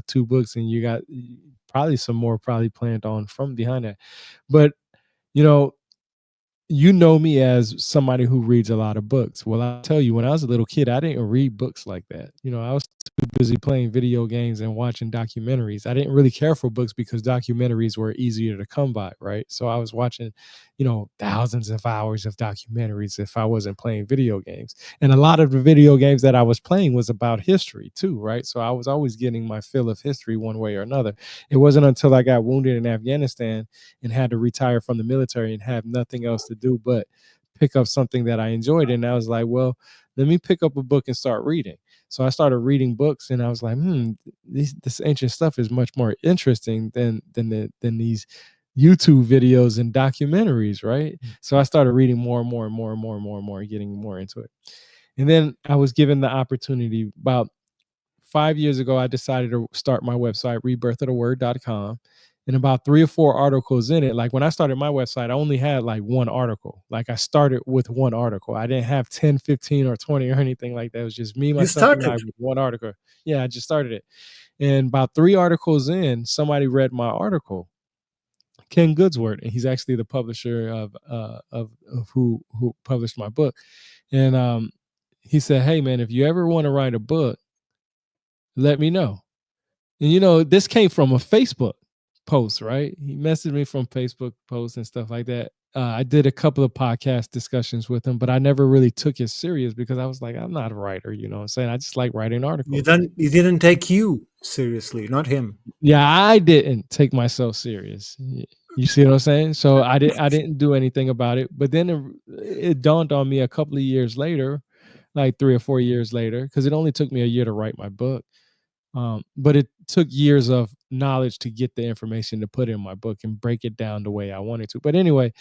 2 books, and you got probably some more probably planned on from behind that. But you know, you know me as somebody who reads a lot of books. Well, I'll tell you, when I was a little kid, I didn't read books like that. I was too busy playing video games and watching documentaries. I didn't really care for books because documentaries were easier to come by, right? So I was watching, thousands of hours of documentaries if I wasn't playing video games. And a lot of the video games that I was playing was about history too, right? So I was always getting my fill of history one way or another. It wasn't until I got wounded in Afghanistan and had to retire from the military and have nothing else to do but pick up something that I enjoyed. And I was like, well, let me pick up a book and start reading. So I started reading books, and I was like, this ancient stuff is much more interesting than these YouTube videos and documentaries, right? So I started reading more and more and more and more and more and more, getting more into it. And then I was given the opportunity about 5 years ago. I decided to start my website, rebirthoftheword.com. And about 3 or 4 articles in it, like when I started my website, I only had like one article. Like I started with one article. I didn't have 10, 15, or 20 or anything like that. It was just me, You myself, and I started. with one article. Yeah, I just started it. And about 3 articles in, somebody read my article, Ken Goodsword, and he's actually the publisher of who published my book. And he said, "Hey man, if you ever want to write a book, let me know." And this came from a Facebook post, right? He messaged me from Facebook posts and stuff like that. I did a couple of podcast discussions with him, but I never really took it serious because I was like, I'm not a writer, you know what I'm saying? I just like writing articles. He didn't take you seriously, not him. Yeah, I didn't take myself serious. You see what I'm saying? So I didn't do anything about it. But then it dawned on me a couple of years later, like 3 or 4 years later, because it only took me a year to write my book. But it took years of knowledge to get the information to put in my book and break it down the way I wanted to. But anyway,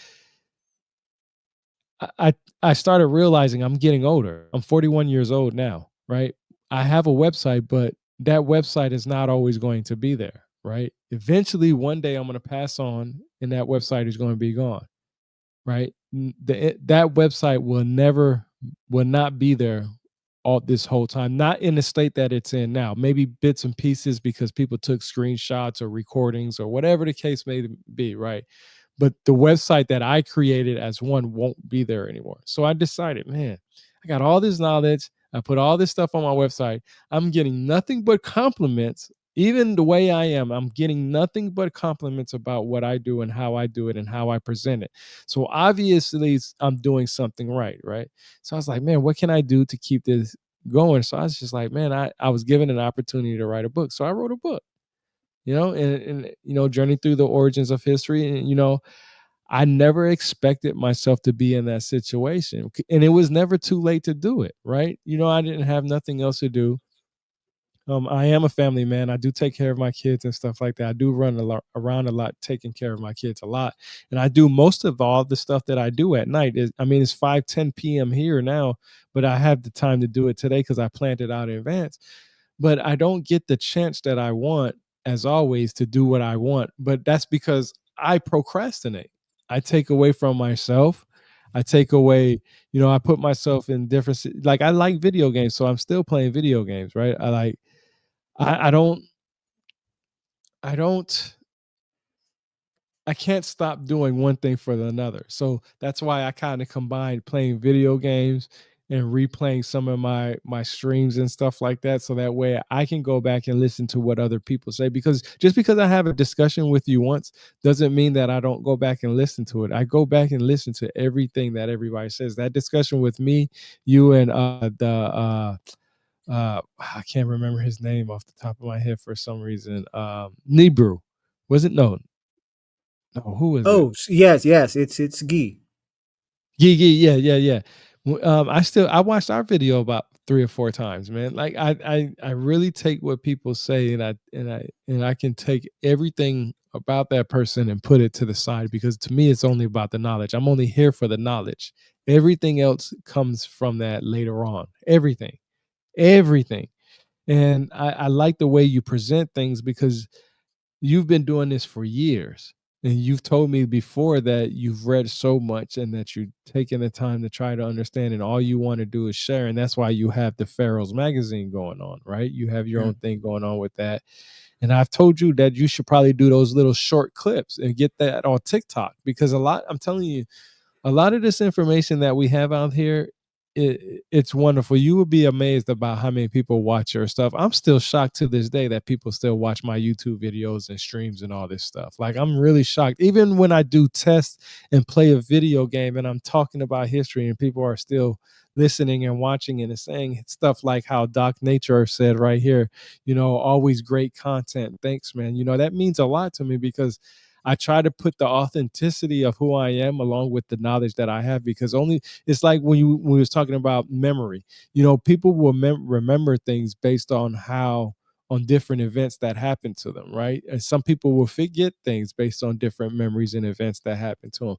I started realizing I'm getting older. I'm 41 years old now, right? I have a website, but that website is not always going to be there, right? Eventually, one day I'm going to pass on, and that website is going to be gone, right? That website will not be there all this whole time, not in the state that it's in now. Maybe bits and pieces because people took screenshots or recordings or whatever the case may be, right? But the website that I created as one won't be there anymore. So I decided, man, I got all this knowledge. I put all this stuff on my website. I'm getting nothing but compliments. Even the way I am, I'm getting nothing but compliments about what I do and how I do it and how I present it. So obviously I'm doing something right, right? So I was like, man, what can I do to keep this going? So I was just like, man, I was given an opportunity to write a book. So I wrote a book, and journey through the origins of history. And I never expected myself to be in that situation. And it was never too late to do it, right? I didn't have nothing else to do. I am a family man. I do take care of my kids and stuff like that. I do run around a lot, taking care of my kids a lot. And I do most of all the stuff that I do at night. It's 5:10 p.m. here now, but I have the time to do it today because I planned it out in advance. But I don't get the chance that I want, as always, to do what I want. But that's because I procrastinate. I take away from myself. I take away, I put myself in different, like I like video games, so I'm still playing video games, right? I don't I don't I can't stop doing one thing for another. So that's why I kind of combined playing video games and replaying some of my streams and stuff like that, so that way I can go back and listen to what other people say, because just because I have a discussion with you once doesn't mean that I don't go back and listen to it. I go back and listen to everything that everybody says. That discussion with me, you, and the I can't remember his name off the top of my head for some reason. Nebrew. Was it? No, who was it? Oh, yes, it's Guy. Yeah, yeah, yeah. I watched our video about 3 or 4 times, man. Like I really take what people say, and I can take everything about that person and put it to the side, because to me it's only about the knowledge. I'm only here for the knowledge. Everything else comes from that later on. Everything. And I like the way you present things, because you've been doing this for years. And you've told me before that you've read so much and that you're taking the time to try to understand, and all you want to do is share. And that's why you have the Pharaoh's magazine going on, right? You have your Yeah. own thing going on with that. And I've told you that you should probably do those little short clips and get that on TikTok, because I'm telling you, a lot of this information that we have out here, it's wonderful. You would be amazed about how many people watch your stuff. I'm still shocked to this day that people still watch my YouTube videos and streams and all this stuff. Like, I'm really shocked. Even when I do tests and play a video game and I'm talking about history and people are still listening and watching and saying stuff like how Doc Nature said right here, always great content. Thanks, man. That means a lot to me because I try to put the authenticity of who I am along with the knowledge that I have, because only it's like when we was talking about memory. People will remember things based on different events that happen to them, right? And some people will forget things based on different memories and events that happen to them.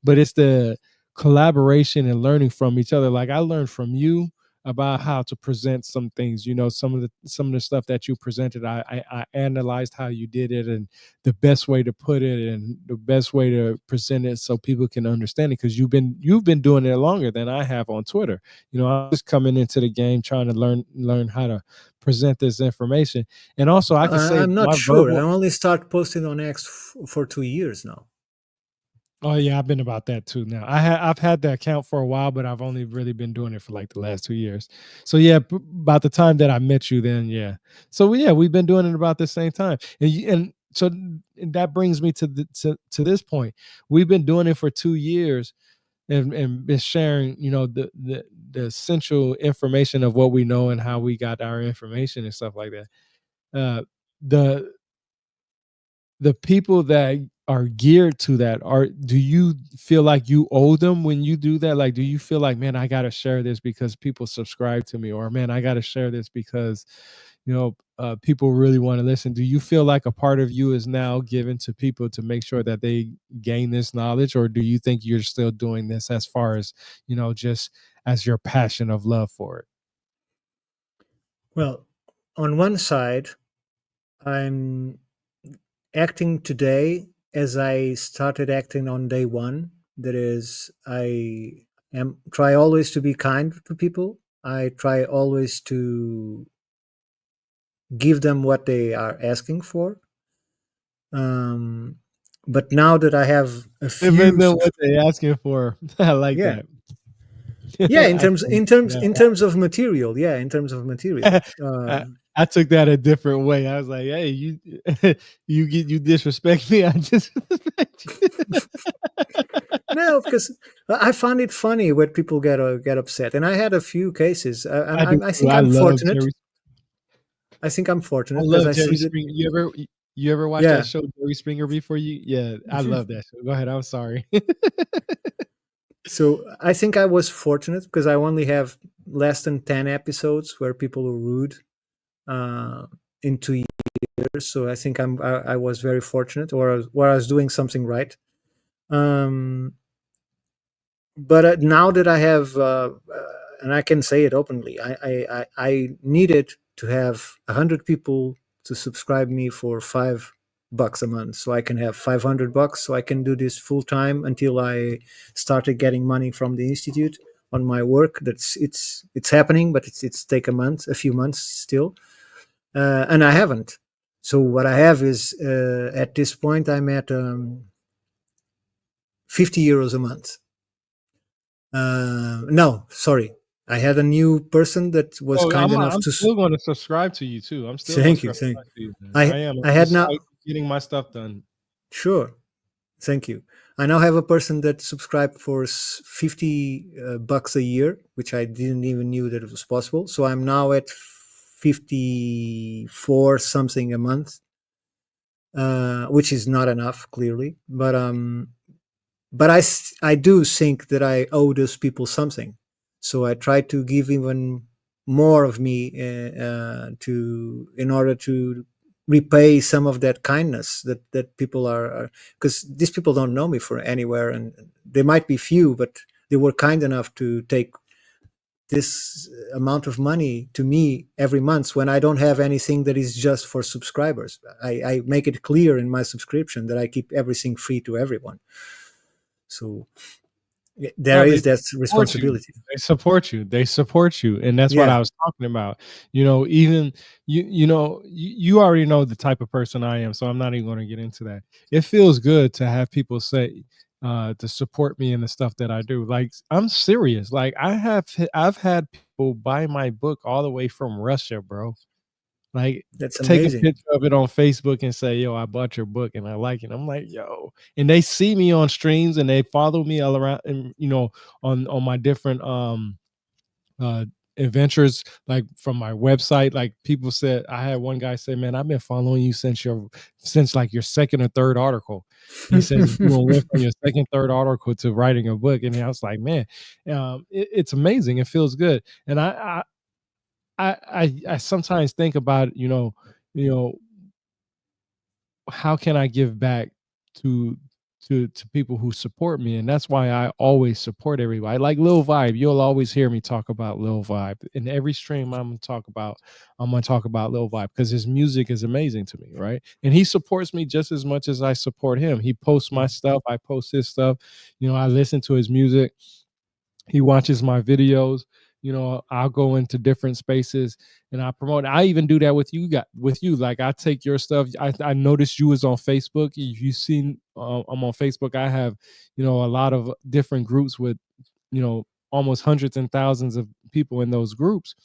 But it's the collaboration and learning from each other. Like, I learned from you about how to present some things. Some of the stuff that you presented, I analyzed how you did it and the best way to put it and the best way to present it so people can understand it, because you've been doing it longer than I have on Twitter. I'm just coming into the game trying to learn how to present this information. And also, I can say I'm not my sure. I verbal. only start posting on X for 2 years now. Oh yeah, I've been about that too now. I've had the account for a while, but I've only really been doing it for like the last 2 years. So yeah, about the time that I met you, then yeah. So yeah, we've been doing it about the same time, and so that brings me to this point. We've been doing it for 2 years, and been sharing, the essential information of what we know and how we got our information and stuff like that. The people that are geared to that, do you feel like you owe them when you do that? Like, do you feel like, man, I got to share this because people subscribe to me, or man, I got to share this because people really want to listen? Do you feel like a part of you is now given to people to make sure that they gain this knowledge, or do you think you're still doing this as far as, just as your passion of love for it? Well, on one side, I'm acting today as I started acting on day one. That is, I am try always to be kind to people. I try always to give them what they are asking for. Um, but now that I have a Even few, though what they asking for, I like yeah, that. yeah, I can in terms of material, yeah, in terms of material. I, I took that a different way. I was like, "Hey, you, you disrespect me. I disrespect you." No, because I find it funny when people get upset, and I had a few cases. I do I too. think I'm fortunate. Jerry. I think I'm I fortunate because love I see Jerry that. Springer. You ever watch that Yeah, show Jerry Springer before you? Yeah, I love that show. Go ahead. I'm sorry. so I think I was fortunate because I only have less than 10 episodes where people were rude uh, in 2 years. So I think I was very fortunate, or I was doing something right. Um, but now that I have, and I can say it openly, I needed to have 100 people to subscribe me for $5 a month, so I can have $500, so I can do this full time until I started getting money from the institute on my work. It's happening, but it's take a few months still, and I haven't. So what I have is at this point I'm at €50 a month. No, sorry. I had a new person that was Oh, kind enough I'm to. still going to subscribe to you too. I'm still going to Thank you, thank. subscribe to you, man. I I am. I I'm had just now. like getting my stuff done. Sure, thank you. I now have a person that subscribed for $50 a year, which I didn't even knew that it was possible. So I'm now at 54 something a month, which is not enough, clearly. But I do think that I owe those people something. So I try to give even more of me to in order to repay some of that kindness that people are, because these people don't know me for anywhere, and they might be few, but they were kind enough to take this amount of money to me every month when I don't have anything that is just for subscribers. I make it clear in my subscription that I keep everything free to everyone. So there No, they is that support you. responsibility. They support you. They support you, and that's what Yeah, I was talking about. Even you already know the type of person I am, so I'm not even gonna get into that. It feels good to have people say, to support me in the stuff that I do. Like I'm serious. Like I've had people buy my book all the way from Russia, bro. Like That's take a amazing. picture of it on Facebook and say, "Yo, I bought your book and I like it." I'm like, "Yo," and they see me on streams and they follow me all around, and on my different uh adventures, like from my website. Like people said, I had one guy say, "Man, I've been following you since like your second or third article." He said you went from your second, third article to writing a book, and I was like, "Man, it's amazing. It feels good." And I sometimes think about, you know how can I give back to to people who support me, and that's why I always support everybody. Like Lil Vibe, you'll always hear me talk about Lil Vibe in every stream. I'm gonna talk about Lil Vibe because his music is amazing to me, right? And he supports me just as much as I support him. He posts my stuff, I post his stuff. I listen to his music, he watches my videos. I'll go into different spaces and I promote. I even do that with you, got with you. Like I take your stuff. I noticed you was on Facebook. If you seen, I'm on Facebook. I have, a lot of different groups with, almost hundreds and thousands of people in those groups,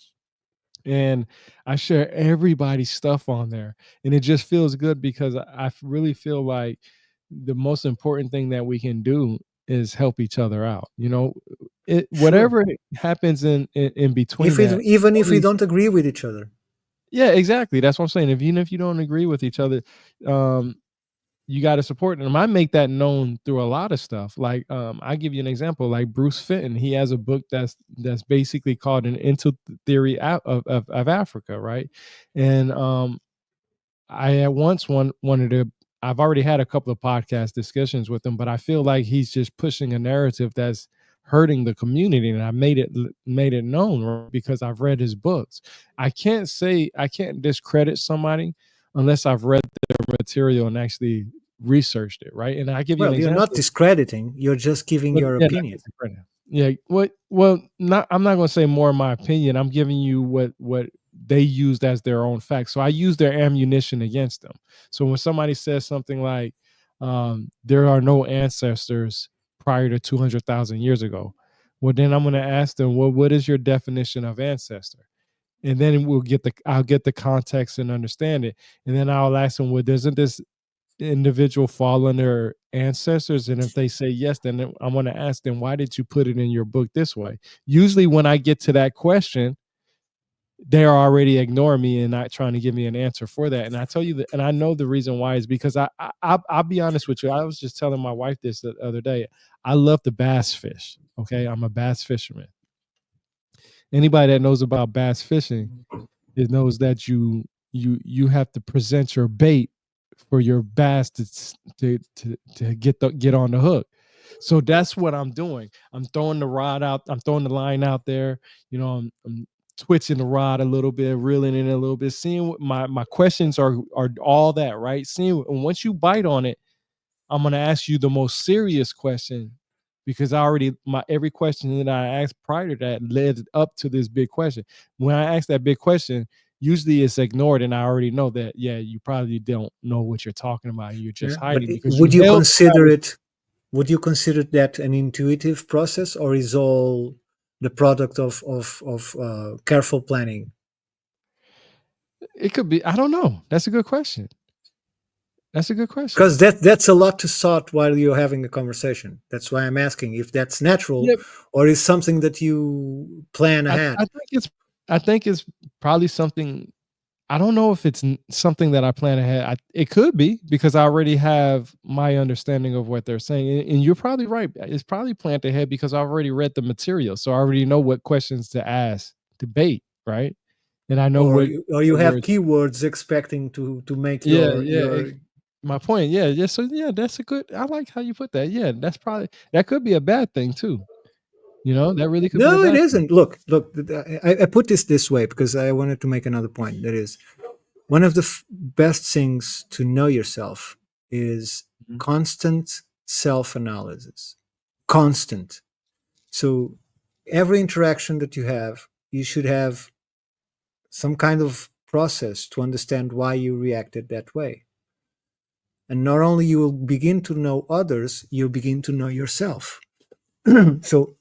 and I share everybody's stuff on there, and it just feels good because I really feel like the most important thing that we can do is help each other out. It Sure. whatever happens in between If it, that. even if we Always, don't agree with each other. yeah, exactly. That's what I'm saying. Even if you don't agree with each other, um, you got to support them. I make that known through a lot of stuff. Like, I give you an example. Like Bruce Fenton, he has a book that's basically called an Into Theory of Africa, right? And I at once wanted to. I've already had a couple of podcast discussions with him, but I feel like he's just pushing a narrative that's hurting the community, and I made it known, right, because I've read his books. I can't discredit somebody unless I've read their material and actually researched it, right? And I give you an Well, you're not example. discrediting, you're just giving But your yeah, not opinion. schizophrenia. Yeah, well, not I'm not gonna say more of my opinion. I'm giving you what they used as their own facts. So I use their ammunition against them. So when somebody says something like, "There are no ancestors prior to 200,000 years ago," well, then I'm gonna ask them, "Well, what is your definition of ancestor?" And then I'll get the context and understand it. And then I'll ask them, "Well, doesn't this individual fall under ancestors?" And if they say yes, then I'm going to ask them, "Why did you put it in your book this way?" Usually when I get to that question, they're already ignoring me and not trying to give me an answer for that. And I tell you that, and I know the reason why is because I'll be honest with you. I was just telling my wife this the other day. I love the bass fish. Okay, I'm a bass fisherman. Anybody that knows about bass fishing, it knows that you have to present your bait for your bass to get on the hook. So that's what I'm doing. I'm throwing the rod out. I'm throwing the line out there. I'm twitching the rod a little bit, reeling in a little bit, seeing what my questions are all that, right? Seeing, and once you bite on it, I'm going to ask you the most serious question, because I already, my every question that I asked prior to that led up to this big question. When I ask that big question, usually it's ignored, and I already know that, yeah, you probably don't know what you're talking about. You're just Yeah. But hiding because you held the would you consider that an intuitive process, or is all the product of careful planning? It could be. I don't know. That's a good question. That's a good question. Because that's a lot to sort while you're having a conversation. That's why I'm asking if that's natural, Yeah, or is something that you plan I ahead. think it's probably something. I don't know if it's something that I plan ahead. It could be because I already have my understanding of what they're saying, and you're probably right. It's probably planned ahead because I've already read the material, so I already know what questions to ask, debate, right? And I know Or you what have words. keywords expecting to make Yeah, yeah. your My point. Yeah, yeah. So yeah, that's a good. I like how you put that. Yeah, that could be a bad thing too. That really could be a No, it bad thing. isn't. Look. I put this way because I wanted to make another point. That is, one of the best things to know yourself is Mhm. constant self-analysis. Constant. So every interaction that you have, you should have some kind of process to understand why you reacted that way. And not only you will begin to know others, you begin to know yourself. So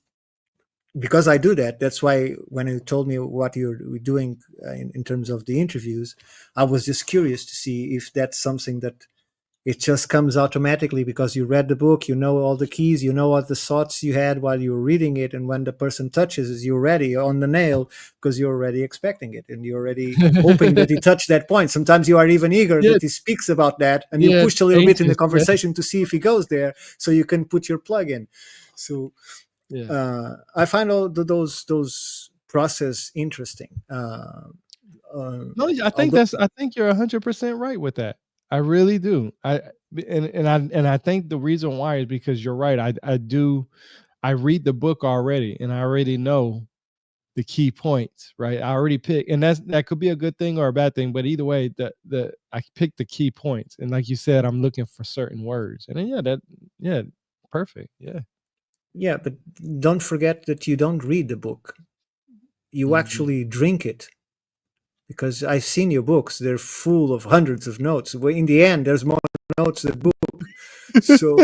because I do that, that's why when you told me what you're doing in terms of the interviews, I was just curious to see if that's something that it just comes automatically because you read the book, you know all the keys, you know all the thoughts you had while you were reading it, and when the person touches, you're ready on the nail because you're already expecting it and you're already hoping that he touched that point. Sometimes you are even eager Yeah, that he speaks about that, and you yeah, pushed a little bit in the anxious, yeah, conversation to see if he goes there, so you can put your plug in. So yeah. I find all those process interesting. No, I think Although, I think you're 100% right with that. I really do. I think the reason why is because you're right. I read the book already, and I already know the key points, right? I already pick, and that could be a good thing or a bad thing, but either way, the I picked the key points, and like you said, I'm looking for certain words, and then yeah, perfect, yeah. yeah, but don't forget that you don't read the book, you Mhm. actually drink it, because I've seen your books, they're full of hundreds of notes. Well, in the end, there's more notes than book. So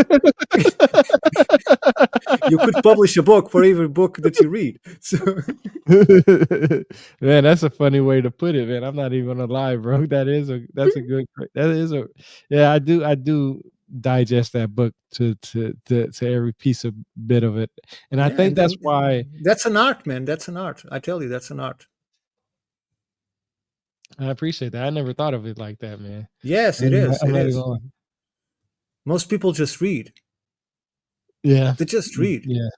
you could publish a book for every book that you read. So Man, that's a funny way to put it, man. I'm not even gonna lie, bro. That's a good that is a yeah, I do digest that book to every piece of bit of it. And I yeah, think and that's why that's an art, man. That's an art. I tell you, that's an art. I appreciate that. I never thought of it like that, man. Yes, it is. I'm It not even is. gonna Most people just read. yeah. They just read. Yeah.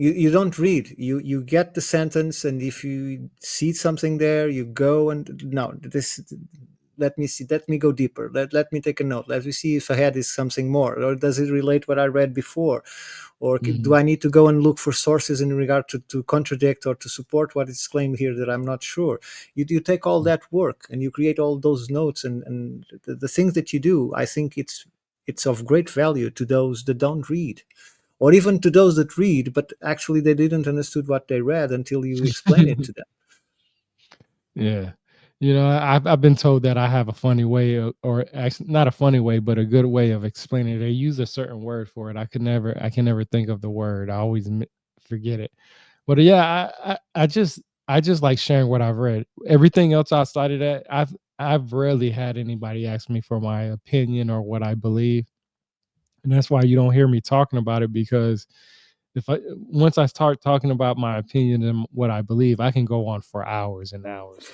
You don't read. You get the sentence, and if you see something there, you go and no, this. Let me see. Let me go deeper. Let me take a note. Let me see if ahead is something more, or does it relate what I read before, or do Mhm. I need to go and look for sources in regard to contradict or to support what is claimed here that I'm not sure. You take all that work and you create all those notes, and the things that you do. I think it's of great value to those that don't read, or even to those that read but actually they didn't understood what they read until you explain it to them. Yeah. I've been told that I have a funny way of, or actually not a funny way, but a good way of explaining it. They use a certain word for it. I can never think of the word. I always forget it. But yeah, I just like sharing what I've read. Everything else outside of that, I've rarely had anybody ask me for my opinion or what I believe. And that's why you don't hear me talking about it because if I once I start talking about my opinion and what I believe, I can go on for hours and hours.